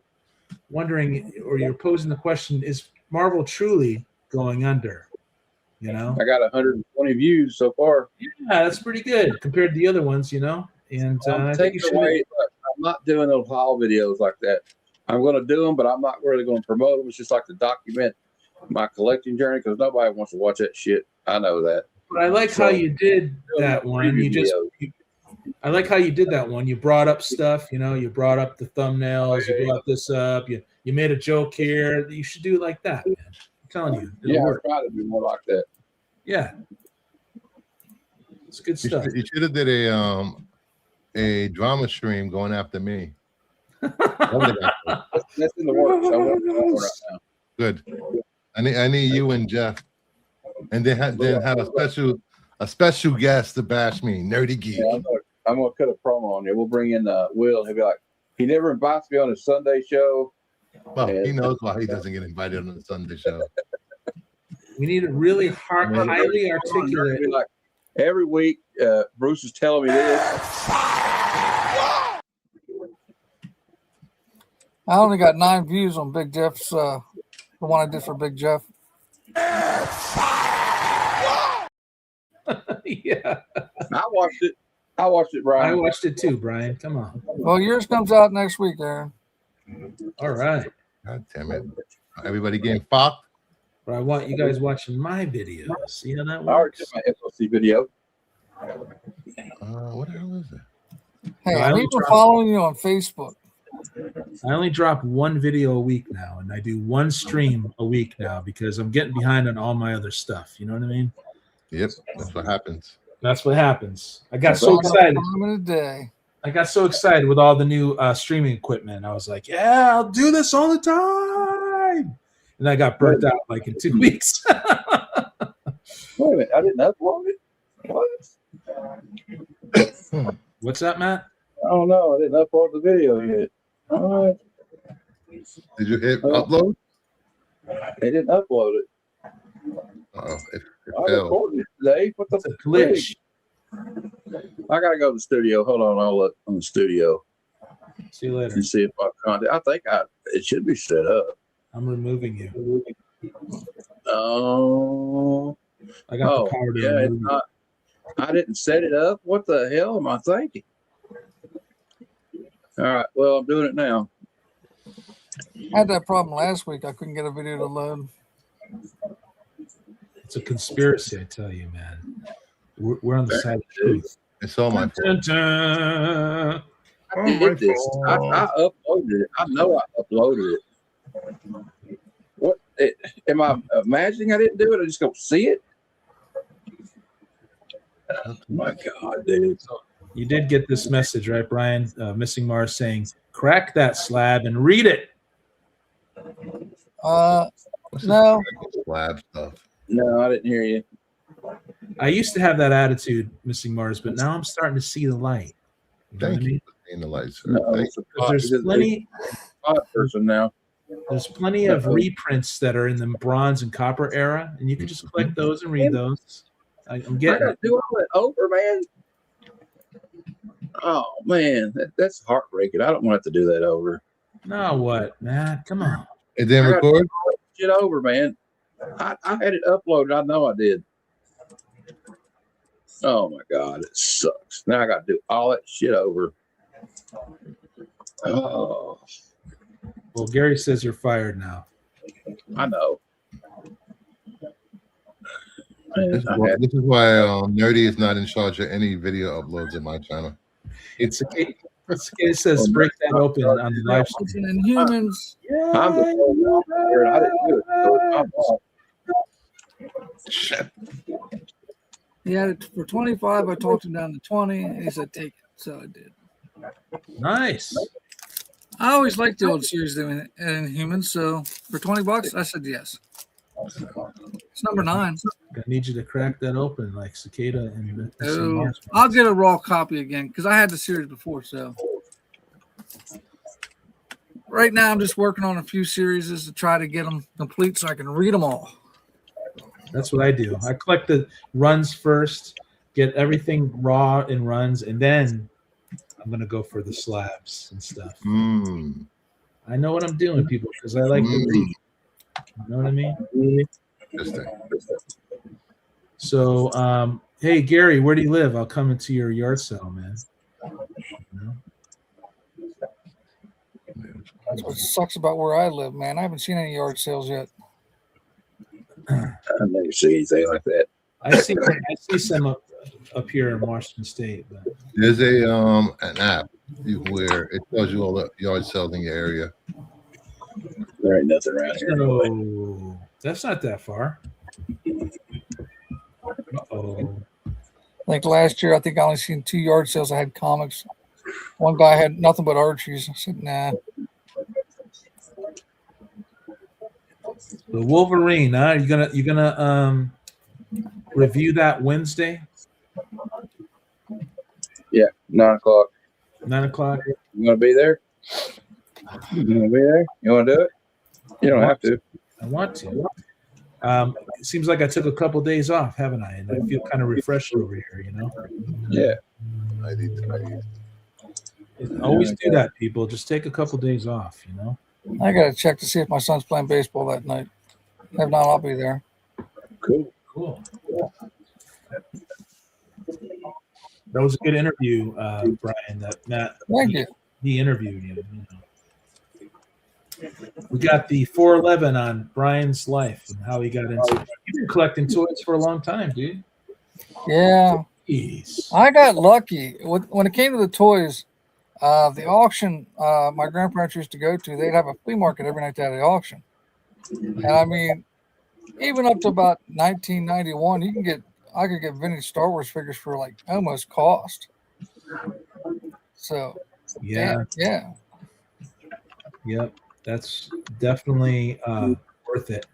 wondering, or you're posing the question, is Marvel truly going under? You know, I got 120 views so far. Yeah, that's pretty good compared to the other ones, you know. And I think you should. I'm not doing those haul videos like that. I'm going to do them, but I'm not really going to promote them. It's just like to document my collecting journey because nobody wants to watch that shit. I know that. But I like how you did that one. I like how you did that one. You brought up stuff, you know. You brought up the thumbnails. You brought this up. You made a joke here. You should do it like that, man. I'm telling you. Yeah, I try to be more like that. Yeah, it's good stuff. You should have did a drama stream going after me. That's in the works. I'm working on it right now. Good. I need you and Jeff, and then have a special guest to bash me, Nerdy Geek. Yeah, I'm gonna cut a promo on you. We'll bring in Will. He'll be like, he never invites me on his Sunday show. Well, he knows why he doesn't get invited on the Sunday show. We need a really highly articulate. Like, every week, Bruce is telling me this. I only got 9 views on Big Jeff's, the one I did for Big Jeff. Yeah. I watched it, Brian. I watched it too, Brian. Come on. Well, yours comes out next week, Aaron. All right. God damn it. Everybody getting fucked? But I want you guys watching my videos. See how that I already works? did my SLC video. What the hell is it? Hey, I'm even following you on Facebook. I only drop one video a week now, and I do one stream a week now because I'm getting behind on all my other stuff. You know what I mean? Yep, that's what happens. That's what happens. I got so excited. Day. I got so excited with all the new streaming equipment. I was like, yeah, I'll do this all the time. And I got burnt out like in 2 weeks. Wait a minute, I didn't upload it. What? What's that, Matt? I don't know. I didn't upload the video yet. All right. Did you hit upload? They didn't upload it. Oh, it I fell. recorded it today. What the glitch? I gotta go to the studio. Hold on, I'll look on the studio. See you later. And see if my content. I think it should be set up. I'm removing you. Oh, I got the power to yeah, it's remove it. not. I didn't set it up. What the hell am I thinking? All right, well, I'm doing it now. I had that problem last week. I couldn't get a video to load. It's a conspiracy, I tell you, man. We're on the side of the truth. It's all my fault. I did this. I uploaded it. I know I uploaded it. What? Am I imagining I didn't do it? I just don't see it? Oh my God, dude. So you did get this message, right, Brian? Missing Mars saying, crack that slab and read it. No. Slab stuff. No, I didn't hear you. I used to have that attitude, Missing Mars, but now I'm starting to see the light. Thank you for seeing the light, sir. No, Thank There's plenty. Person now. There's plenty of reprints that are in the bronze and copper era, and you can just collect those and read those. I'm I getting gotta it. do all that over, man. Oh man, that's heartbreaking. I don't want to do that over. Now what, man? Come on. It didn't I gotta record? do all that shit over, man. I had it uploaded. I know I did. Oh my God, it sucks. Now I got to do all that shit over. Oh, Well, Gary says you're fired now. I know. This is why Nerdy is not in charge of any video uploads in my channel. It says break that open on the live stream. And humans. I'm the one here, and I didn't do it. So it's my fault. Shit. He had it for 25. I talked him down to 20. And he said, take it. So I did. Nice. I always liked the old series in Humans. So for $20, I said yes. It's number 9. I need you to crack that open like Cicada and Missing Oh, Mars. I'll get a raw copy again because I had the series before. So right now I'm just working on a few series to try to get them complete so I can read them all. That's what I do. I collect the runs first, get everything raw in runs, and then I'm gonna go for the slabs and stuff. I know what I'm doing, people, because I like to read. You know what I mean? So, hey Gary, where do you live? I'll come into your yard sale, man. You know? That's what sucks about where I live, man. I haven't seen any yard sales yet. I've never seen anything like that. I see some up here in Washington State. But There's an app where it tells you all the yard sales in your area. There ain't nothing around here. No, that's not that far. Uh-oh. Like last year, I think I only seen 2 yard sales. I had comics. One guy had nothing but Archies. I said, nah. The Wolverine, huh? You gonna review that Wednesday? Yeah, 9 o'clock. 9 o'clock. You want to be there? You want to be there? You want to do it? You don't have to. I want to. It seems like I took a couple days off, haven't I? And I feel kind of refreshed over here, you know? Yeah. I need. Always do that, people. Just take a couple days off, you know? I got to check to see if my son's playing baseball that night. If not, I'll be there. Cool. Cool. That was a good interview, Brian. That Matt. Thank you. He interviewed you. We got the 411 on Brian's life and how he got into it. You've been collecting toys for a long time, dude. Yeah. Jeez. I got lucky. When it came to the toys, the auction my grandparents used to go to, they'd have a flea market every night they had the auction. And I mean, even up to about 1991, I could get vintage Star Wars figures for like almost cost. So Yeah. yeah. Yep. That's definitely worth it.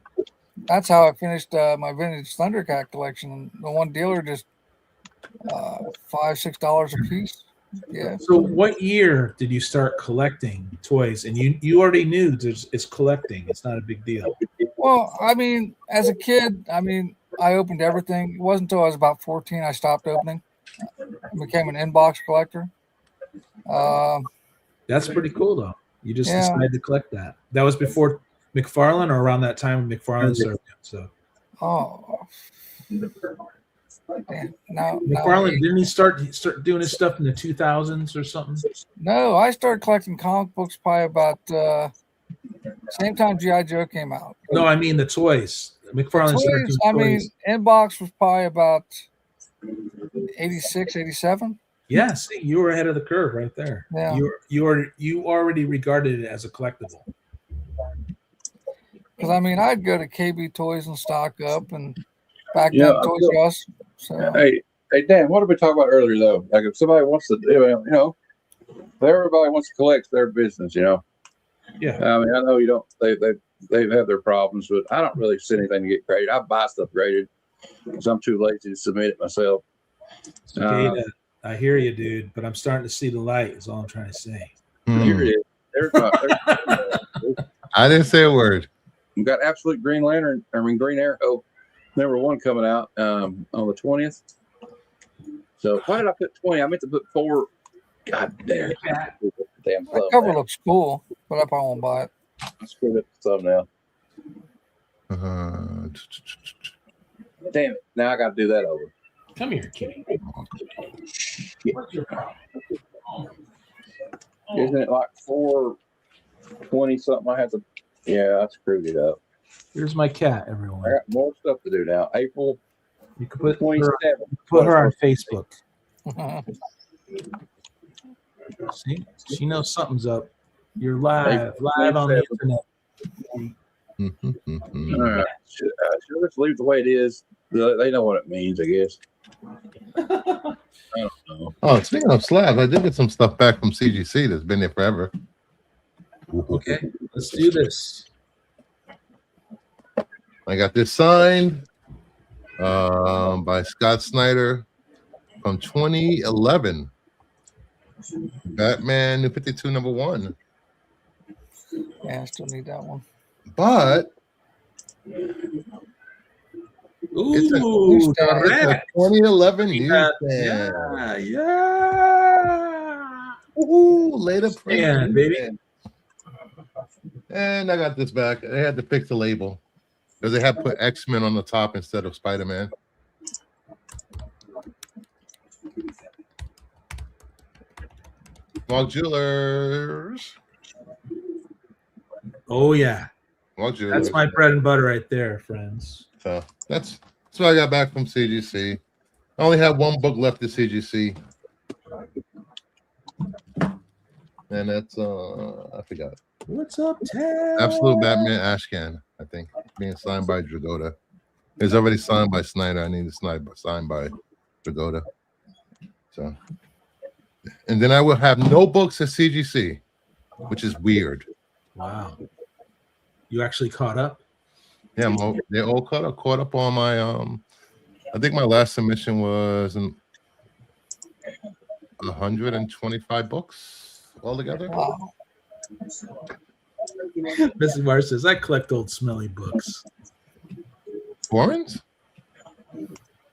That's how I finished my vintage Thundercat collection. The one dealer just $5-6 a piece. Yeah. So what year did you start collecting toys? And you already knew it's collecting. It's not a big deal. Well, I mean, as a kid, I opened everything. It wasn't until I was about 14 I stopped opening. I became an inbox collector. That's pretty cool, though. You just Yeah. decided to collect that. That was before McFarlane, or around that time when McFarlane started doing stuff? Oh, damn. No, McFarlane, didn't he start doing his stuff in the 2000s or something? no, I started collecting comic books probably about same time G.I. Joe came out. No, I mean the toys. McFarlane started Toys, doing I mean, toys. Inbox was probably about 86, 87. Yeah, see, you were ahead of the curve right there. Yeah. You already regarded it as a collectible. Because I mean, I'd go to KB Toys and stock up, and back Yeah, then Toys R Us. So Hey, Dan, what did we talk about earlier though? Like if somebody wants to, you know, if everybody wants to collect, their business, you know. Yeah. I mean, I know you don't. They have their problems, but I don't really see anything to get graded. I buy stuff graded because I'm too lazy to submit it myself. Okay, I hear you, dude, but I'm starting to see the light. Is all I'm trying to say. Here it is. I didn't say a word. We've got Absolute Green Lantern. I mean, Green Arrow #1 coming out on the 20th. So why did I put 20? I meant to put 4. God damn. Damn that cover looks cool, but I probably won't buy it. Screwed up the thumbnail. Damn it. Now I got to do that over. Come here, kitty. What's your problem? Isn't it like 420 something? I have to. Yeah, I screwed it up. Here's my cat, everyone. I got more stuff to do now. April You can put 27th. put her on Facebook. See, she knows something's up. You're live on the internet. All right. Should I just leave it the way it is? They know what it means, I guess. I don't know. Oh, speaking of slabs, I did get some stuff back from CGC that's been there forever. Okay, let's do this. I got this signed by Scott Snyder from 2011. Batman New 52 #1. Yeah, I still need that one. But it's a correct. 2011 Yeah, newsstand. yeah. Ooh, later print. Yeah, baby. And I got this back. They had to fix the label because they had put X-Men on the top instead of Spider-Man. Mark Jewelers. Oh yeah, Mark Jewelers. that's my bread and butter right there, friends. So that's what I got back from CGC. I only have one book left at CGC. And that's I forgot. What's up, Ted? Absolute Batman Ashcan, I think, being signed by Dragotta. It's already signed by Snyder. I need to signed by Dragotta. So, and then I will have no books at CGC, which is weird. Wow, you actually caught up? Yeah, they're all caught up on my I think my last submission was 125 books altogether. Wow. Mrs. Mars says, I collect old smelly books. Foreigns?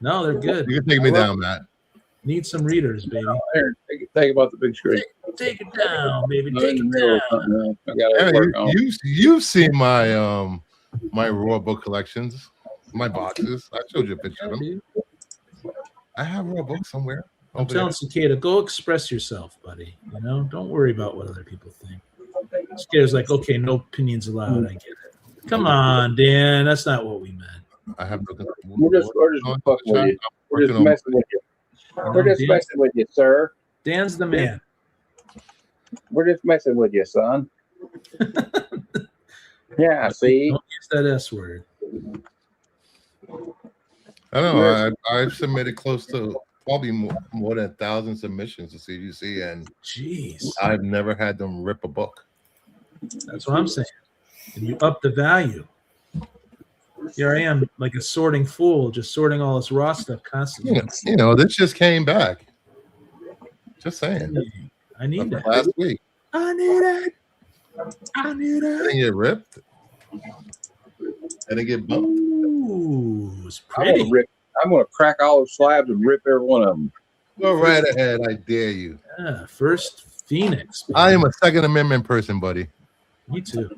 No, they're good. You can take me down, Matt. Need some readers, baby. Take about the big screen. Take it down, baby. Take it down. I gotta work on. You've seen my my raw book collections, my boxes. I showed you a picture of them. I have raw books somewhere. I'm telling Cicada, go express yourself, buddy. You know, don't worry about what other people think. Cicada's like, okay, no opinions allowed. I get it. Come on, Dan. That's not what we meant. I have no. We're just fucking with you. We're just messing with you. We're just messing with you, sir. Dan's the man. We're just messing with you, son. Yeah, see. Don't use that S word. I don't know. I've submitted close to probably more than 1,000 submissions to CGC, and jeez, I've never had them rip a book. That's what I'm saying. And you up the value. Here I am, like a sorting fool, just sorting all this raw stuff constantly. You know, this just came back. Just saying. I need that last week. I need it. I need it. Didn't get ripped. And it get bumped. Ooh, it's pretty. I'm gonna crack all those slabs and rip every one of them. Go right ahead. I dare you. Yeah, first Phoenix. Baby. I am a Second Amendment person, buddy. Me too.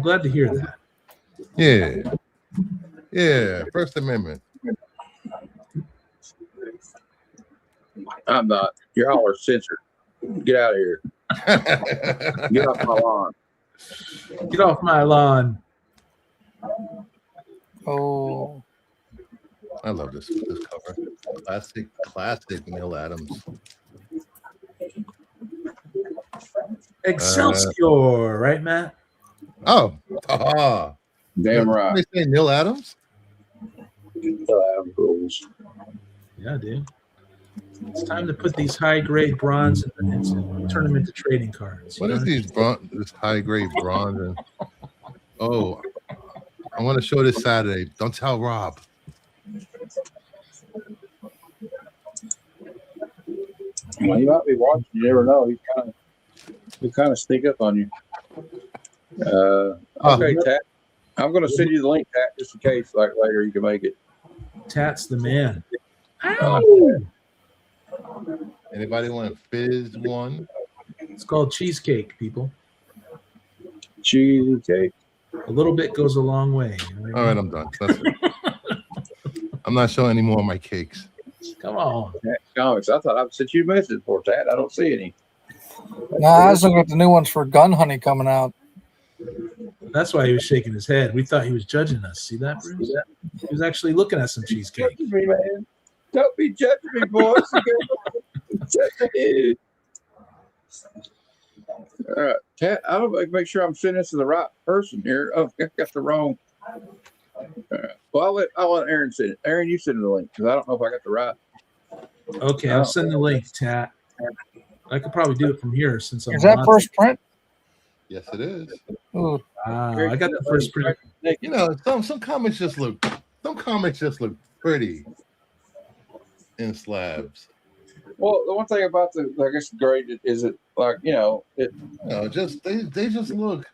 I'm glad to hear that. Yeah. Yeah. First Amendment. I'm not. Y'all are censored. Get out of here. Get off my lawn. Get off my lawn. Oh, I love this cover. Classic Neil Adams. Excelsior, right, Matt? Oh, damn right. They say Neil Adams. Rules. Yeah, dude. It's time to put these high-grade bronze and turn them into trading cards. What is these this high-grade bronze? And, oh, I want to show this Saturday. Don't tell Rob. Well, he might be watching. You never know. He kind of sneak up on you. Okay, Tat. I'm going to send you the link, Tat, just in case, like later you can make it. Tat's the man. Anybody want a fizz one? It's called cheesecake, people. Cheesecake. A little bit goes a long way. You know what All right, I'm done. That's it. I'm not showing any more of my cakes. Come on. Comics. I thought I sent you a message for Tat. I don't see any. no, I was looking at the new ones for Gun Honey coming out. That's why he was shaking his head. We thought he was judging us. See that, Bruce? He was actually looking at some cheesecake. Me, man. Don't be judging me, boys. All right, Tat. I don't make sure I'm sending this to the right person here. Oh, I got the wrong. Well, I'll let Aaron send it. Aaron, you send the link because I don't know if I got the right. Okay, I'll send the link, Tat. I could probably do it from here since I'm. Is that first print? Yes, it is. Ooh. I got the first print. You know, some comics just look pretty in slabs. Well, the one thing about the, I guess, grade is it like just they just look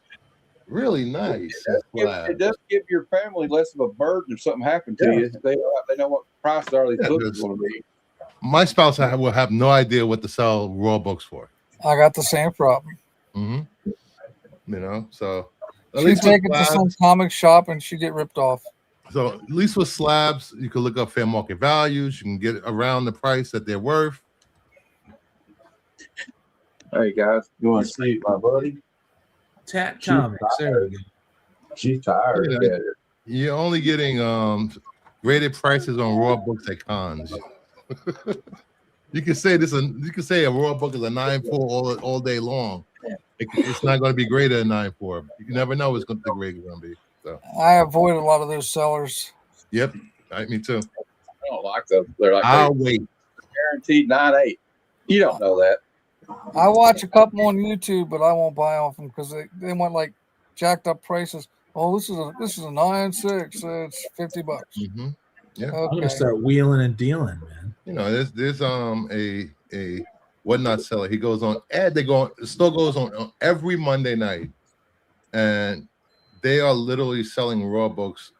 really nice. It does give your family less of a burden if something happened to you. They know what price are these books are going to be. My spouse will have no idea what to sell raw books for. I got the same problem. Mm-hmm. You know, so she'd take it to some comic shop and she'd get ripped off. So at least with slabs, you can look up fair market values. You can get around the price that they're worth. Hey guys, you want to see my buddy? Tat Comics. There we go. She's tired. Yeah, you're only getting graded prices on raw books at cons. You can say a raw book is a 9.4 all day long. It's not going to be graded at 9.4. You never know what's the grade is going to be. So I avoid a lot of those sellers. Yep, me too. I don't like them. They're like I'll wait. Guaranteed 9.8. You don't know that. I watch a couple on YouTube, but I won't buy off them because they want like jacked up prices. Oh, this is a 9.6. It's $50. Mm-hmm. Yeah, okay. I'm gonna start wheeling and dealing, man. You know, there's a whatnot seller. He goes on the store goes on every Monday night, and they are literally selling raw books.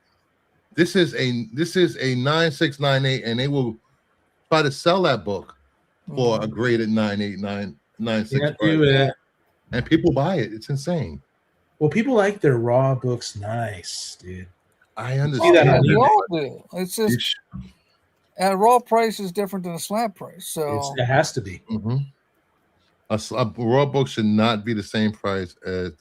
This is a 9.6, 9.8, and they will try to sell that book for a graded 9.8, 9.6. Can't do it. And people buy it. It's insane. Well, people like their raw books nice, dude. I understand. We all do. It's just a raw price is different than a slab price. So it has to be. Mm-hmm. A raw book should not be the same price as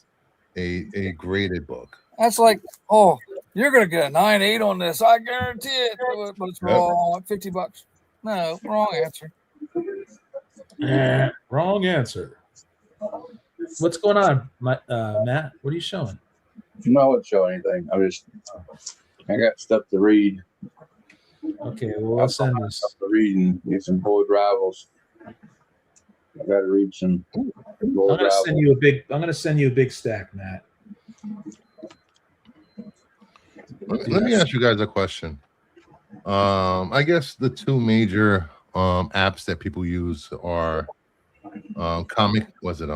a graded book. That's like, oh, you're gonna get a 9.8 on this. I guarantee it. But it's raw, $50. No, wrong answer. Wrong answer. What's going on, Matt? What are you showing? No, I wouldn't show anything. I got stuff to read. Okay, well, I'll send this. Stuff to read and get some Void Rivals. I got to read some. I'm gonna send you a big stack, Matt. Let me ask you guys a question. I guess the two major apps that people use are comic. Was it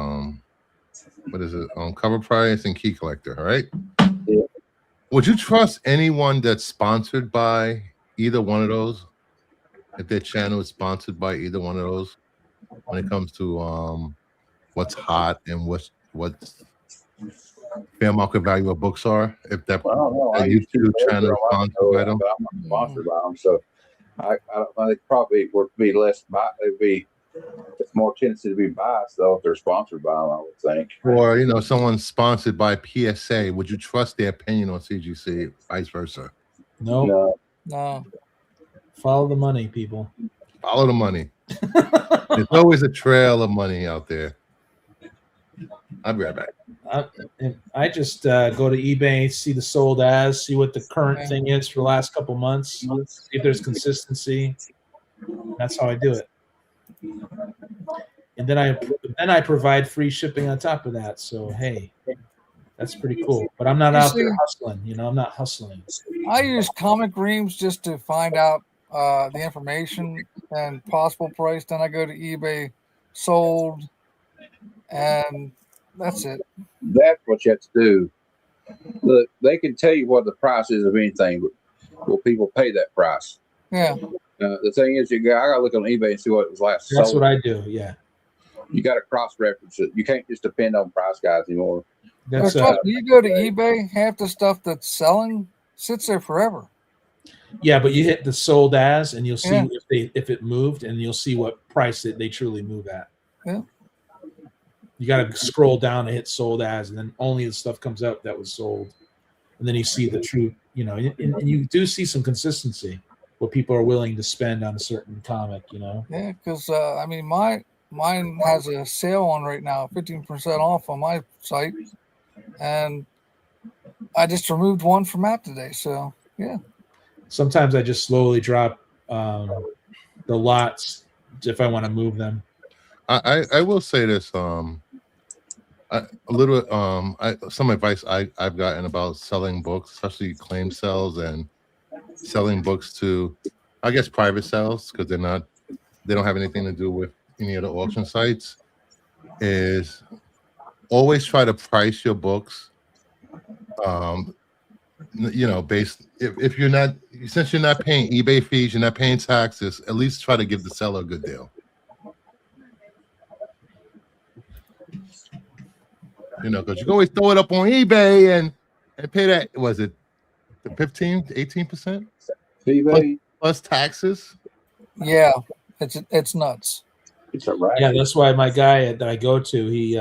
what is it? Cover Price and Key Collector, right? Yeah. Would you trust anyone that's sponsored by either one of those? If their channel is sponsored by either one of those, when it comes to what's hot and what's fair market value of books are? If that, Well, I don't know. that I use YouTube two channel is I sponsored know by that, them? but I'm not sponsored by them, so I don't think probably would be less. It'd be it's more tendency to be biased though if they're sponsored by them. I would think. Or someone's sponsored by PSA. Would you trust their opinion on CGC? Vice versa. No. No. Follow the money, people. Follow the money. There's always a trail of money out there. I'll be right back. I just go to eBay, see the sold as, see what the current thing is for the last couple months, see if there's consistency. That's how I do it. And then I provide free shipping on top of that. So hey, that's pretty cool. But I'm not out there hustling. I'm not hustling. I use Comic Reams just to find out the information and possible price. Then I go to eBay, sold, and that's it. That's what you have to do. Look, they can tell you what the price is of anything, but will people pay that price? Yeah. The thing is, I got to look on eBay and see what it was last. That's sold. what I do. Yeah. You got to cross reference it. You can't just depend on price guys anymore. That's you go to eBay, half the stuff that's selling sits there forever. Yeah, but you hit the sold as, and you'll see if it moved, and you'll see what price they truly move at. Yeah. You got to scroll down and hit sold as, and then only the stuff comes up that was sold, and then you see the true. And you do see some consistency what people are willing to spend on a certain comic. Yeah, because mine has a sale on right now, 15% off on my site, and I just removed one from that today. So yeah. Sometimes I just slowly drop the lots if I want to move them. I will say this. Some advice I've gotten about selling books, especially claim sales and selling books to, I guess, private sales, because they don't have anything to do with any of the auction sites, is always try to price your books based if you're not, since you're not paying eBay fees, you're not paying taxes, at least try to give the seller a good deal. Because you can always throw it up on eBay and pay that, was it the 15-18% plus taxes? Yeah, it's nuts. It's a racket. Yeah, that's why my guy that I go to, he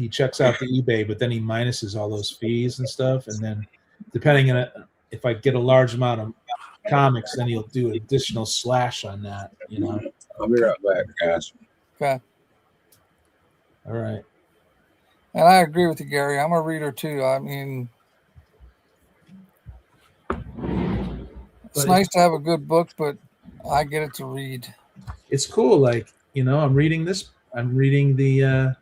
checks out the eBay, but then he minuses all those fees and stuff, and then depending on if I get a large amount of comics, then he'll do an additional slash on that. I'll be right back, guys. Okay. All right. And I agree with you, Gary. I'm a reader too. I mean, it's nice to have a good book, but I get it to read. It's cool. Like, I'm reading this. I'm reading the, the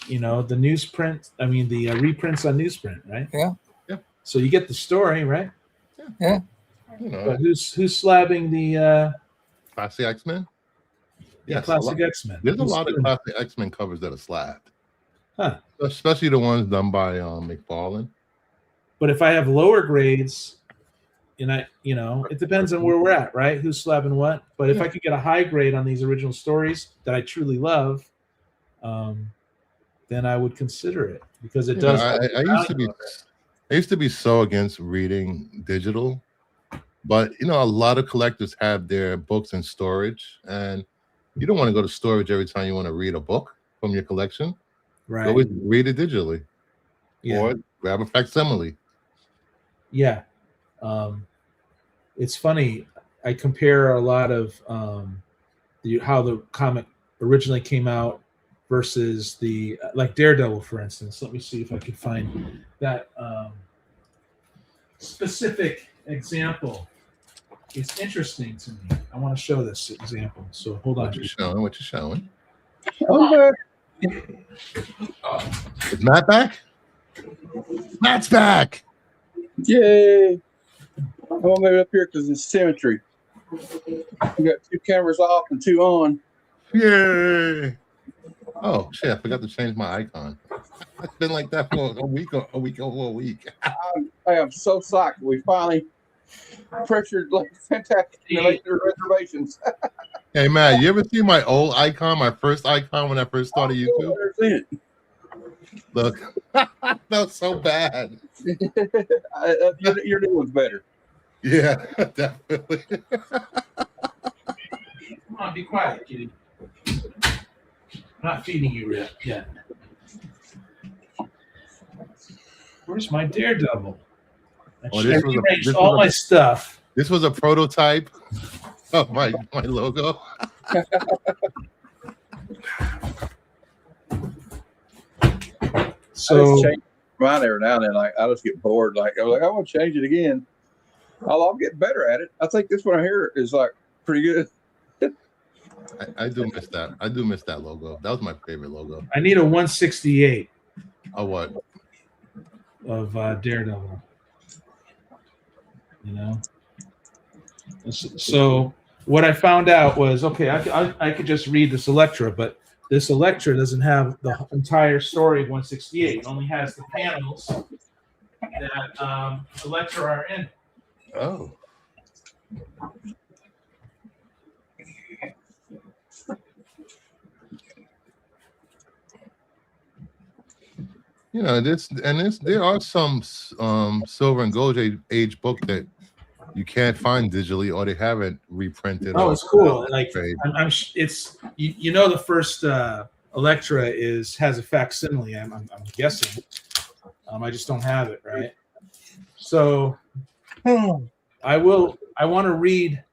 newsprint. I mean, the reprints on newsprint, right? Yeah. Yeah. So you get the story, right? Yeah. But who's slabbing the Classic X-Men? Yes, Classic X-Men. There's a lot of Classic X-Men covers that are slabbed. Huh. Especially the ones done by McFarlane. But if I have lower grades, and it depends on where we're at, right? Who's slabbing what? But if I could get a high grade on these original stories that I truly love, then I would consider it, because it does. I used to be so against reading digital, but a lot of collectors have their books in storage, and you don't want to go to storage every time you want to read a book from your collection. Right. Always read it digitally, or grab a facsimile. Yeah. It's funny. I compare a lot of how the comic originally came out versus like Daredevil, for instance. Let me see if I can find that specific example. It's interesting to me. I want to show this example. So hold on. What you showing? Okay. Is Matt back? Matt's back. Yay. I'm going to move it up here because it's symmetry. We got 2 cameras off and 2 on. Yay. Oh, shit. I forgot to change my icon. It's been like that for a week. I am so psyched. We finally pressured fantastic reservations. Hey, Matt, you ever see my old icon, my first icon when I first started YouTube? Look, that was so bad. Your new one's better. Yeah, definitely. Come on, be quiet, kitty. I'm not feeding you yet. Where's my Daredevil? I rearranged all my stuff. This was a prototype of my logo. So I just change mine every now and then. Like I just get bored. Like I was like, I want to change it again. I'll get better at it. I think this one here is like pretty good. I do miss that. I do miss that logo. That was my favorite logo. I need a 168 Of what? of Daredevil. You know. So what I found out was okay. I could just read this Elektra, but this Elektra doesn't have the entire story of 168. It only has the panels that Elektra are in. Oh. You know, there are some silver and gold age book that you can't find digitally, or they haven't reprinted. Oh, it's cool. Like it's you know the first Elektra has a facsimile. I'm guessing. I just don't have it, right? So I want to read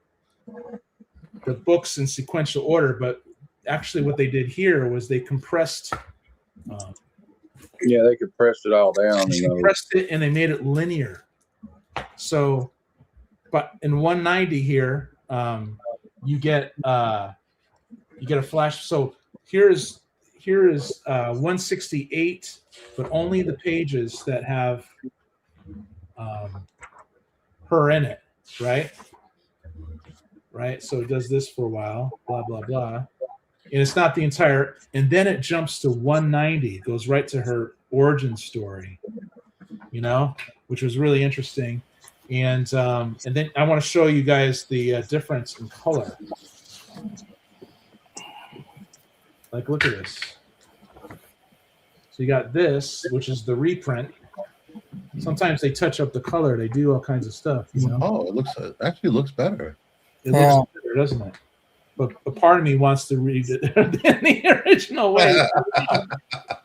the books in sequential order, but actually what they did here was they compressed. Yeah, they compressed it all down. They compressed it and they made it linear. So, but in 190 here, you get a flash. So here is 168, but only the pages that have her in it, right? Right. So it does this for a while, blah blah blah, and it's not the entire. And then it jumps to 190. It goes right to her origin story, you know, which was really interesting. And then I want to show you guys the difference in color. Like, look at this. So you got this, which is the reprint. Sometimes they touch up the color. They do all kinds of stuff. You know? Oh, it actually looks better. It looks better, doesn't it? But a part of me wants to read it in the original way.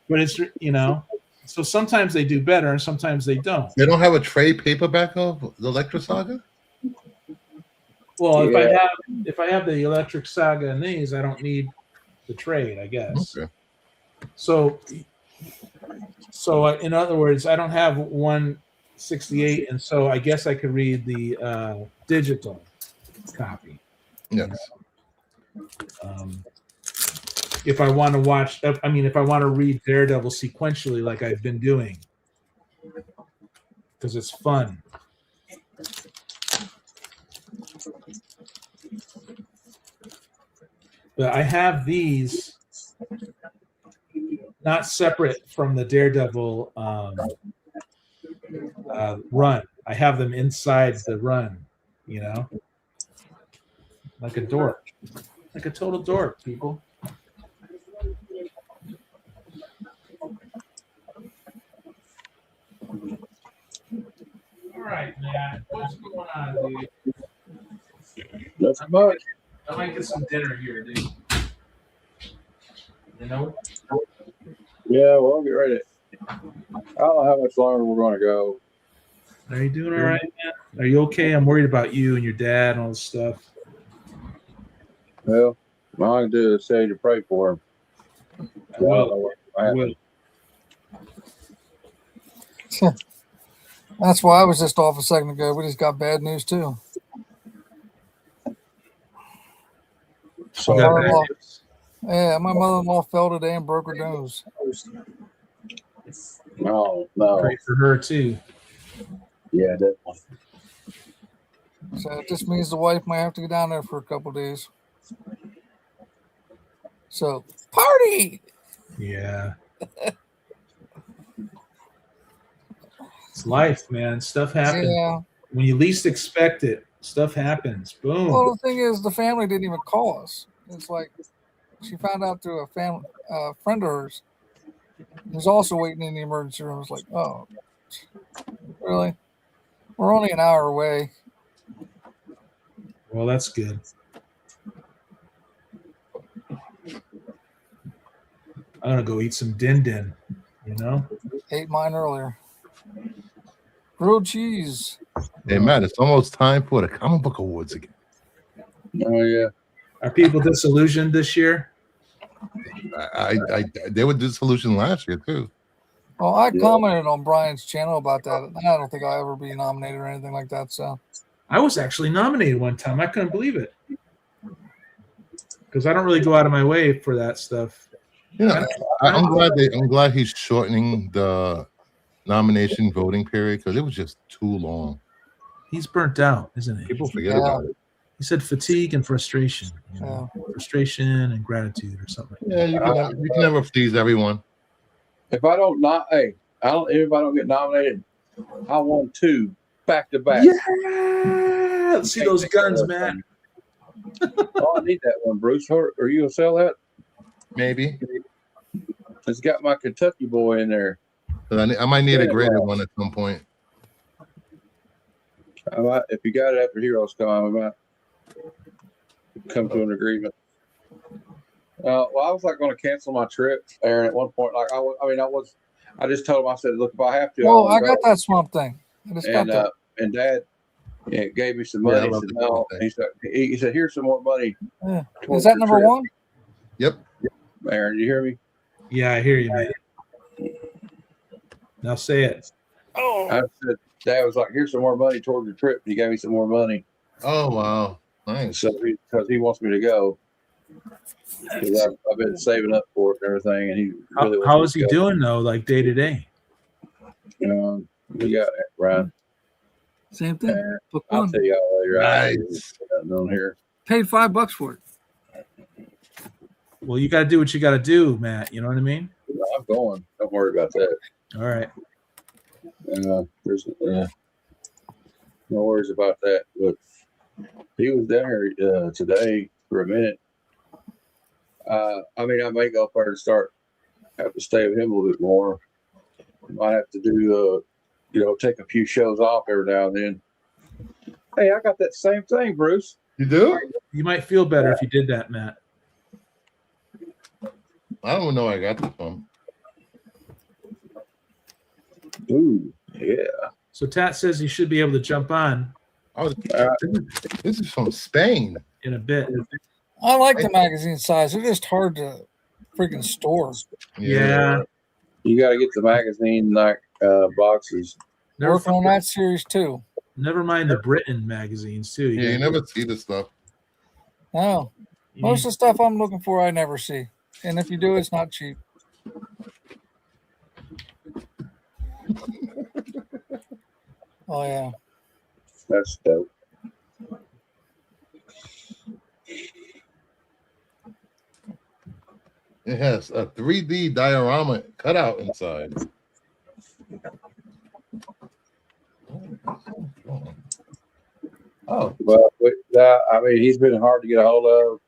But it's, you know, so sometimes they do better and sometimes they don't. They don't have a trade paperback of the Electra Saga? Well, if I have the Electric Saga and these, I don't need the trade, I guess. Okay. So in other words, I don't have 168, and so I guess I could read the digital copy. Yes. If I want to watch, if I want to read Daredevil sequentially, like I've been doing, because it's fun. But I have these not separate from the Daredevil run. I have them inside the run, you know, like a dork, like a total dork, people. All right, Matt, what's going on, dude? That's much. I might get some dinner here, dude. You know? Yeah, well, I'll get ready. I don't know how much longer we're going to go. Are you doing all right, man? Are you okay? I'm worried about you and your dad and all this stuff. Well, all I can do is say to pray for him. I will. That's why I was just off a second ago. We just got bad news too. Yeah, my mother-in-law fell today and broke her nose. No, no. Pray for her too. Yeah, definitely. So it just means the wife might have to go down there for a couple of days. So party. Yeah. It's life, man. Stuff happens. Yeah. When you least expect it, stuff happens. Boom. Well, the thing is, the family didn't even call us. It's like she found out through a friend of hers was also waiting in the emergency room. I was like, oh, really? We're only an hour away. Well, that's good. I'm gonna go eat some din din. You know, Ate mine earlier. Grilled cheese. Hey, Matt, it's almost time for the comic book awards again. Oh yeah. are people disillusioned this year? They were disillusioned last year too. Well, I commented on Brian's channel about that. I don't think I'll ever be nominated or anything like that. So I was actually nominated one time. I couldn't believe it because I don't really go out of my way for that stuff. You know, I'm glad he's shortening the nomination voting period because it was just too long. He's burnt out, isn't he? People forget about it. He said fatigue and frustration. You know? Frustration and gratitude or something. Yeah, you can never please everyone. If I don't if I don't get nominated, I won 2 back to back. Yeah, let's see those guns, man. Oh, I need that one, Bruce. Are you gonna sell that? Maybe. It's got my Kentucky boy in there. I might need a graded one at some point. If you got it after Heroes come, I might come to an agreement. Well, I was like going to cancel my trip, Aaron, at one point. Like I just told him, I said, look, if I have to. well, I got that Swamp Thing. I just got And that. and Dad gave me some money. Yeah, he said, here's some more money. Yeah. Is that number one? Yep. Aaron, you hear me? Yeah, I hear you, man. Now say it. I said, Dad was like, here's some more money towards your trip. He gave me some more money. Oh, wow. Nice. So because he wants me to go. Because I've been saving up for it and everything. And he really How is he doing, though, like day to day? We got Ryan. Same thing. Book I'll one. tell you all later. Nice. On here. Paid $5 for it. Well, you got to do what you got to do, Matt. You know what I mean? I'm going. Don't worry about that. All right. There's no worries about that. But he was down here today for a minute. I may go up there and have to stay with him a little bit more. Might have to do, take a few shows off every now and then. Hey, I got that same thing, Bruce. You do? You might feel better if you did that, Matt. I don't know. I got this one. Ooh, yeah. So Tat says he should be able to jump on. Oh, this is from Spain. In a bit. I like the magazine size. They're just hard to freaking store. Yeah. You got to get the magazine boxes. Working on that series too. Never mind the Britain magazines too. You never see this stuff. No. Most of the stuff I'm looking for, I never see. And if you do, it's not cheap. Oh, yeah. That's dope. It has a 3D diorama cutout inside. Oh, well, he's been hard to get a hold of.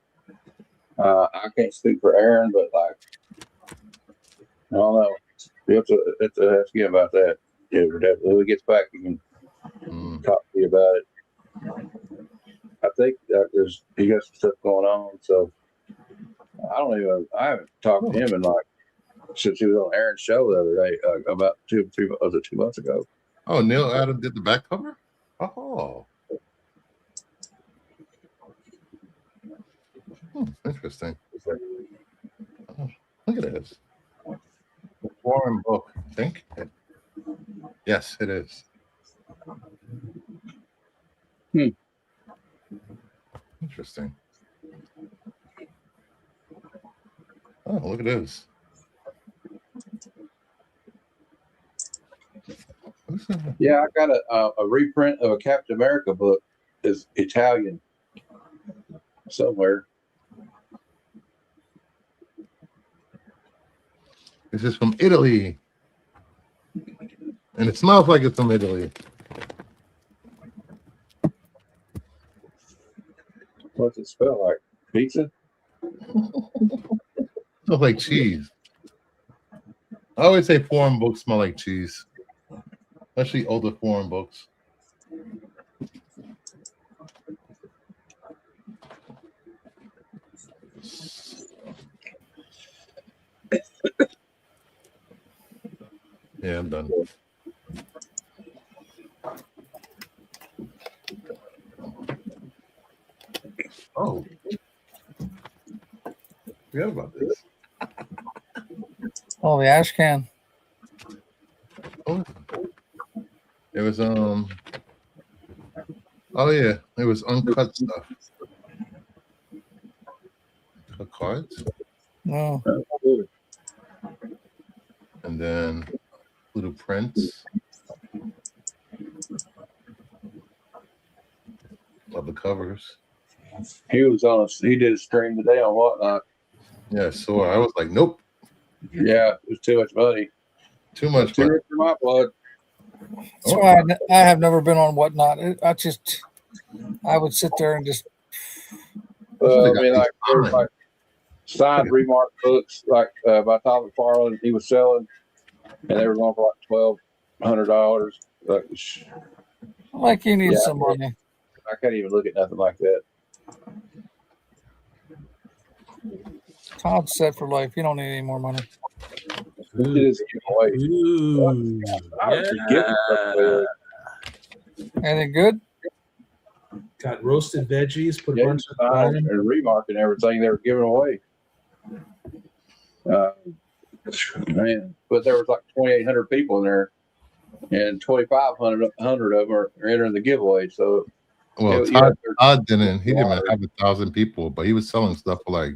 I can't speak for Aaron, but I don't know. You have to ask him about that. Yeah, when he gets back, he can talk to you about it. I think he got some stuff going on, so I haven't talked to him in since he was on Aaron's show the other day, about 2 months ago. Oh, Neil Adam did the back cover? Oh. Interesting. Oh, look at this. The foreign book, I think. Yes, it is. Interesting. Oh, look at this. Yeah, I got a reprint of a Captain America book. It's Italian somewhere. This is from Italy. And it smells like it's from Italy. What's it smell like? Pizza? Smells like cheese. I always say foreign books smell like cheese, especially older foreign books. Yeah, I'm done. Oh, forgot about this. Oh, the ash can. Oh, it was Oh yeah, it was uncut stuff. Cut cards. No. And then little prints of the covers. He was on he did a stream today on Whatnot. Yeah, so I was like, nope. Yeah, it was too much money. Too much Too money. much for my blood. That's why I have never been on Whatnot. I would sit there and just. I mean, like, there's like signed remark books, like by Todd McFarlane, he was selling, and they were going for like $1,200. Like you need some money. I can't even look at nothing like that. Todd's set for life. You don't need any more money. It is a giveaway. Ooh, Anything good? Got roasted veggies. Put a Yeah, bunch of signed thyme. and remark and everything they were giving away. Man, but there was like 2,800 people in there, and 2,500 of them are entering the giveaway. So, Well, Todd didn't. He didn't have 1,000 people, but he was selling stuff for like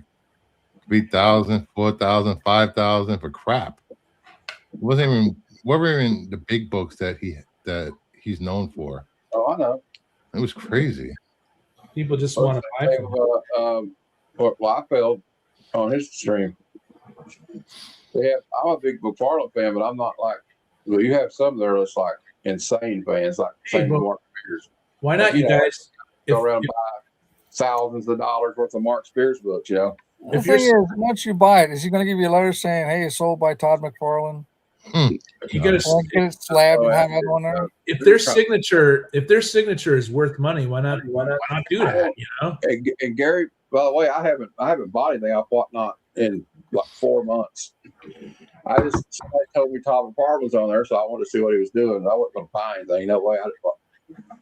3,000, 4,000, 5,000 for crap. It wasn't even the big books that he's known for. Oh, I know. It was crazy. People just want to buy from what Liefeld on his stream. Yeah, I'm a big McFarlane fan, but I'm not like. Well, you have some that are just like insane fans, like same Mark Spears. Why not, you guys? Go around and buy thousands of dollars worth of Mark Spears books, you know. The thing is, once you buy it, is he going to give you a letter saying, "Hey, it's sold by Todd McFarlane"? You got to get it slabbed and have it on there. If their signature is worth money, why not do that? You know. And Gary, by the way, I haven't bought anything off Whatnot in like 4 months. Somebody told me Todd McFarlane was on there, so I wanted to see what he was doing. I wasn't going to buy anything. No way. I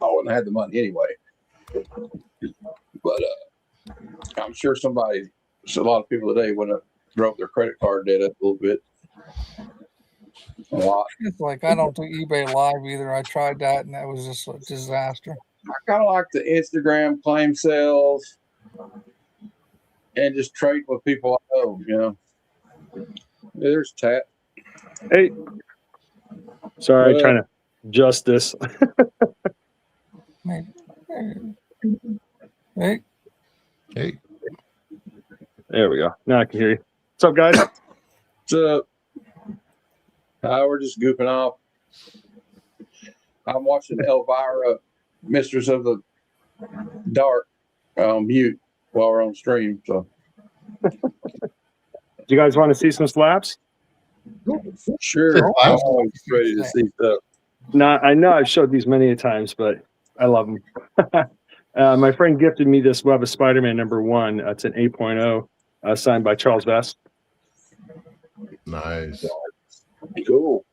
wouldn't have had the money anyway. But I'm sure a lot of people today would have drove their credit card debt up a little bit. A lot. It's like I don't do eBay Live either. I tried that and that was just a disaster. I kind of like the Instagram claim sales and just trade with people I know, you know. There's Tat. Hey. Sorry, trying to adjust this. Hey. Hey. There we go. Now I can hear you. What's up, guys? What's up? We're just goofing off. I'm watching Elvira, Mistress of the Dark, on mute while we're on stream. So, do you guys want to see some slaps? Sure. I'm always ready to see stuff. No, I know I've showed these many times, but I love them. My friend gifted me this Web of Spider-Man #1. It's an 8.0, signed by Charles Vess. Nice. Cool.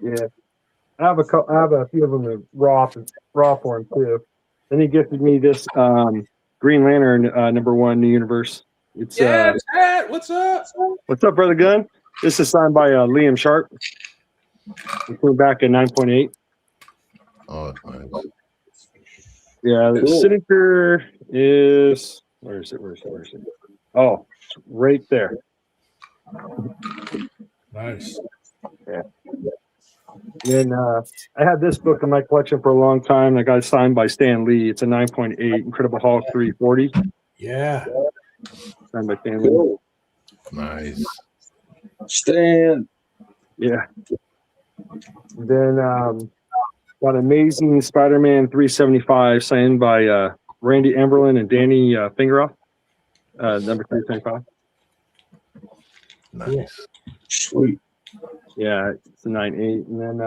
Yeah, I have a few of them in raw form too. Then he gifted me this Green Lantern #1 New Universe. It's Tat, what's up? What's up, brother Gunn? This is signed by Liam Sharp. It came back at 9.8. Oh, nice. Yeah, the signature is where is it? Oh, it's right there. Nice. Yeah. Then I had this book in my collection for a long time. I got it signed by Stan Lee. It's a 9.8 Incredible Hulk 340. Yeah. Signed by Stan Lee. Nice. Stan. Yeah. Then got Amazing Spider-Man 375 signed by Randy Emberlin and Danny Fingeroff. Number 375. Nice. Sweet. Yeah, it's a 9.8. And then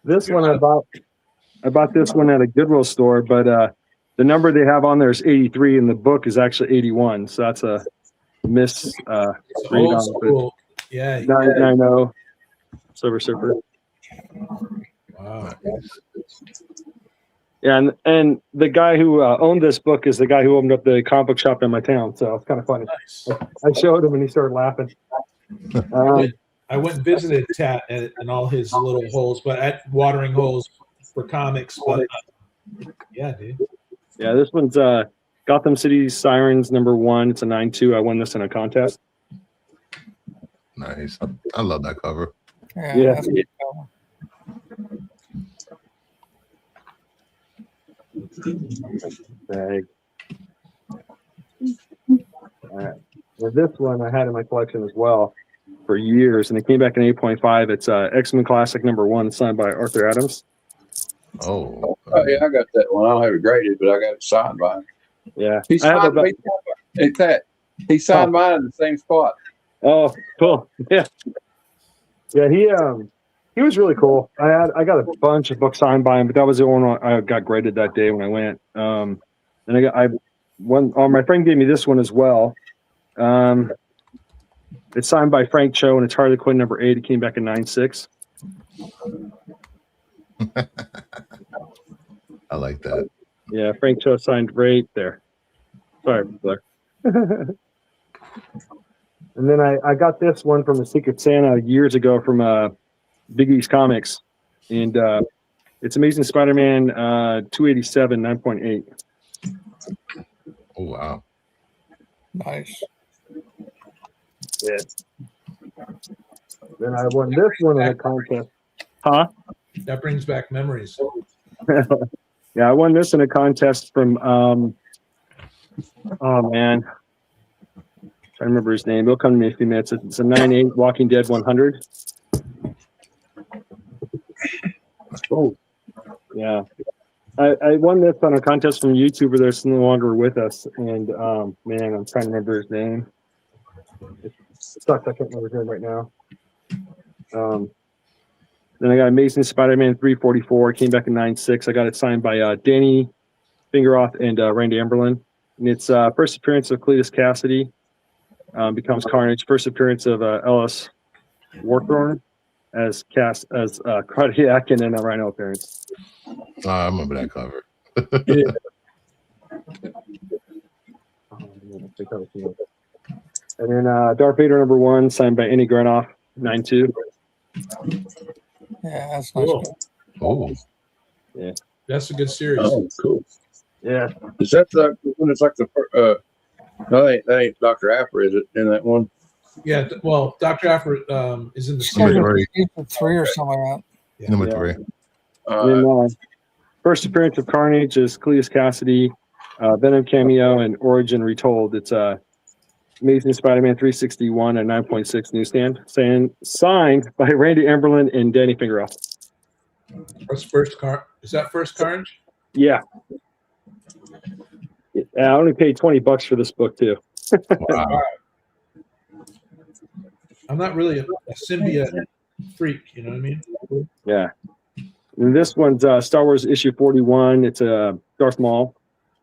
this one I bought this one at a Goodwill store, but the number they have on there is 83, and the book is actually 81. So that's a miss read Old on school. Yeah. 990 Silver Surfer. Wow. Yeah, and the guy who owned this book is the guy who opened up the comic book shop in my town. So it's kind of funny. Nice. I showed him and he started laughing. I went and visited Tat and all his little holes, but at watering holes for comics. But yeah, dude. Yeah, this one's Gotham City Sirens #1. It's a 9.2. I won this in a contest. Nice. I love that cover. Yeah. That's a good cover. Bag. All right. Well, this one I had in my collection as well for years, and it came back in 8.5. It's X-Men Classic #1, signed by Arthur Adams. Oh. Yeah, I got that one. I don't have it graded, but I got it signed by him. Yeah. He signed mine in the same spot. Oh, cool. Yeah. Yeah, he was really cool. I got a bunch of books signed by him, but that was the one I got graded that day when I went. And my friend gave me this one as well. It's signed by Frank Cho, and it's Harley Quinn #8. It came back in 9.6. I like that. Yeah, Frank Cho signed right there. Sorry, Blair. And then I got this one from the Secret Santa years ago from Big East Comics, and it's Amazing Spider-Man 287 9.8. Oh wow! Nice. Yeah. Then I won this one in a contest. Huh? That brings back memories. Yeah, I won this in a contest from oh man, I remember his name. He'll come to me in a few minutes. It's a 9.8 Walking Dead 100. Oh, yeah. I won this on a contest from a YouTuber that's no longer with us, and man, I'm trying to remember his name. It sucks. I can't remember his name right now. Then I got Amazing Spider-Man 344. It came back in 9.6. I got it signed by Danny Fingeroth and Randy Emberlin. And it's first appearance of Cletus Cassidy. Becomes Carnage. First appearance of Ellis Warthorn as Cardiac, and then a Rhino appearance. I remember that cover. Yeah. And then Darth Vader #1, signed by Andy Granoff, 9.2. Yeah, that's nice. Cool. Oh, yeah, that's a good series. Oh, cool. Yeah, is that the one? It's like the no, that ain't Dr. Afra, is it? In that one? Yeah. Well, Dr. Afra is in the Number series. 3 or something like that. Yeah. Number 3. Then, first appearance of Carnage is Cletus Cassidy, Venom cameo, and Origin Retold. It's Amazing Spider-Man 361 and 9.6 newsstand, signed by Randy Emberlin and Danny Fingeroff. Is that first Carnage? Yeah. I only paid $20 for this book too. Wow. I'm not really a symbiote freak, you know what I mean? Yeah. And this one's Star Wars issue 41. It's a Darth Maul.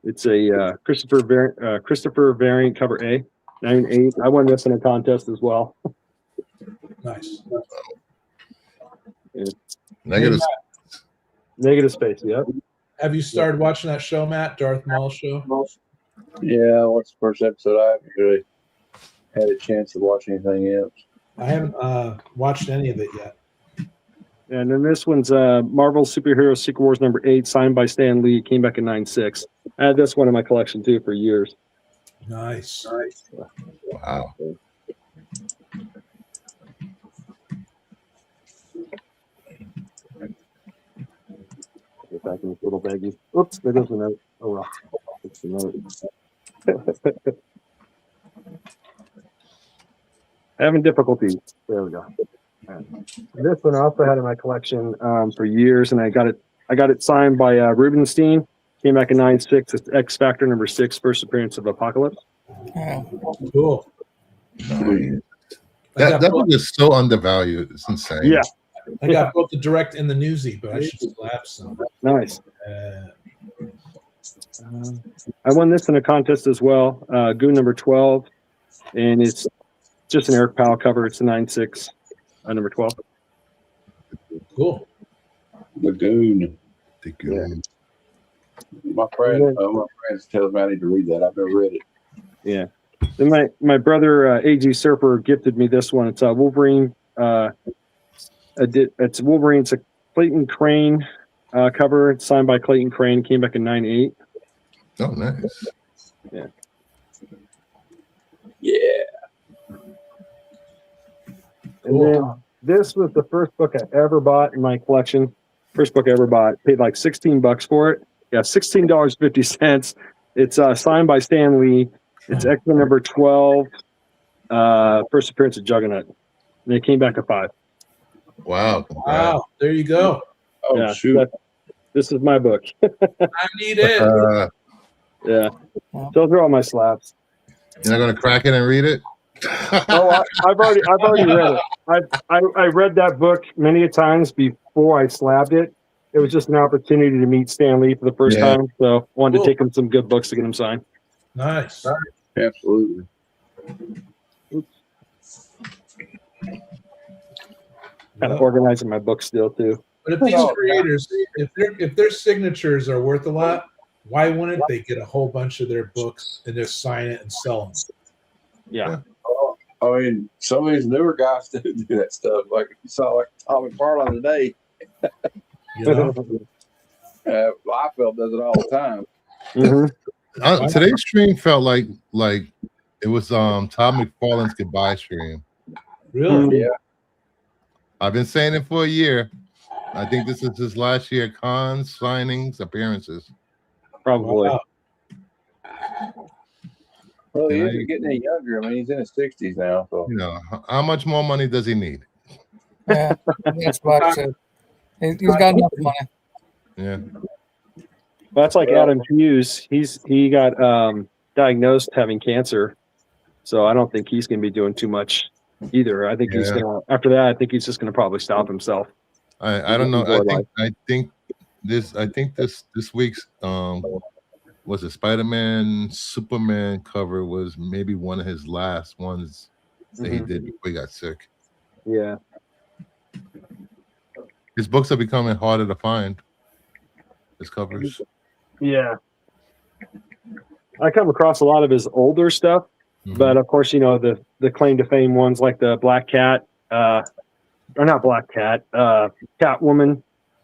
It's a Christopher variant cover A, 9.8. I won this in a contest as well. Nice. Yeah. Negative space. Yep. Have you started watching that show, Matt? Darth Maul show? Yeah, what's the first episode? I haven't really had a chance to watch anything else. I haven't watched any of it yet. And then this one's Marvel Superhero Secret Wars #8, signed by Stan Lee. Came back in 9.6. I had this one in my collection too for years. Nice. Wow. Get back in this little baggie. Oops, there goes the note. Oh well. It's the note. Having difficulties. There we go. Right. This one I also had in my collection for years, and I got it signed by Rubenstein. Came back in 9.6. It's X Factor #6, first appearance of Apocalypse. Yeah. Cool. Nice. That book is so undervalued. It's insane. Yeah. I got both the direct and the newsy, but I should still have some. Nice. I won this in a contest as well. Goon number 12, and it's just an Eric Powell cover. It's a 9.6, number 12. Cool. The Goon. The Goon. My friend tells me I need to read that. I've never read it. Yeah. Then my brother AG Surfer gifted me this one. It's a Wolverine. It's Wolverine. It's a Clayton Crane cover. It's signed by Clayton Crane. Came back in 9.8. Oh, nice. Yeah. Yeah. And then this was the first book I ever bought in my collection. First book I ever bought. Paid like $16 for it. Yeah, $16.50. It's signed by Stan Lee. It's X-Men number 12. First appearance of Juggernaut. And it came back a 5. Wow. Wow. There you go. Oh, yeah, shoot. This is my book. I need it. Yeah. Those are all my slaps. You're not going to crack it and read it? Oh, I've already read it. I read that book many a times before I slabbed it. It was just an opportunity to meet Stan Lee for the first time, so wanted to take him some good books to get him signed. Nice. Absolutely. Kind of organizing my books still too. But if these creators, if their signatures are worth a lot, why wouldn't they get a whole bunch of their books and just sign it and sell them? Yeah. I mean, some of these newer guys do that stuff. Like you saw, like Tommy Farland today. You know? Liefeld does it all the time. Mm-hmm. Today's stream felt like it was Todd McFarlane's goodbye stream. Really? Yeah. I've been saying it for a year. I think this is his last year. Cons, signings, appearances. Probably. Wow. Well, he isn't getting any younger. I mean, he's in his 60s now. So You know, how much more money does he need? Yeah, that's what I said. He's got enough money. Yeah. Well, that's like Adam Hughes. He got diagnosed having cancer, so I don't think he's going to be doing too much either. I think he's gonna. After that, I think he's just going to probably stop himself. I don't know. I think this week's was it Spider-Man Superman cover was maybe one of his last ones that he did before he got sick. Yeah. His books are becoming harder to find. His covers. Yeah. I come across a lot of his older stuff, but of course, you know, the claim to fame ones like the Black Cat, or not Black Cat, Catwoman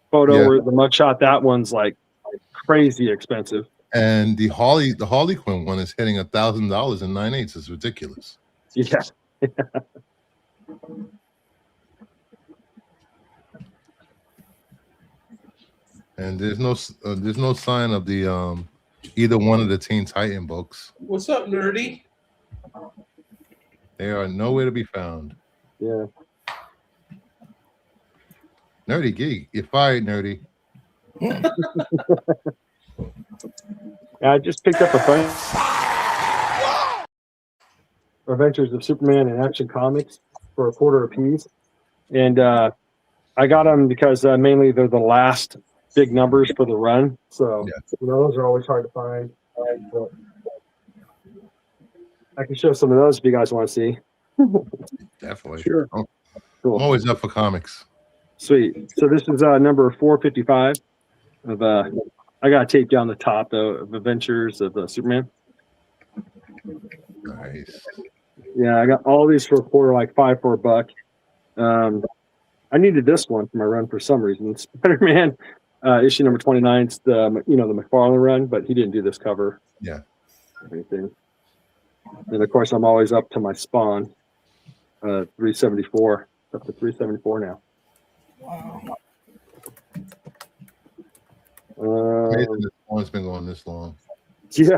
photo or the mugshot, that one's like crazy expensive. And the Harley Quinn one is hitting $1,000 in 9/8. It's ridiculous. Yeah. And there's no sign of the either one of the Teen Titan books. What's up, nerdy? They are nowhere to be found. Yeah. Nerdy geek, you're fired, nerdy. I just picked up a phone. Adventures of Superman and Action Comics for $0.25 a piece, and I got them because mainly they're the last big numbers for the run. So you know, those are always hard to find. But I can show some of those if you guys want to see. Definitely. Sure. Oh, Cool. I'm always up for comics. Sweet. So this is number 455 of I got taped down the top though of Adventures of Superman. Nice. Yeah, I got all these for $4, like $5 for $1. I needed this one for my run for some reason. Spider-Man issue number 29. It's the the McFarlane run, but he didn't do this cover. Yeah. Or anything. And of course, I'm always up to my Spawn 374. Up to 374 now. Wow. Amazing this one's been going this long. Yeah.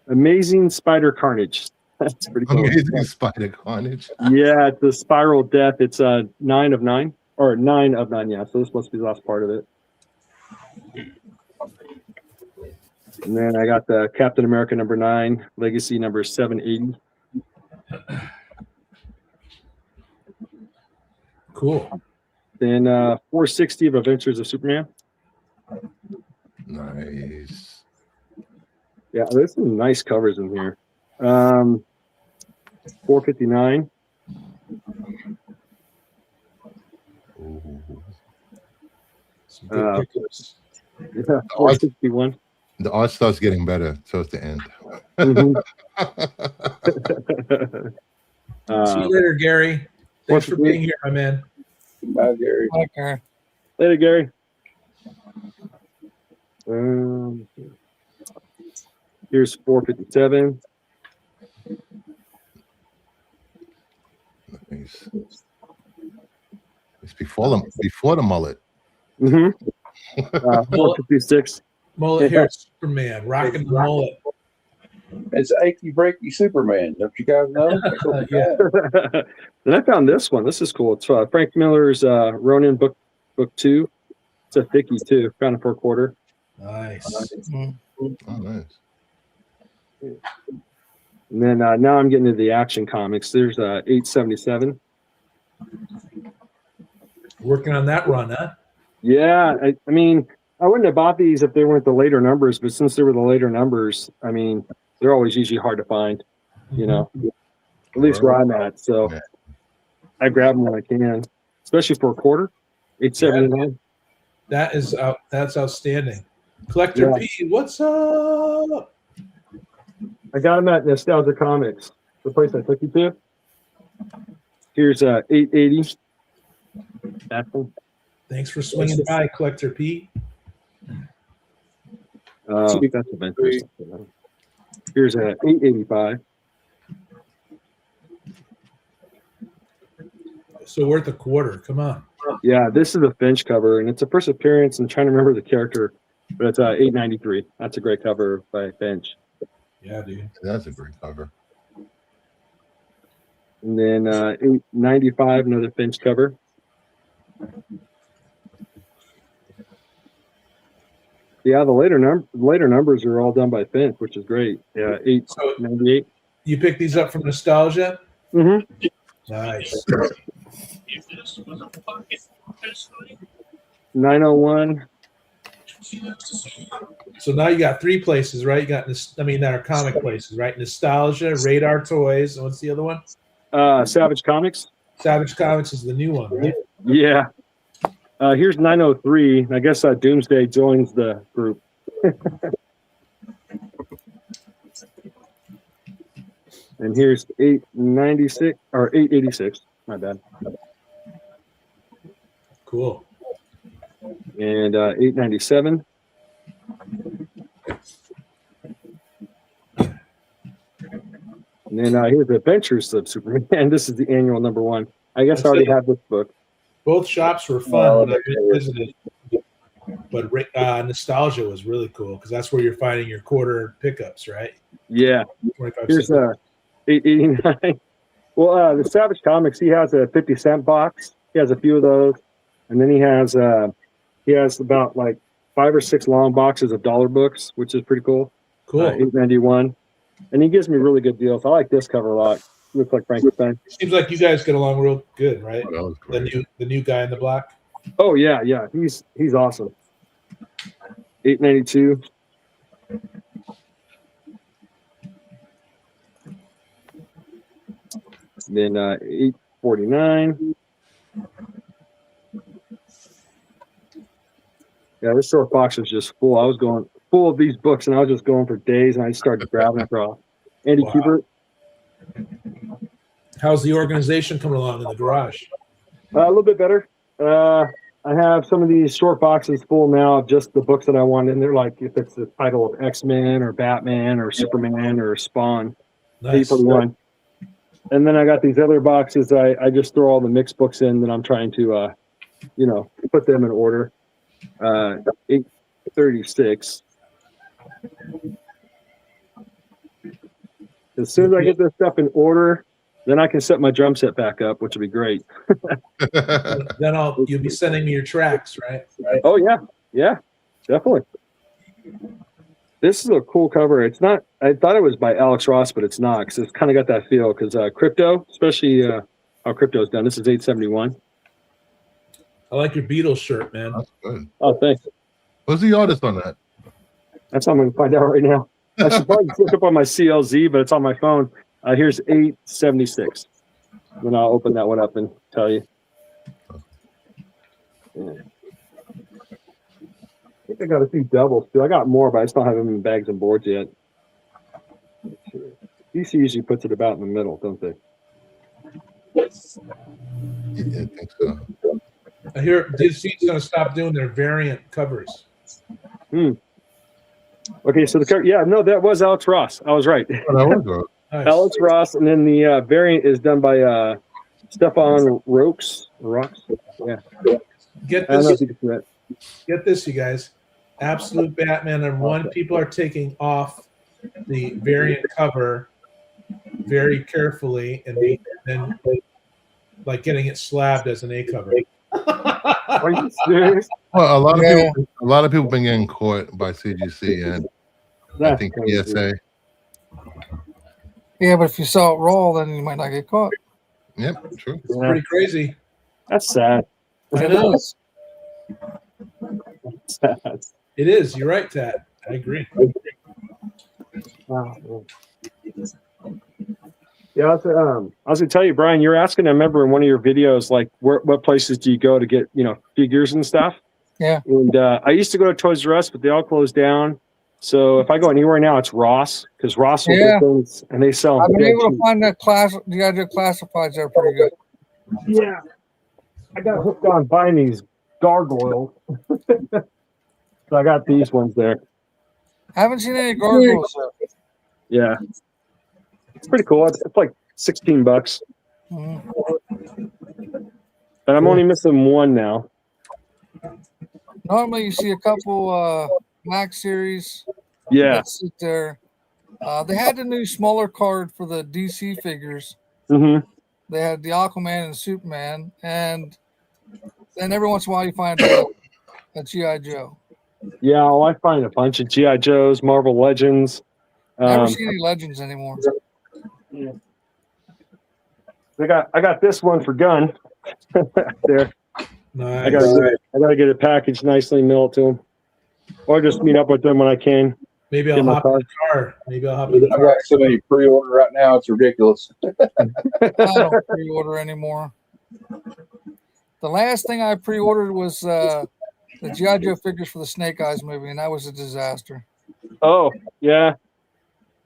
Amazing Spider Carnage. That's pretty cool. Amazing Spider Carnage. Yeah, it's the Spiral Death. It's 9 of 9. Or 9 of 9, yeah. So this must be the last part of it. And then I got the Captain America number 9, Legacy number 780. Cool. Then 460 of Adventures of Superman. Nice. Yeah, there's some nice covers in here. 459. Ooh. Some good pickups. Yeah, 461. The art starts getting better towards the end. Mhm. See you later, Gary. Thanks for being here, my man. Bye, Gary. Okay. Later, Gary. Here's 457. Nice. It's before the mullet. Mm-hmm. 456. Mullet hair Superman, rocking the mullet. It's achy breaky Superman. Don't you guys know? Yeah. Then I found this one. This is cool. It's Frank Miller's Ronin book 2. It's a thickie too. Found it for a quarter. Nice. Oh, nice. And then now I'm getting into the Action Comics. There's 877. Working on that run, huh? Yeah, I mean, I wouldn't have bought these if they weren't the later numbers, but since they were the later numbers, I mean, they're always usually hard to find, you know, at least where I'm at. So I grab them when I can, especially for a quarter. 879. That is that's outstanding. Collector P, what's up? I got them at Nostalgia Comics, the place I took you to. Here's 880. That one. Thanks for swinging by, Collector P. That's Adventures. Here's 885. So worth a quarter. Come on. Yeah, this is a Finch cover, and it's a first appearance. I'm trying to remember the character, but it's 893. That's a great cover by Finch. Yeah, dude. That's a great cover. And then 895, another Finch cover. Yeah, the later numbers are all done by Finch, which is great. Yeah, 898. You picked these up from Nostalgia? Mm-hmm. Nice. 901. So now you got three places, right? You got that are comic places, right? Nostalgia, Radar Toys, and what's the other one? Savage Comics. Savage Comics is the new one, right? Yeah. Here's 903. I guess Doomsday joins the group. And here's 896 or 886. My bad. Cool. And 897. And then here's the Adventures of Superman. This is the annual number 1. I guess I already have this book. Both shops were fun when I visited, but Nostalgia was really cool because that's where you're finding your quarter pickups, right? Yeah. 25 Here's 889. Well, the Savage Comics, he has a 50-cent box. He has a few of those, and then he has about like 5 or 6 long boxes of dollar books, which is pretty cool. Cool. 891, and he gives me really good deals. I like this cover a lot. Looks like Frankenstein. Seems like you guys get along real good, right? Oh, that was great. The new guy in the black. Oh yeah, he's awesome. 892. Then 849. Yeah, this short box was just full. I was going full of these books, and I was just going for days, and I started grabbing it all. Andy Kubert. How's the organization coming along in the garage? A little bit better. I have some of these short boxes full now of just the books that I want in there, like if it's the title of X-Men or Batman or Superman or Spawn. Nice. 841. And then I got these other boxes. I just throw all the mixed books in that I'm trying to, put them in order. 836. As soon as I get this stuff in order, then I can set my drum set back up, which would be great. Then you'll be sending me your tracks, right? Oh yeah, definitely. This is a cool cover. It's not. I thought it was by Alex Ross, but it's not because it's kind of got that feel. Because Crypto, especially how Crypto's done. This is 871. I like your Beatles shirt, man. That's good. Oh, thanks. Who's the artist on that? That's what I'm going to find out right now. I should probably look up on my CLZ, but it's on my phone. Here's 876. Then I'll open that one up and tell you. Yeah. I think I got a few doubles too. I got more, but I just don't have them in bags and boards yet. DC usually puts it about in the middle, don't they? Yeah, I think so. I hear DC's going to stop doing their variant covers. Okay, so the cover, that was Alex Ross. I was right. Oh, that was good. Nice. Alex Ross, and then the variant is done by Stefan Rocks. Yeah. Get I don't know this. if you can see that. Get this, you guys. Absolute Batman #1. People are taking off the variant cover very carefully, and then like getting it slabbed as an A cover. Are you serious? Well, a lot of people been getting caught by CGC and I think PSA. Yeah, but if you sell it raw, then you might not get caught. Yep, true. It's pretty crazy. That's sad. I know. Sad. It is. You're right, Tat. I agree. Wow. Yeah, I was gonna tell you, Brian. You're asking. I remember in one of your videos, like, what places do you go to get, figures and stuff? Yeah. And I used to go to Toys R Us, but they all closed down. So if I go anywhere now, it's Ross, because Ross will get things, and they sell them. I've been able to find the classifieds that are pretty good. Yeah, I got hooked on buying these gargoyles, so I got these ones there. I haven't seen any gargoyles yet. Yeah, it's pretty cool. It's like $16, but I'm only missing one now. Normally, you see a couple Max series. Yeah. That sit there. They had the new smaller card for the DC figures. Mm-hmm. They had the Aquaman and Superman, and then every once in a while you find a G.I. Joe. Yeah, well, I find a bunch of G.I. Joes, Marvel Legends. I never see any Legends anymore. Yeah. I got this one for Gun. There. Nice. I gotta get it packaged nicely, mail it to them, or just meet up with them when I can. Maybe I'll hop in the car. I've got so many pre-order right now; it's ridiculous. I don't pre-order anymore. The last thing I pre-ordered was the G.I. Joe figures for the Snake Eyes movie, and that was a disaster. Oh yeah,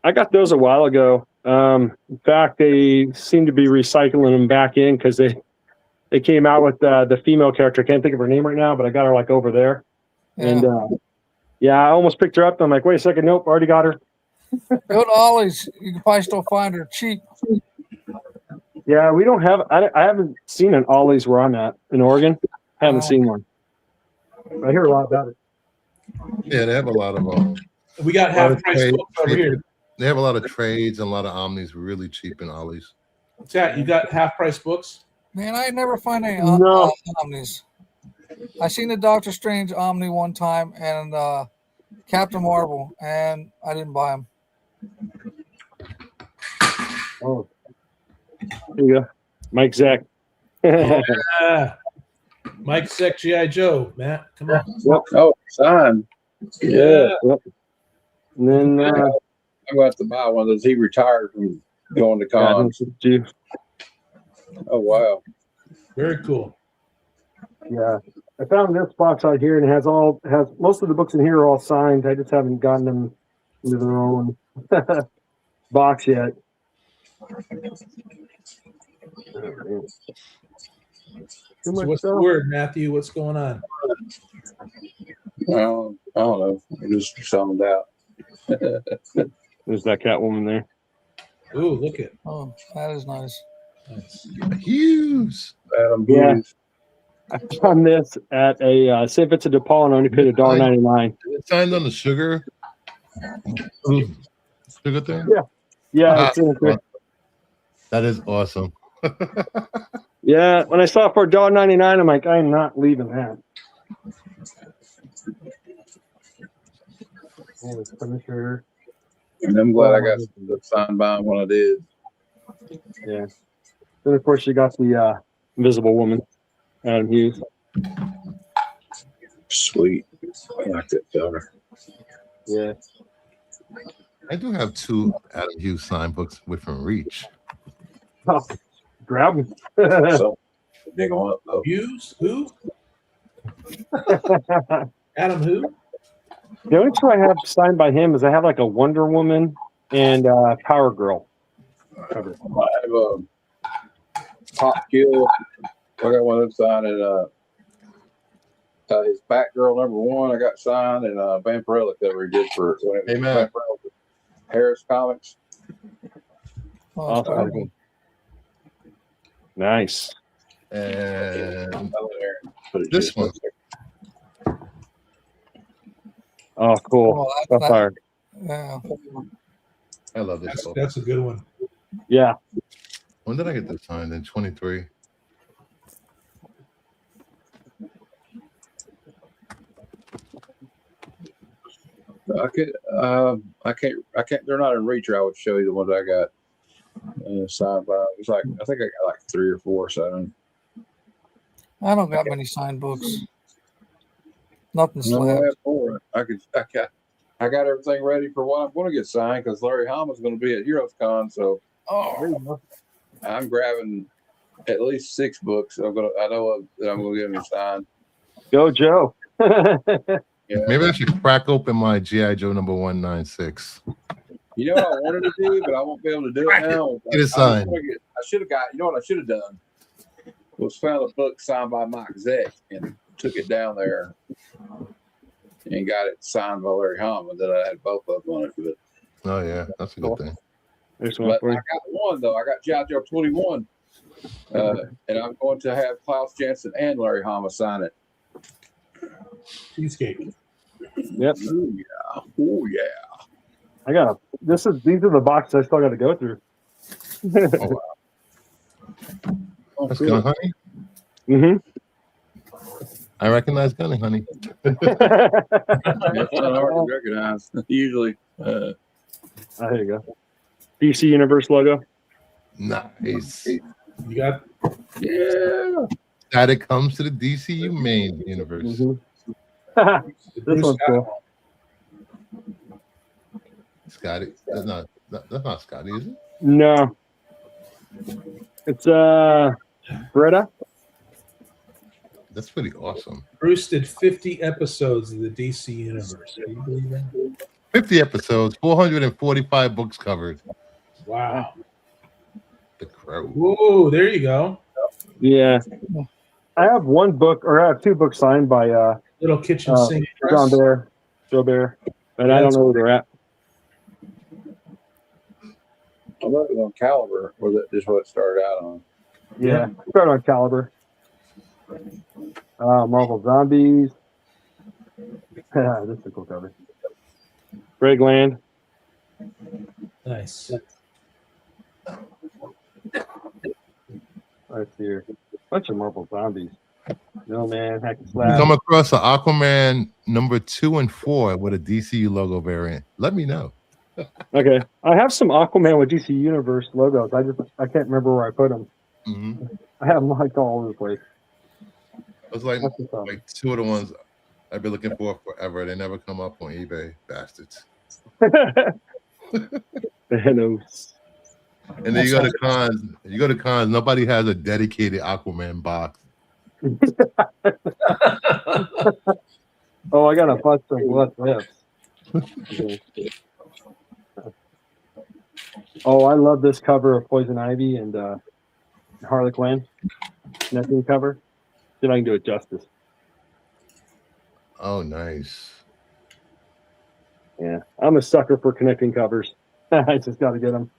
I got those a while ago. In fact, they seem to be recycling them back in because they came out with the female character. I can't think of her name right now, but I got her like over there. Yeah. And I almost picked her up. I'm like, wait a second, nope, already got her. Go to Ollie's. You can probably still find her cheap. Yeah, we don't have. I haven't seen an Ollie's where I'm at in Oregon. Haven't seen one. I hear a lot about it. Yeah, they have a lot of We got half price books over here. They have a lot of trades and a lot of Omnis really cheap in Ollie's. Chat, you got half price books? Man, I never find any No. Omnis. I seen the Doctor Strange Omni one time and Captain Marvel, and I didn't buy them. Oh, there you go, Mike Zack. Yeah. Mike Zeck, G.I. Joe, Matt. Come on. Yep. Oh, signed. Yeah. Yep. And then I'm going to have to buy one of those. He retired from going to cons. Oh wow! Very cool. Yeah, I found this box out here, and it has most of the books in here are all signed. I just haven't gotten them into their own box yet. So what's the word, Matthew? What's going on? I don't know. I'm just selling out. There's that Catwoman there. Ooh, look at. Oh, that is nice. Hughes. Adam Yeah. Hughes. I found this at a say if it's a DePaul and only paid $1.99. It signed on the sugar. Sugar thing? Yeah, it's in there. That is awesome. Yeah, when I saw it for $1.99, I'm like, I am not leaving that. Oh, it's Punisher. And I'm glad I got the signed by him when I did. Yeah. Then of course you got the Invisible Woman, Adam Hughes. Sweet. I like that cover. Yeah. I do have 2 Adam Hughes signed books within reach. Oh, grab them. So dig them up though. Hughes? Who? Adam who? The only 2 I have signed by him is I have like a Wonder Woman and Power Girl cover. I have a Pop Kill. I got one of them signed, and his Batgirl #1 I got signed, and Vampirella cover he did for Amen. Harris Comics. Awesome. Nice. And this one. Oh, cool. Oh, That's fire. Yeah. I love this book. That's a good one. Yeah. When did I get this signed? In 23. I can't. They're not in reach. I would show you the ones I got signed by. It's like I think I got like 3 or 4 signed. I don't got many signed books. Nothing No, I slabs. have 4. I got everything ready for what I'm going to get signed because Larry Hama's going to be at Heroes Con, so I'm grabbing at least 6 books. I know that I'm going to get them signed. Go, Joe. Yeah. Maybe I should crack open my G.I. Joe number 196. You know what I wanted to do, but I won't be able to do it now. Get it signed. I should have got. You know what I should have done was found a book signed by Mike Zeck and took it down there and got it signed by Larry Hama. That I had both of them on it. But, Oh, yeah. That's a good thing. There's one but for I you. got one though. I got G.I. Joe 21, and I'm going to have Klaus Janson and Larry Hama sign it. Cheesecake. Yep. Oh yeah. Oh yeah. I got these are the boxes I still got to go through. Oh, wow. That's Gun Honey? Mm-hmm. I recognize Gunny Honey. It's not hard to recognize. Usually. There you go. DC Universe logo. Nice. You got Yeah. That it comes to the DCU main universe. Mm-hmm. This one's cool. Scotty. That's not Scotty, is it? No. It's Greta. That's pretty awesome. Bruce did 50 episodes of the DC Universe. Can you believe that? 50 episodes, 445 books covered. Wow. The Crow. Whoa, there you go. Yeah. I have 1 book, or I have 2 books signed by Little Kitchen Sink John Press. Bear, Joe Bear, but I don't know where they're at. I love it on Caliber, or that is what it started out on. Yeah. Start on Caliber. Marvel Zombies. This is a cool cover. Greg Land. Nice. Let's see here. Bunch of Marvel Zombies. No man, hack and You slash. come across an Aquaman number 2 and 4 with a DCU logo variant. Let me know. Okay, I have some Aquaman with DC Universe logos. I can't remember where I put them. Mm-hmm. I have them like all over the place. It was like 2 of the ones I've been looking for forever. They never come up on eBay, bastards. Thanos. And then you go to cons. You go to cons. Nobody has a dedicated Aquaman box. Oh, I got a bunch of what lips. Oh, I love this cover of Poison Ivy and Harley Quinn. Nothing cover. See if I can do it justice. Oh, nice. Yeah, I'm a sucker for connecting covers. I just got to get them.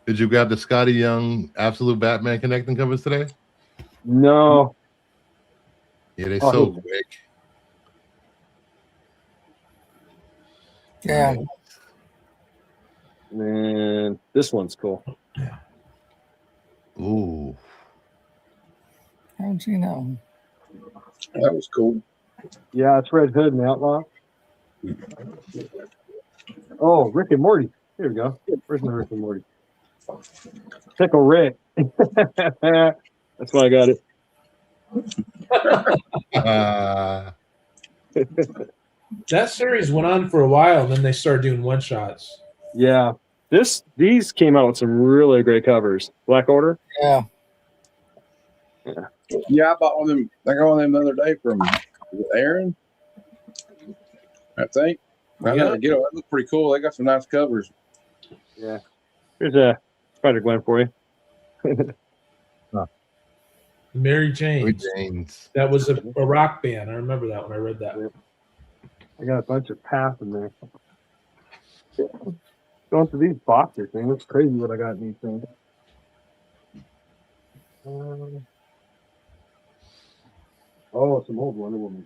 Did you grab the Scotty Young Absolute Batman connecting covers today? No. Yeah, they so quick. Yeah. Man, this one's cool. Ooh. I haven't seen that one. That was cool. Yeah, it's Red Hood and Outlaw. Oh, Rick and Morty. Here we go. Where's my Rick and Morty? Pickle Rick. That's why I got it. That series went on for a while, and then they started doing one shots. Yeah, these came out with some really great covers. Black Order. Yeah. Yeah, I bought one of them. I got one of them the other day from Aaron, I think. I never get them. They look pretty cool. They got some nice covers. Yeah. Here's a Spider-Gwen for you. Mary Jane's. Mary Jane's. That was a rock band. I remember that when I read that. I got a bunch of Path in there. Going through these boxes, man. It's crazy what I got in these things. Oh, some old Wonder Woman.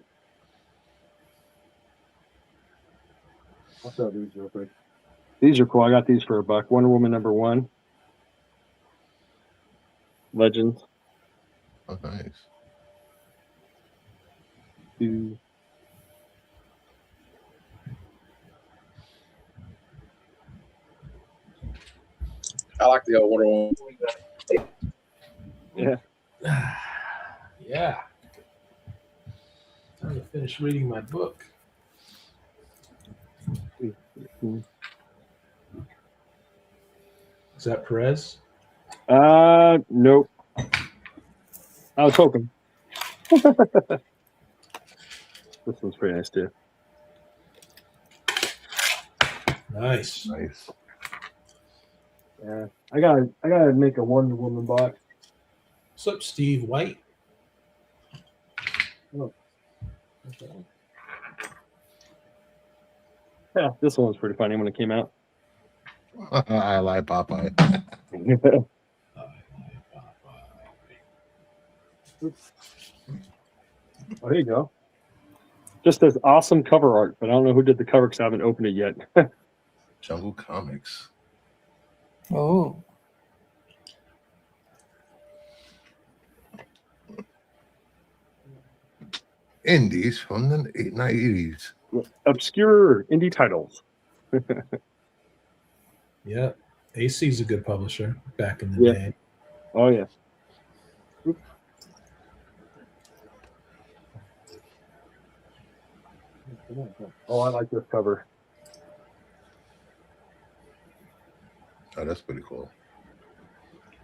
I'll show these real quick. These are cool. I got these for $1. Wonder Woman #1. Legends. Oh, nice. 2. I like the old Wonder Woman. Yeah. Yeah. Time to finish reading my book. Is that Perez? Nope. I was hoping. This one's pretty nice too. Nice. Nice. Yeah. I gotta make a Wonder Woman box. What's up, Steve White? Oh. Yeah, this one was pretty funny when it came out. I like Popeye. Oh, here you go. Just as awesome cover art, but I don't know who did the cover because I haven't opened it yet. Jungle Comics. Oh. Indies from the 90s. Obscure indie titles. Yeah. AC's a good publisher back in the day. Oh, yeah. Oops. Oh, I like this cover. Oh, that's pretty cool.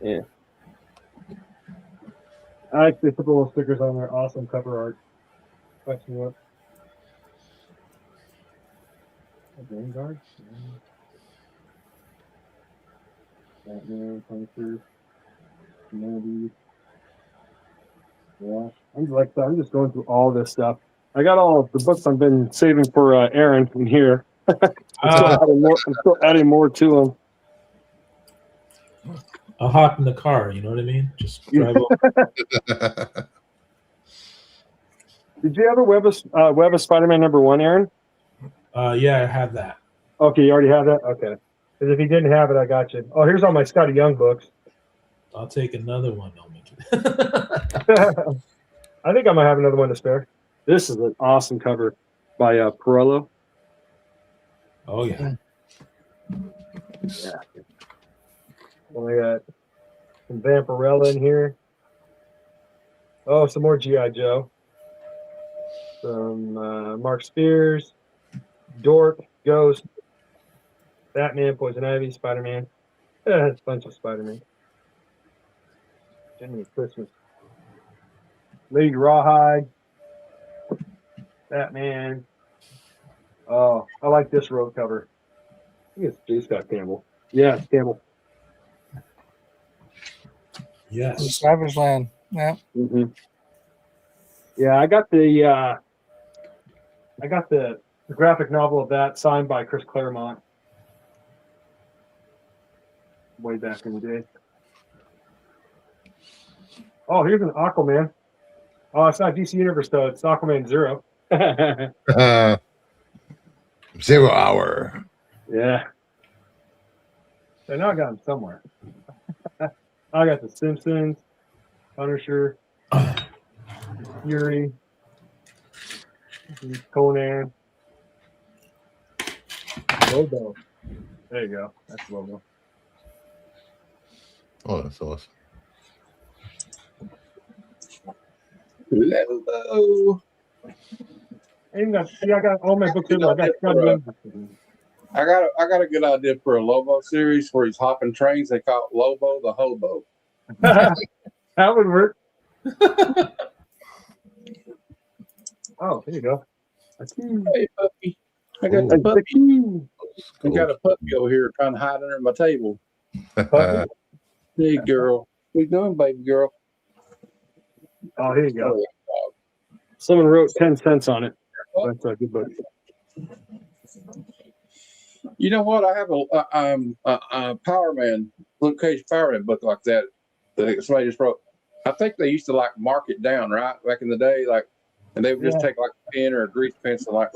Yeah. I actually put the little stickers on there. Awesome cover art. Question what? Vanguard? Batman, Punisher, Humanity. Yeah. I'm just going through all this stuff. I got all of the books I've been saving for Aaron in here. I'm still adding more to them. I'll hop in the car, you know what I mean? Just drive over. Did you ever web a Spider-Man #1, Aaron? Yeah, I have that. Okay, you already have that? Okay. Because if you didn't have it, I got you. Oh, here's all my Scotty Young books. I'll take another one. I think I might have another one to spare. This is an awesome cover by Perello. Oh, yeah. Yeah. Well, I got some Vampirella in here. Oh, some more G.I. Joe. Some Mark Spears, Dork, Ghost, Batman, Poison Ivy, Spider-Man. Yeah, it's a bunch of Spider-Man. Jiminy Christmas. Lady Rawhide, Batman. Oh, I like this road cover. I think it's J. Scott Campbell. Yeah, it's Campbell. Yes. Savage Land. Yeah. Mm-hmm. Yeah, I got the graphic novel of that signed by Chris Claremont way back in the day. Oh, here's an Aquaman. Oh, it's not DC Universe though. It's Aquaman 0. 0 hour. Yeah. So now I got him somewhere. I got the Simpsons, Punisher, Fury, Conan, Lobo. There you go. That's Lobo. Oh, that's awesome. Lobo. I got all my books in there. I got a good idea for a Lobo series where he's hopping trains. They call it Lobo the Hobo. That would work. Oh, there you go. Hey, puppy. I got the puppy. I got a puppy over here trying to hide under my table. Puppy. Hey, girl. What you doing, baby girl? Oh, here you go. Someone wrote 10 cents on it. That's a good book. You know what? I have a Power Man, Luke Cage Power Man book like that. That somebody just wrote. I think they used to like mark it down, right? Back in the day, like, and they would just take like a pen or a grease pencil, like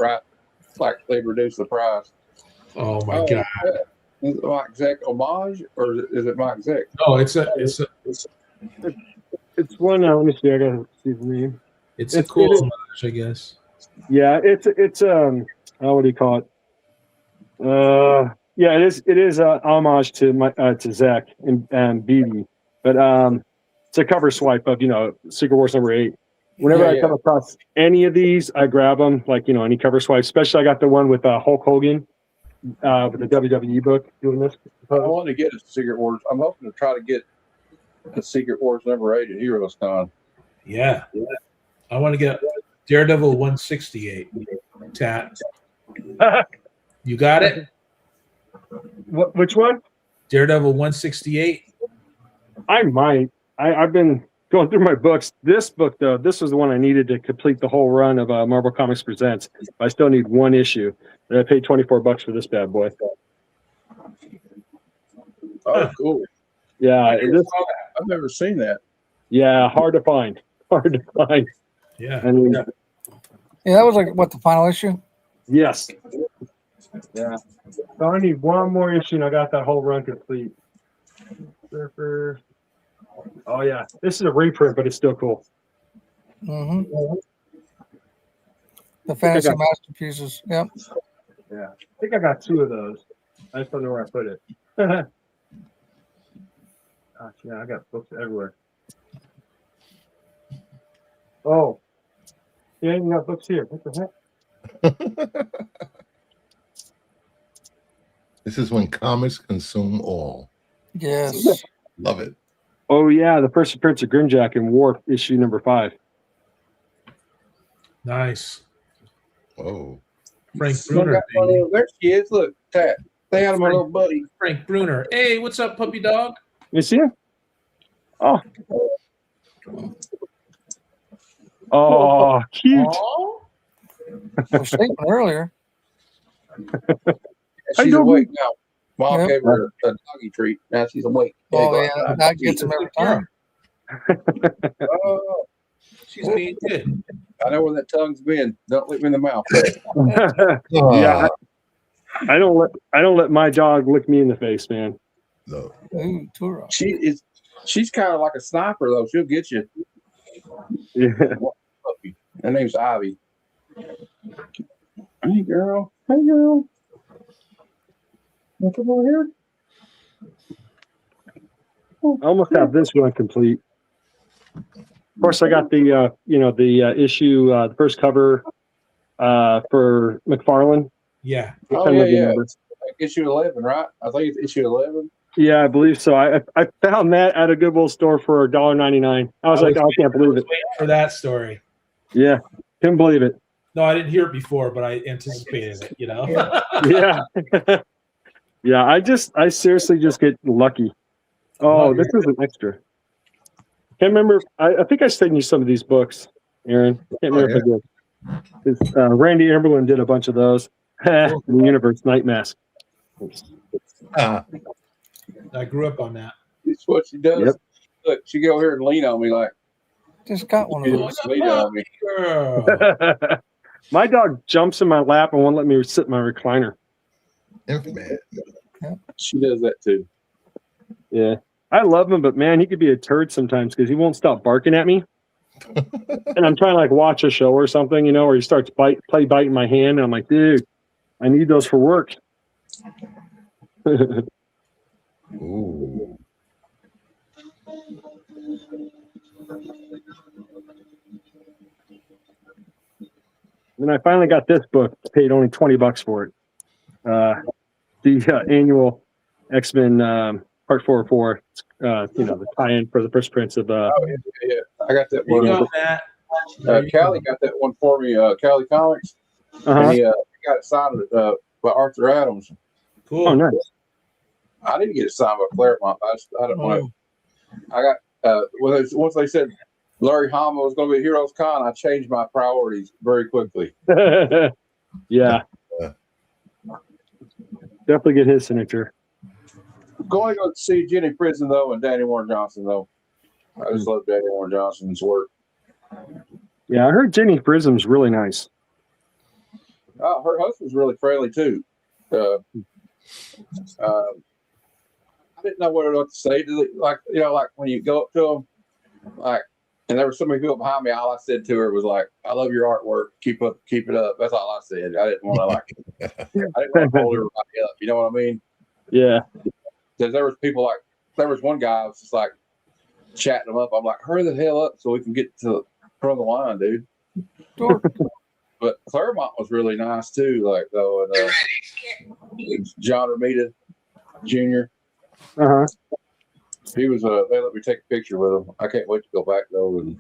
they'd reduce the price. Oh my god! Is it Mike Zeck homage or is it Mike Zeck? No, it's one. Let me see. I gotta see the name. It's a cool homage, I guess. Yeah, it's what do you call it? Yeah, it is a homage to Zach and BB, but it's a cover swipe of Secret Wars #8. Whenever I come across any of these, I grab them, like any cover swipe. Especially, I got the one with Hulk Hogan with the WWE book doing this. I want to get a Secret Wars. I'm hoping to try to get a Secret Wars #8 at Heroes Con. Yeah. I want to get Daredevil 168. Tat. You got it? Which one? Daredevil 168. I might. I've been going through my books. This book, though, this was the one I needed to complete the whole run of Marvel Comics Presents. I still need one issue. And I paid $24 for this bad boy. Oh, cool. Yeah. I've never seen that. Yeah, hard to find. Yeah. I mean, Yeah, that was like what, the final issue? yes. Yeah. So I need one more issue and I got that whole run complete. Surfer. Oh yeah. This is a reprint, but it's still cool. Mm-hmm. The fantasy masterpieces. Yep. Yeah. I think I got 2 of those. I just don't know where I put it. Gosh, yeah, I got books everywhere. Oh. Yeah, you got books here. What the heck? This is when comics consume all. Yes. Love it. Oh yeah, the first appearance of Grimjack in War issue #5. Nice. Oh. Frank Bruner. There she is. Look, Tat. They had my little buddy. Frank Bruner. Hey, what's up, puppy dog? You see him? Oh. Oh, cute. I was sleeping earlier. She's awake now. Mom gave her a doggy treat. Now she's awake. Oh, yeah. That gets him every time. Oh, she's being good. I know where that tongue's been. Don't lick me in the mouth. Yeah. I don't let my dog lick me in the face, man. No. Ooh, Tura. She's kind of like a sniper though. She'll get you. Yeah. Her name's Ivy. Hey girl. Hey girl. Come over here. I almost have this one complete. Of course, I got the issue, the first cover for McFarlane. Yeah. Oh yeah. Issue 11, right? I think it's issue 11. Yeah, I believe so. I found that at a Goodwill store for $1.99. I was like, I can't believe it. For that story. Yeah, couldn't believe it. No, I didn't hear it before, but I anticipated it. Yeah. Yeah, I seriously just get lucky. Oh, this is an extra. Can't remember. I think I sent you some of these books, Aaron. Can't remember if I did. It's, Randy Emberlin did a bunch of those. The Universe Night Mask. I grew up on that. That's what she does. Yep. Look, she go over here and lean on me like. Just got one of those. Lean on me. My dog jumps in my lap and won't let me sit in my recliner. Man. She does that too. Yeah. I love him, but man, he could be a turd sometimes because he won't stop barking at me. And I'm trying to like watch a show or something, or he starts biting my hand, and I'm like, dude, I need those for work. Ooh. And I finally got this book. Paid only $20 for it. The annual X-Men Part 404. The tie-in for the first prints of. Oh yeah. I got that There you one. go, Matt. There you Callie go. got that one for me. Callie Comics, and he got it signed by Arthur Adams. Cool. Oh, nice. I didn't get it signed by Claremont. I don't know. I got once they said Larry Hama was going to be at Heroes Con, I changed my priorities very quickly. Yeah. Definitely get his signature. Going to go see Jenny Prison though, and Danny Warren Johnson though. I just love Danny Warren Johnson's work. Yeah, I heard Jenny Prism's really nice. Her husband's really friendly too. I didn't know what to say. Like when you go up to them, and there were so many people behind me. All I said to her was like, "I love your artwork. Keep it up." That's all I said. I didn't want to I didn't want to hold everybody up. You know what I mean? Yeah. Because there was one guy I was just like chatting him up. I'm like, hurry the hell up so we can get to the front of the line, dude. Sure. But Claremont was really nice too, and John Romita Jr. He was they let me take a picture with him. I can't wait to go back though and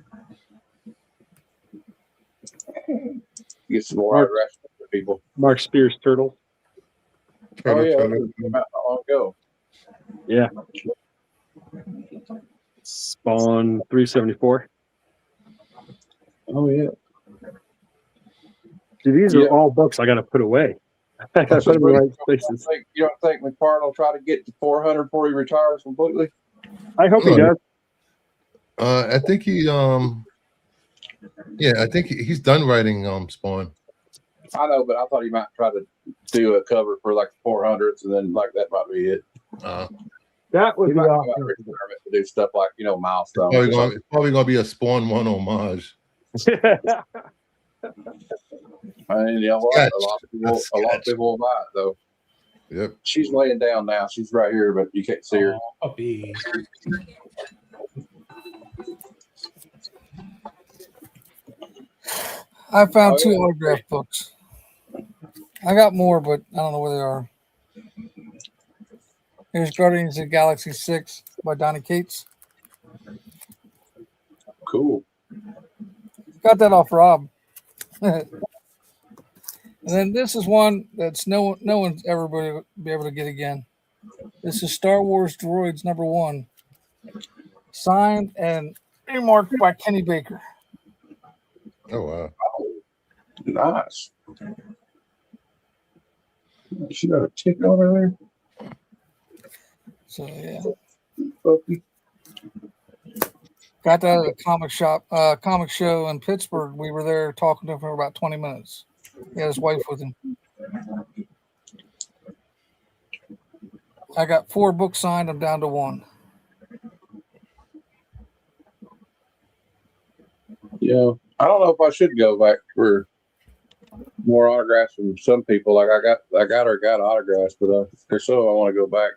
get some more autographs from people. Mark Spears Turtle. Oh yeah, that came out not long ago. Yeah. Spawn 374. Oh yeah. See, these are all books I got to put away. I got to put them in the right places. You don't think McFarlane will try to get to 400 before he retires completely? I hope he does. I think he I think he's done writing Spawn. I know, but I thought he might try to do a cover for like the 400s, and then like that might be it. That would he be might awesome. come out retirement to do stuff like milestones. It's probably gonna be a Spawn 1 homage. And you know what? A lot of people will buy it though. Yep. She's laying down now. She's right here, but you can't see her. Puppy. I found two autograph books. I got more, but I don't know where they are. Here's Guardians of the Galaxy 6 by Donny Cates. Cool. Got that off Rob. And then this is one that's no one's ever going to be able to get again. This is Star Wars Droids #1, signed and earmarked by Kenny Baker. Oh wow! Nice. She got a ticket over there. So yeah. Puppy. Got that at a comic show in Pittsburgh. We were there talking to him for about 20 minutes. He had his wife with him. I got 4 books signed. I'm down to 1. Yeah, I don't know if I should go back for more autographs from some people. Like I got autographs, but there's so I want to go back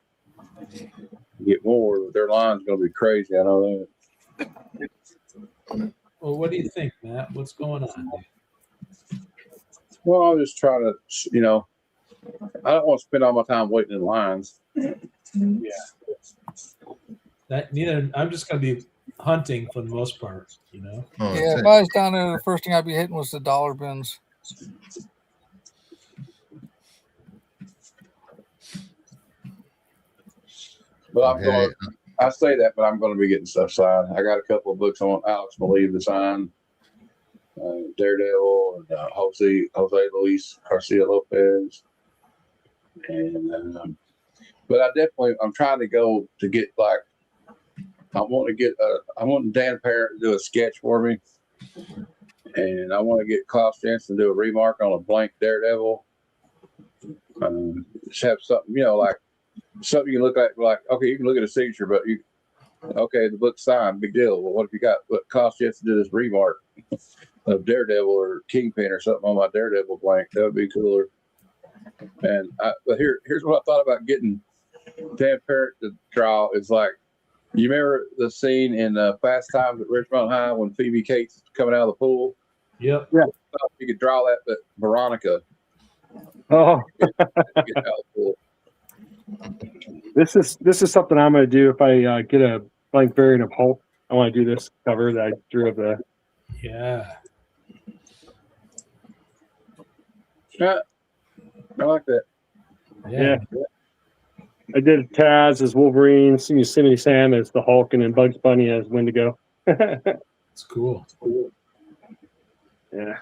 and get more. Their line's going to be crazy. I know that. Well, what do you think, Matt? What's going on? Well, I'm just trying to, I don't want to spend all my time waiting in lines. Yeah. I'm just going to be hunting for the most part, Oh, Yeah, if I was down there, the first thing I'd be hitting was the dollar bins. But I say that, but I'm going to be getting stuff signed. I got a couple of books I want Alex Maleev to sign. Daredevil and Jose Luis Garcia Lopez. And but I'm trying to go to get I want Dan Parent to do a sketch for me. And I want to get Klaus Jensen to do a remark on a blank Daredevil. Just have something, like something you can look at, like, okay, you can look at a signature, but the book's signed, big deal. Well, what if you got Klaus Jensen to do this remark of Daredevil or Kingpin or something on my Daredevil blank? That would be cooler. And but here's what I thought about getting Dan Parent to draw is like, you remember the scene in Fast Times at Richmond High when Phoebe Cates is coming out of the pool Yep. Yeah. You could draw that, but Veronica. Oh, Get helpful. this is something I'm going to do if I get a blank variant of Hulk. I want to do this cover that I drew of the. Yeah. Yeah, I like that. Yeah. I did Taz as Wolverine, Yosemite Sam as the Hulk, and then Bugs Bunny as Wendigo. It's cool. Yeah.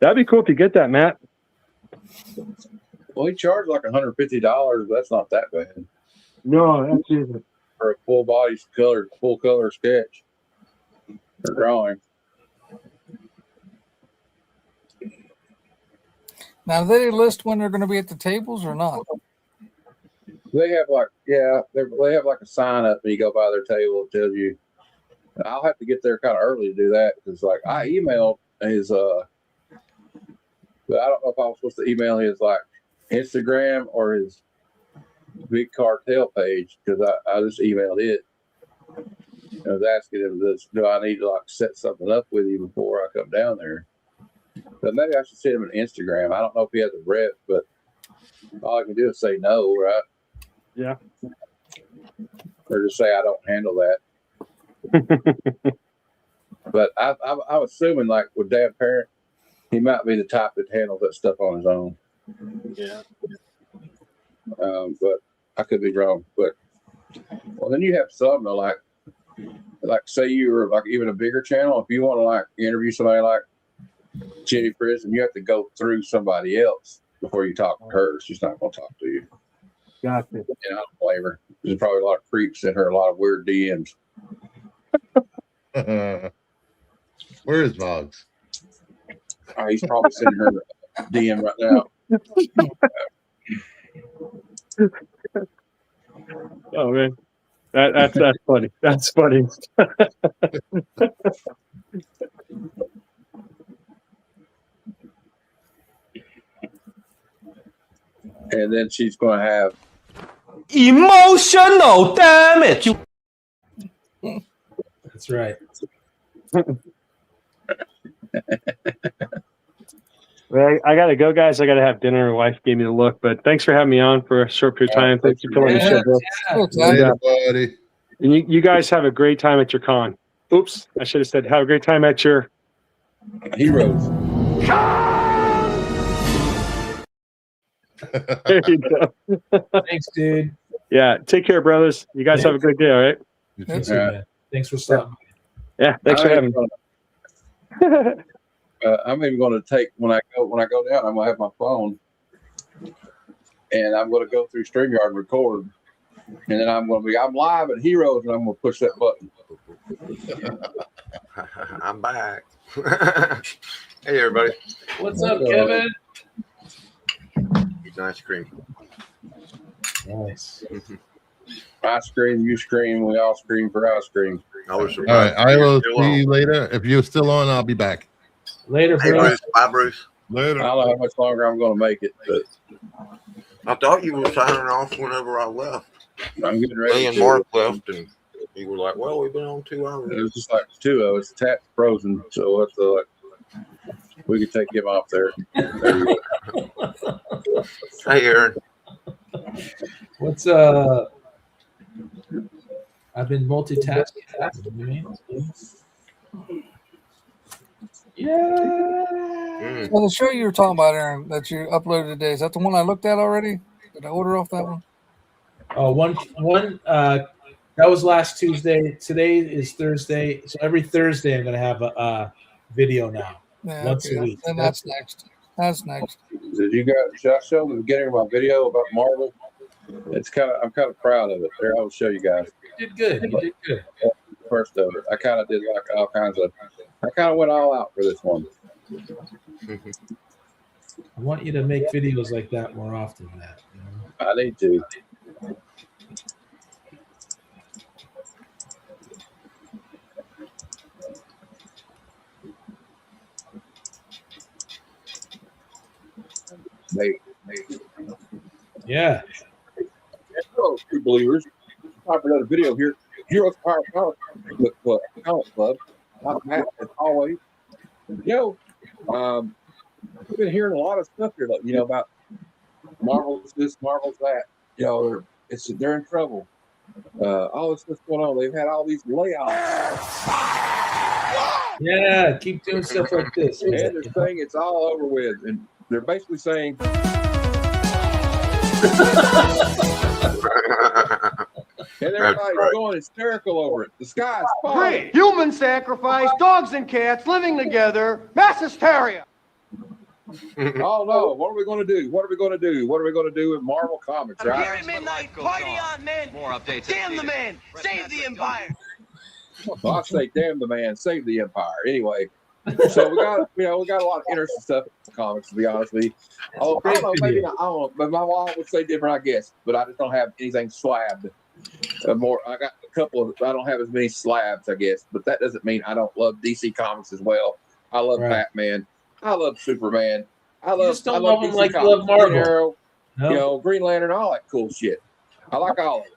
That'd be cool if you get that, Matt. Well, he charged like $150. That's not that bad No, that's easy. for a full body full color sketch or drawing. Now, do they list when they're going to be at the tables or not? They have like, they have like a sign up and you go by their table. It tells you. I'll have to get there kind of early to do that because, like, I emailed his, but I don't know if I was supposed to email his like Instagram or his Big Cartel page because I just emailed it. I was asking him this: do I need to like set something up with you before I come down there? But maybe I should send him an Instagram. I don't know if he has a rep, but all I can do is say no, right? Yeah. Or just say I don't handle that. But I'm assuming, like with Dan Parent, he might be the type that handles that stuff on his own. Yeah. But I could be wrong. But well, then you have some though, like say you were like even a bigger channel. If you want to like interview somebody like Jenny Prison, you have to go through somebody else before you talk to her. She's not going to talk to you. Gotcha. And I don't blame her. There's probably a lot of creeps sent her a lot of weird DMs. Where is Boggs? He's probably sending her a DM right now. Oh man, that's funny. That's funny. And then she's going to have Emotional damage. That's right. Well, I gotta go, guys. I gotta have dinner. My wife gave me the look, but thanks for having me on for a short period of time. Thanks for filling the show, bro. Later, buddy. And you guys have a great time at your con. Oops, I should have said have a great time at your Heroes. There you go. Thanks, dude. Yeah, take care, brothers. You guys have a great day. All right. Thanks, man. Thanks for stopping. Yeah, thanks for having me. I'm even going to take when I go down. I'm going to have my phone, and I'm going to go through StreamYard and record, and then I'm live at Heroes, and I'm going to push that button. I'm back. Hey, everybody. What's up, Kevin? Eating ice cream. Nice. I scream, you scream, we all scream for ice cream. I was All right, I will Still see on. you later. If you're still on, I'll be back. Later, Hey, Bruce. Bruce. Bye, Bruce. Later. I don't know how much longer I'm going to make it, but I thought you were signing off whenever I left. I'm getting ready. Me and Mark left, and you were like, "Well, we've been on 2 hours." It was just like two of us. Tap's frozen, so what's the we could take him off there. There you go. Hey, Aaron. What's I've been multitasking. What do you mean? Yeah. Well, the show you were talking about, Aaron, that you uploaded today, is that the one I looked at already? Did I order off that one? Oh, one. That was last Tuesday. Today is Thursday. So every Thursday, I'm gonna have a video now. Yeah, Once okay. a week. Then that's next. That's next. Should I show the beginning of my video about Marvel? I'm kind of proud of it. There, I will show you guys. You did good. You did good. First of it, I kind of did like all kinds of. I kind of went all out for this one. I want you to make videos like that more often, Matt. You know? I need to. Maybe. Yeah. Hello, true believers. Time for another video here. Heroes Power Comic Club. Not Matt, as always. Yo, we've been hearing a lot of stuff here, about Marvel's this, Marvel's that. They're in trouble. All this stuff's going on. They've had all these layoffs. Yeah, keep doing stuff like this. And they're saying it's all over with. And they're basically saying and everybody's going hysterical over it. The sky's falling. Great. Human sacrifice, dogs and cats living together, mass hysteria. Oh no, what are we going to do? What are we going to do? What are we going to do with Marvel Comics, right? Here at midnight, party on, man. More updates. Damn the man. Save the empire. Well, I say, damn the man, save the empire. Anyway, so we got a lot of interesting stuff in comics, to be honest with you. Oh, I don't know, maybe not, I don't know, but my mom would say different, I guess. But I just don't have anything slabbed. I got a couple of. I don't have as many slabs, I guess. But that doesn't mean I don't love DC Comics as well. I love Batman. I love Superman. I love them DC like Comics, you love Marvel. Green Arrow, No. Green Lantern, all that cool shit. I like all of it.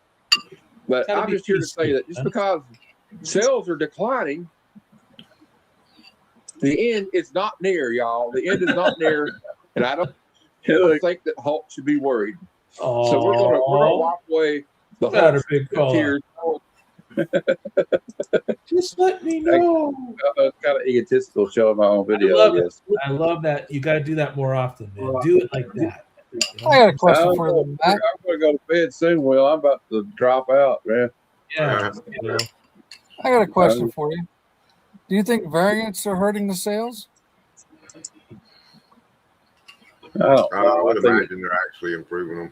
But I'm just here to say that just because sales are declining, the end is not near, y'all. The end is not near, and I don't think that Hulk should be worried. So we're gonna walk away. The Not a big call. tears. Just let me know. It's kind of egotistical showing my own video. I guess. I love that. You got to do that more often, man. Do it like that. I got a question for you, Matt. I'm going to go to bed soon, Will. I'm about to drop out, man. Yeah. I got a question for you. Do you think variants are hurting the sales? I would imagine they're actually improving them.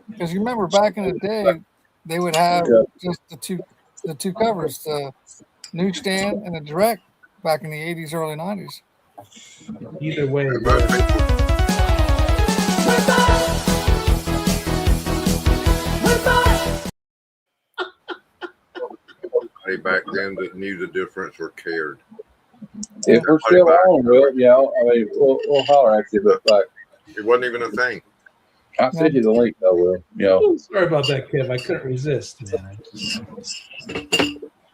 Because you remember back in the day, they would have just the two covers, the newsstand and the direct, back in the 80s, early 90s. Either way. Back then that knew the difference or cared. If we're still on, Will, we'll holler at you, but like it wasn't even a thing. I'll send you the link, though, Will. Sorry about that, Kev. I couldn't resist, man.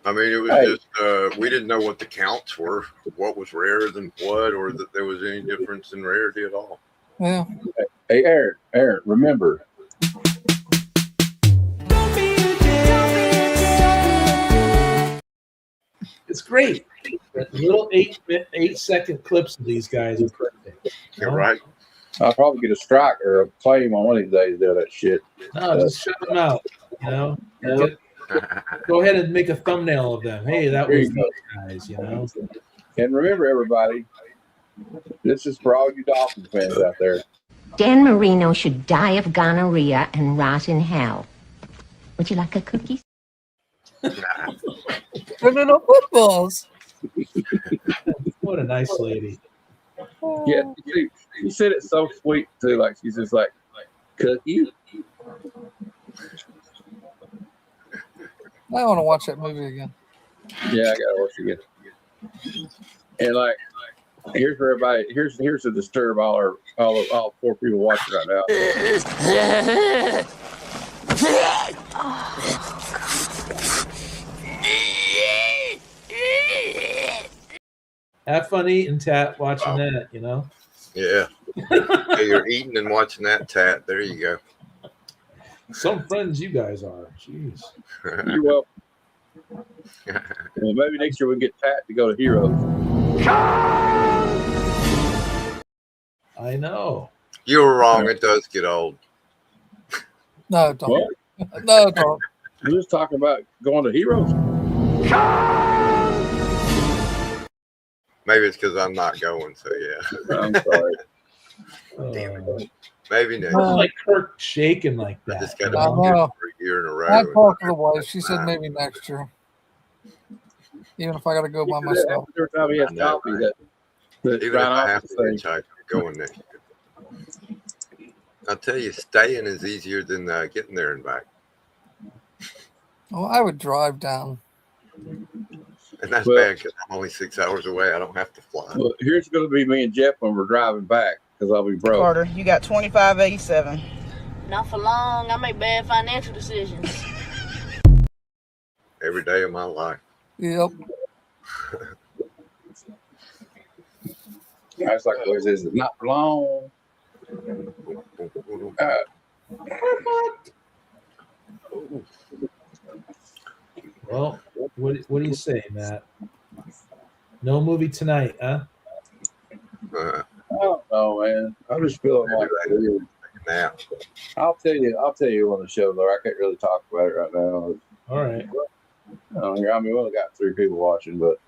I mean, it was just we didn't know what the counts were, what was rarer than what, or that there was any difference in rarity at all. Yeah. Hey, Aaron, remember. It's great. That little 8-second clips of these guys are perfect. You're right. I'll probably get a strike or a claim on one of these days to do that shit. No, just shut them out. Go ahead and make a thumbnail of them. Hey, that was those guys, And remember, everybody, this is for all you Dolphins fans out there. Dan Marino should die of gonorrhea and rot in hell. Would you like a cookie? Little footballs. What a nice lady. Yeah, she said it so sweet too. Like she's just like cookie. I want to watch that movie again. Yeah, I gotta watch it again. And like, here's for everybody. Here's to disturb all four people watching right now. Have fun eating, Tat, watching that, Yeah. Hey, you're eating and watching that, Tat. There you go. Some friends you guys are. Jeez. You're welcome. Well, maybe next year we can get Pat to go to Heroes. I know. You were wrong. It does get old. No, don't. No, don't. We're just talking about going to Heroes. Maybe it's because I'm not going, so yeah. I'm sorry. Damn it. Maybe next. Like Kirk shaking like that. I just got to be here for a year in a row. I talked to the wife. She said maybe next year. Even if I got to go by myself. Every time he has coffee, that even if I have to hitchhike, I'm going next year. I'll tell you, staying is easier than getting there and back. Well, I would drive down. And that's bad because I'm only 6 hours away. I don't have to fly. Well, here's going to be me and Jeff when we're driving back because I'll be broke. Carter, you got 2587. Not for long. I make bad financial decisions. Every day of my life. Yep. That's like always is not for long. Well, what do you say, Matt? No movie tonight, huh? I don't know, man. I'm just feeling like weird. Now, I'll tell you on the show though. I can't really talk about it right now. All right. I mean, we only got 3 people watching, but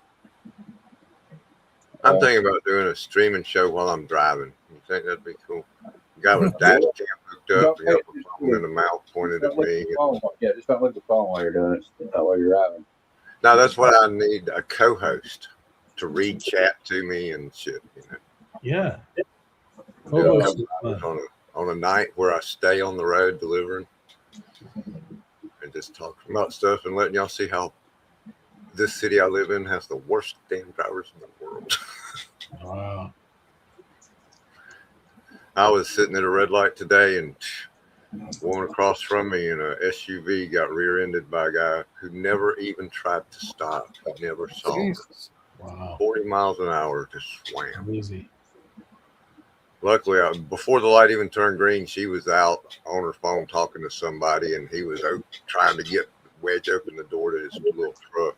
I'm thinking about doing a streaming show while I'm driving. You think that'd be cool? Guy with a dash cam hooked up, he got a phone in the mouth pointed at me. Yeah, just don't look at the phone while you're doing it. Not while you're driving. Now that's what I need, a co-host to read chat to me and shit. You know? Yeah. Co-host on a night where I stay on the road delivering and just talking about stuff and letting y'all see how this city I live in has the worst damn drivers in the world. Wow. I was sitting at a red light today and one across from me in a SUV got rear-ended by a guy who never even tried to stop. He never saw me. Wow. 40 miles an hour, just swam. Easy. Luckily, before the light even turned green, she was out on her phone talking to somebody, and he was trying to wedge open the door to his little truck.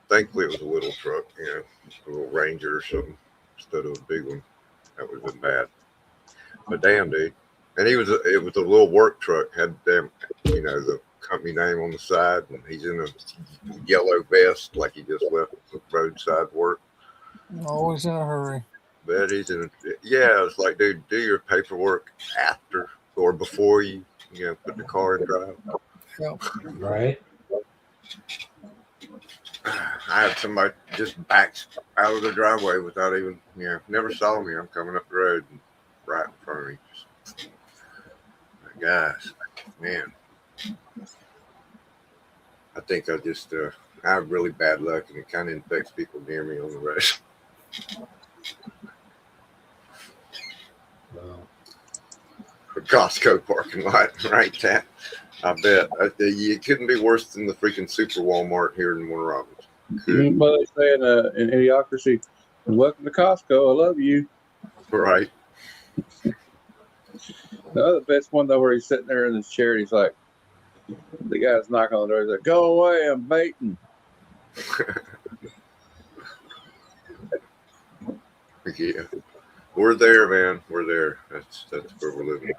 Thankfully, it was a little truck, you know, a little Ranger or something instead of a big one. That would have been bad. But damn, dude. And it was a little work truck, had damn, you know, the company name on the side, and he's in a yellow vest like he just left roadside work. Always in a hurry. But he's in it's like, dude, do your paperwork after or before you put the car in drive. Yep. Right. I had somebody just backs out of the driveway without even, never saw me. I'm coming up the road and right in front of me. Guys, man, I think I just I have really bad luck, and it kind of infects people near me on the road. Wow. The Costco parking lot, right? That I bet it couldn't be worse than the freaking Super Walmart here in Warner Robins. But they say in Idiocracy, welcome to Costco. I love you. Right. The other best one though, where he's sitting there in his chair, and he's like, the guy's knocking on the door. He's like, "Go away, I'm baiting." Yeah, we're there, man. We're there. That's where we're living.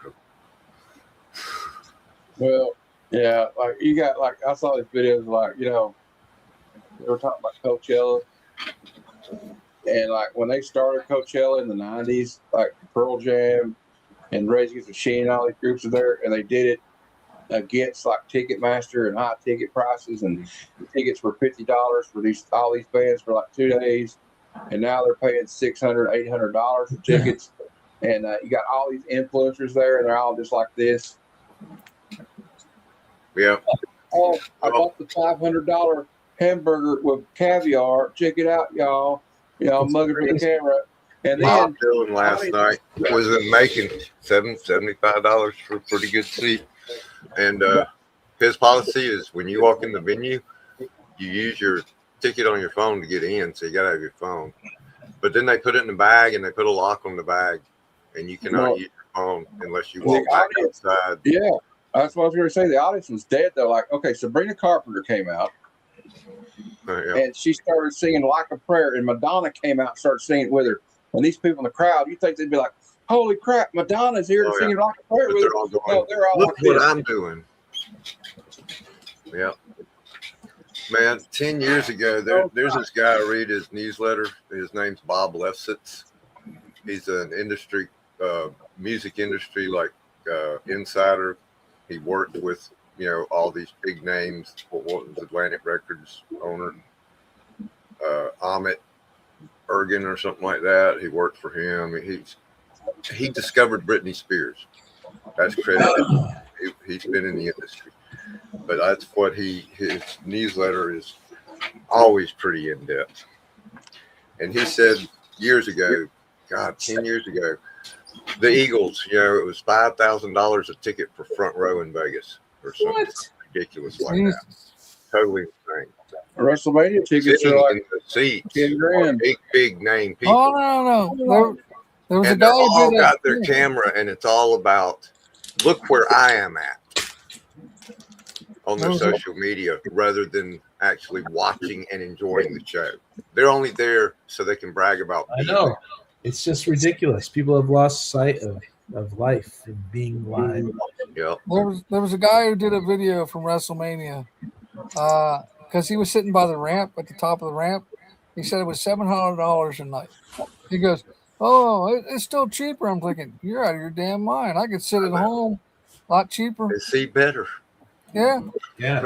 Well, yeah, like you got I saw these videos they were talking about Coachella, and like when they started Coachella in the '90s, like Pearl Jam and Rage Against the Machine and all these groups are there, and they did it against like Ticketmaster and high ticket prices, and the tickets were $50 for all these bands for like 2 days, and now they're paying $600, $800 for tickets, and you got all these influencers there, and they're all just like this. Yeah. Oh, I bought the $500 hamburger with caviar. Check it out, y'all. I'm mugging for the camera. And Bob then Dylan last night was making $75 for a pretty good seat. And his policy is when you walk in the venue, you use your ticket on your phone to get in, so you gotta have your phone. But then they put it in the bag and they put a lock on the bag, and you cannot use your phone unless you walk back outside. Yeah, that's what I was going to say. The audience was dead though. Like, okay, Sabrina Carpenter came out, and she started singing "Like a Prayer," and Madonna came out and started singing with her. And these people in the crowd, you think they'd be like, "Holy crap, Madonna's here to sing "Like a Prayer" But with they're her." all going, No, they're all look like what this. I'm doing. Yeah. Man, 10 years ago, there's this guy I read his newsletter. His name's Bob Lefsetz. He's an industry, music industry insider. He worked with, all these big names. What was Atlantic Records owner? Amit Ergen or something like that. He worked for him. He discovered Britney Spears. That's credit. He's been in the industry. But that's what his newsletter is always pretty in depth. And he said years ago, 10 years ago, the Eagles, it was $5,000 a ticket for front row in Vegas or something ridiculous like that. Totally insane. WrestleMania tickets Sitting are like in the seats, 10 grand. big name people. Oh no. There was a And guy they're who all did got that. their camera, and it's all about look where I am at on their social media, rather than actually watching and enjoying the show. They're only there so they can brag about. I know. It's just ridiculous. People have lost sight of life and being live. Yep. There was a guy who did a video from WrestleMania because he was sitting by the ramp at the top of the ramp. He said it was $700 a night. He goes, "Oh, it's still cheaper." I'm thinking, you're out of your damn mind. I could sit at home, a lot cheaper. And see better. Yeah. Yeah.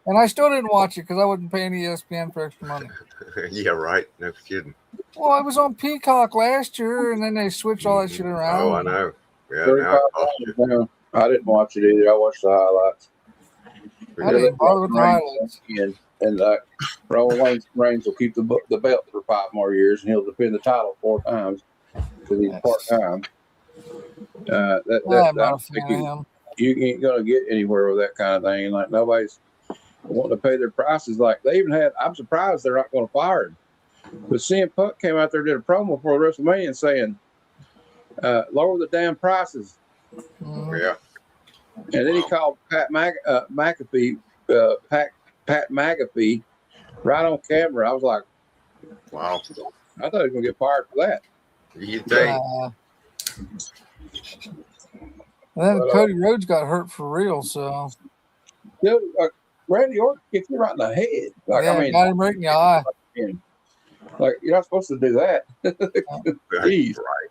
And I still didn't watch it because I wasn't paying ESPN for extra money. Yeah, right. No kidding. Well, I was on Peacock last year, and then they switched all that shit around. Oh, I know. Yeah, now it costs you. $35. I didn't watch it either. I watched the highlights. I didn't bother with the highlights. And Roman Reigns will keep the belt for 5 more years, and he'll defend the title 4 times because he's part-time. I'm not a fan of him. You ain't going to get anywhere with that kind of thing. Like, nobody's wanting to pay their prices. Like, they even had, I'm surprised they're not going to fire him. But CM Punk came out there and did a promo for WrestleMania saying, lower the damn prices. Yeah. And then he called Pat McAfee, Pat McAfee, right on camera. I was like, wow. I thought he was going to get fired for that. You think? And then Cody Rhodes got hurt for real, so. Dude, Randy Orton kicked him right in the head. Like, yeah, I mean, got him right in the eye. Like, you're not supposed to do that. Jeez. Right.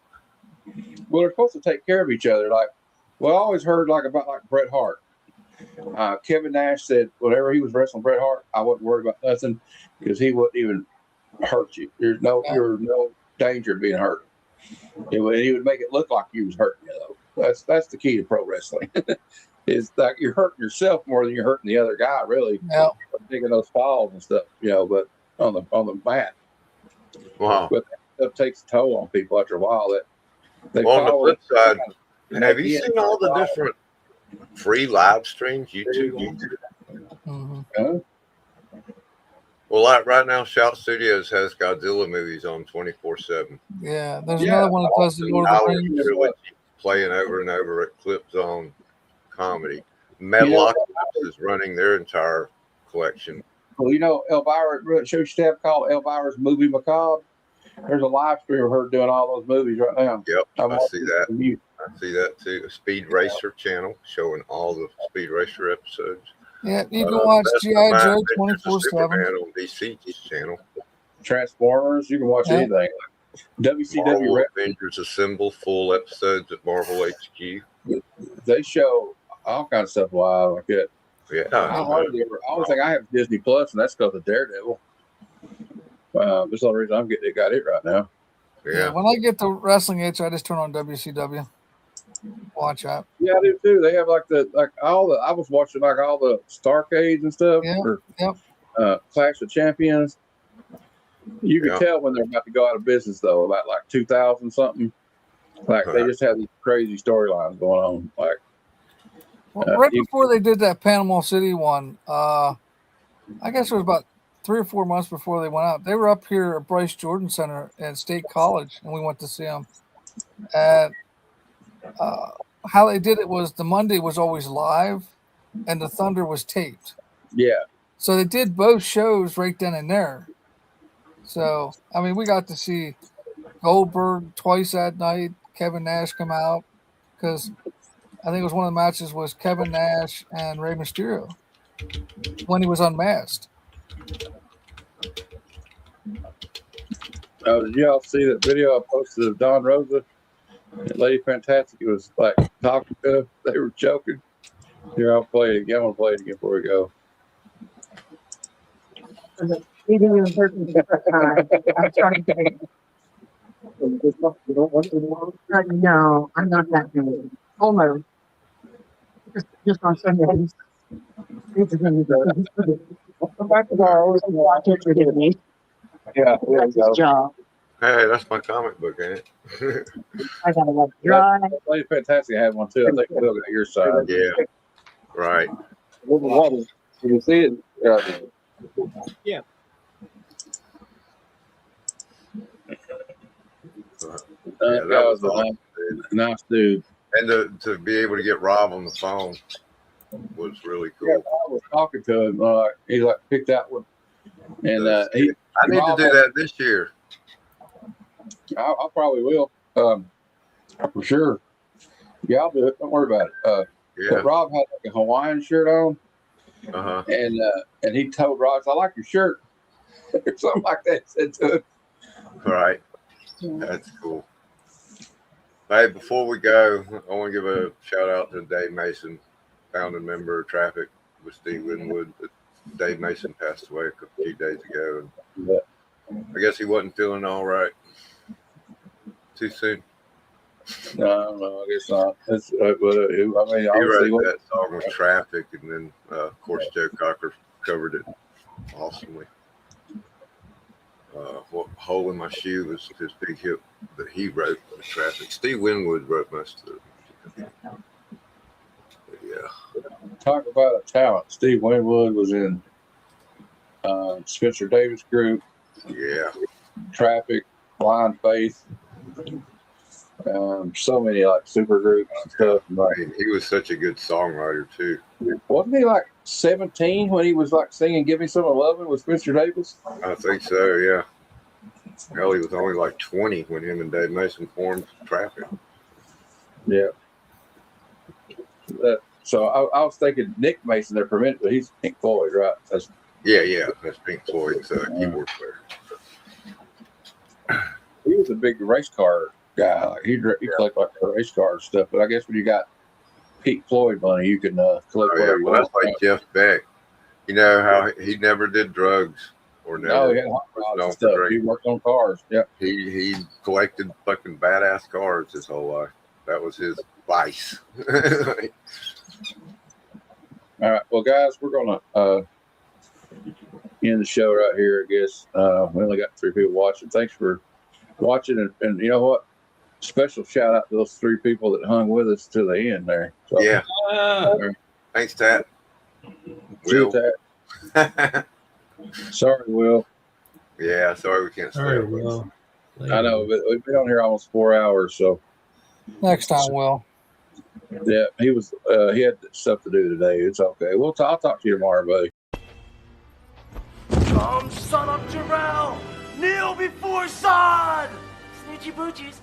Well, they're supposed to take care of each other. Like, well, I always heard about Bret Hart. Kevin Nash said whenever he was wrestling Bret Hart, I wasn't worried about nothing because he wouldn't even hurt you. There's no danger of being hurt. He would make it look like you was hurting you, though. That's the key to pro wrestling. Is like you're hurting yourself more than you're hurting the other guy, really. Yeah. Taking those falls and stuff, but on the mat. Wow. But that takes a toll on people after a while. That they on the flip side, have you Yeah. seen all the different free live streams YouTube? Mm-hmm. Well, like right now, Shout Studios has Godzilla movies on 24/7. Yeah, there's another one that does the Lord of the Rings. Trilogy playing over and over at Clip Zone Comedy. Medlock is running their entire collection. Well, Elvira show tab called Elvira's Movie Macabre. There's a live stream of her doing all those movies right now. Yep, I see that. I see that too. A Speed Racer channel showing all the Speed Racer episodes. Yeah, you can watch G.I. Joe 24/7 on DC channel. Transformers, you can watch anything. WCW Marvel Avengers Assemble full episodes at Marvel HQ. They show all kinds of stuff live like that. Yeah. I always think I have Disney Plus, and that's because of Daredevil. That's the only reason I'm got it right now. Yeah. When I get the wrestling itch, I just turn on WCW. Watch out. Yeah, I do too. They have I was watching all the Starcades and stuff. Yeah. Clash of Champions. You can tell when they're about to go out of business though, about 2000 something. They just have these crazy storylines going on. Right before they did that Panama City one, I guess it was about 3 or 4 months before they went out. They were up here at Bryce Jordan Center at State College, and we went to see them. And how they did it was the Monday was always live, and the Thunder was taped. Yeah. So they did both shows right then and there. So, I mean, we got to see Goldberg twice that night, Kevin Nash come out, because I think it was one of the matches was Kevin Nash and Rey Mysterio when he was unmasked. Did y'all see that video I posted of Don Rosa and Lady Fantastic? It was talking to her. They were joking. Here, I'll play it again. I want to play it again before we go. Even in person the first time, I'm starting to. No, I'm not that good. Almost. Just on Sundays. Back to our always watch it with me. Yeah, that's his job. Hey, that's my comic book, ain't it? I gotta let it dry. Lady Fantastic had one too. I think Bill got your side. Yeah, right. You can see it. Yeah. Yeah, that was a awesome, nice dude. And to be able to get Rob on the phone was really cool. Yeah, I was talking to him. He like picked that one, and I need to do that this year. I probably will, for sure. Yeah, I'll do it. Don't worry about it. Yeah. But Rob had like a Hawaiian shirt on, and he told Rob, "I like your shirt," or something like that. He said to him. Right. That's cool. Hey, before we go, I want to give a shout out to Dave Mason, founding member of Traffic with Steve Winwood. Dave Mason passed away a few days ago, and I guess he wasn't feeling all right. Too soon. No, I guess not. It's, I mean, He obviously, wrote that song with Traffic, and then of course Joe Cocker covered it awesomely. What Hole in My Shoe was his big hit that he wrote with Traffic. Steve Winwood wrote most of it. But yeah. talk about a talent. Steve Winwood was in Spencer Davis Group. Yeah. Traffic, Blind Faith. So many like super groups and stuff. I mean, he was such a good songwriter too. Wasn't he like 17 when he was like singing "Give Me Some of Lovin'" with Spencer Davis? I think so, yeah. Hell, he was only like 20 when him and Dave Mason formed Traffic. Yeah. So I was thinking Nick Mason there for a minute, but he's Pink Floyd, right? That's Pink Floyd's keyboard player. He was a big race car guy. Like he collected like race cars stuff. But I guess when you got Pink Floyd money, you can collect whatever you Well, want. that's like Jeff Beck. You know how he never did drugs or never. He had hot rods and stuff. He worked on cars. Yeah. He collected fucking badass cars his whole life. That was his vice. All right. Well, guys, we're gonna end the show right here. I guess we only got 3 people watching. Thanks for watching, and you know what? Special shout out to those 3 people that hung with us to the end there. So, yeah. Thanks, Tat. Will. Tat. Sorry, Will. Yeah, sorry we can't stay. Sorry, Will. I know, but we've been on here almost 4 hours, so Next time, Will. yeah, he had stuff to do today. It's okay. I'll talk to you tomorrow, buddy. Come, son of Jarrell! Kneel before Zod! Snitchy boochies.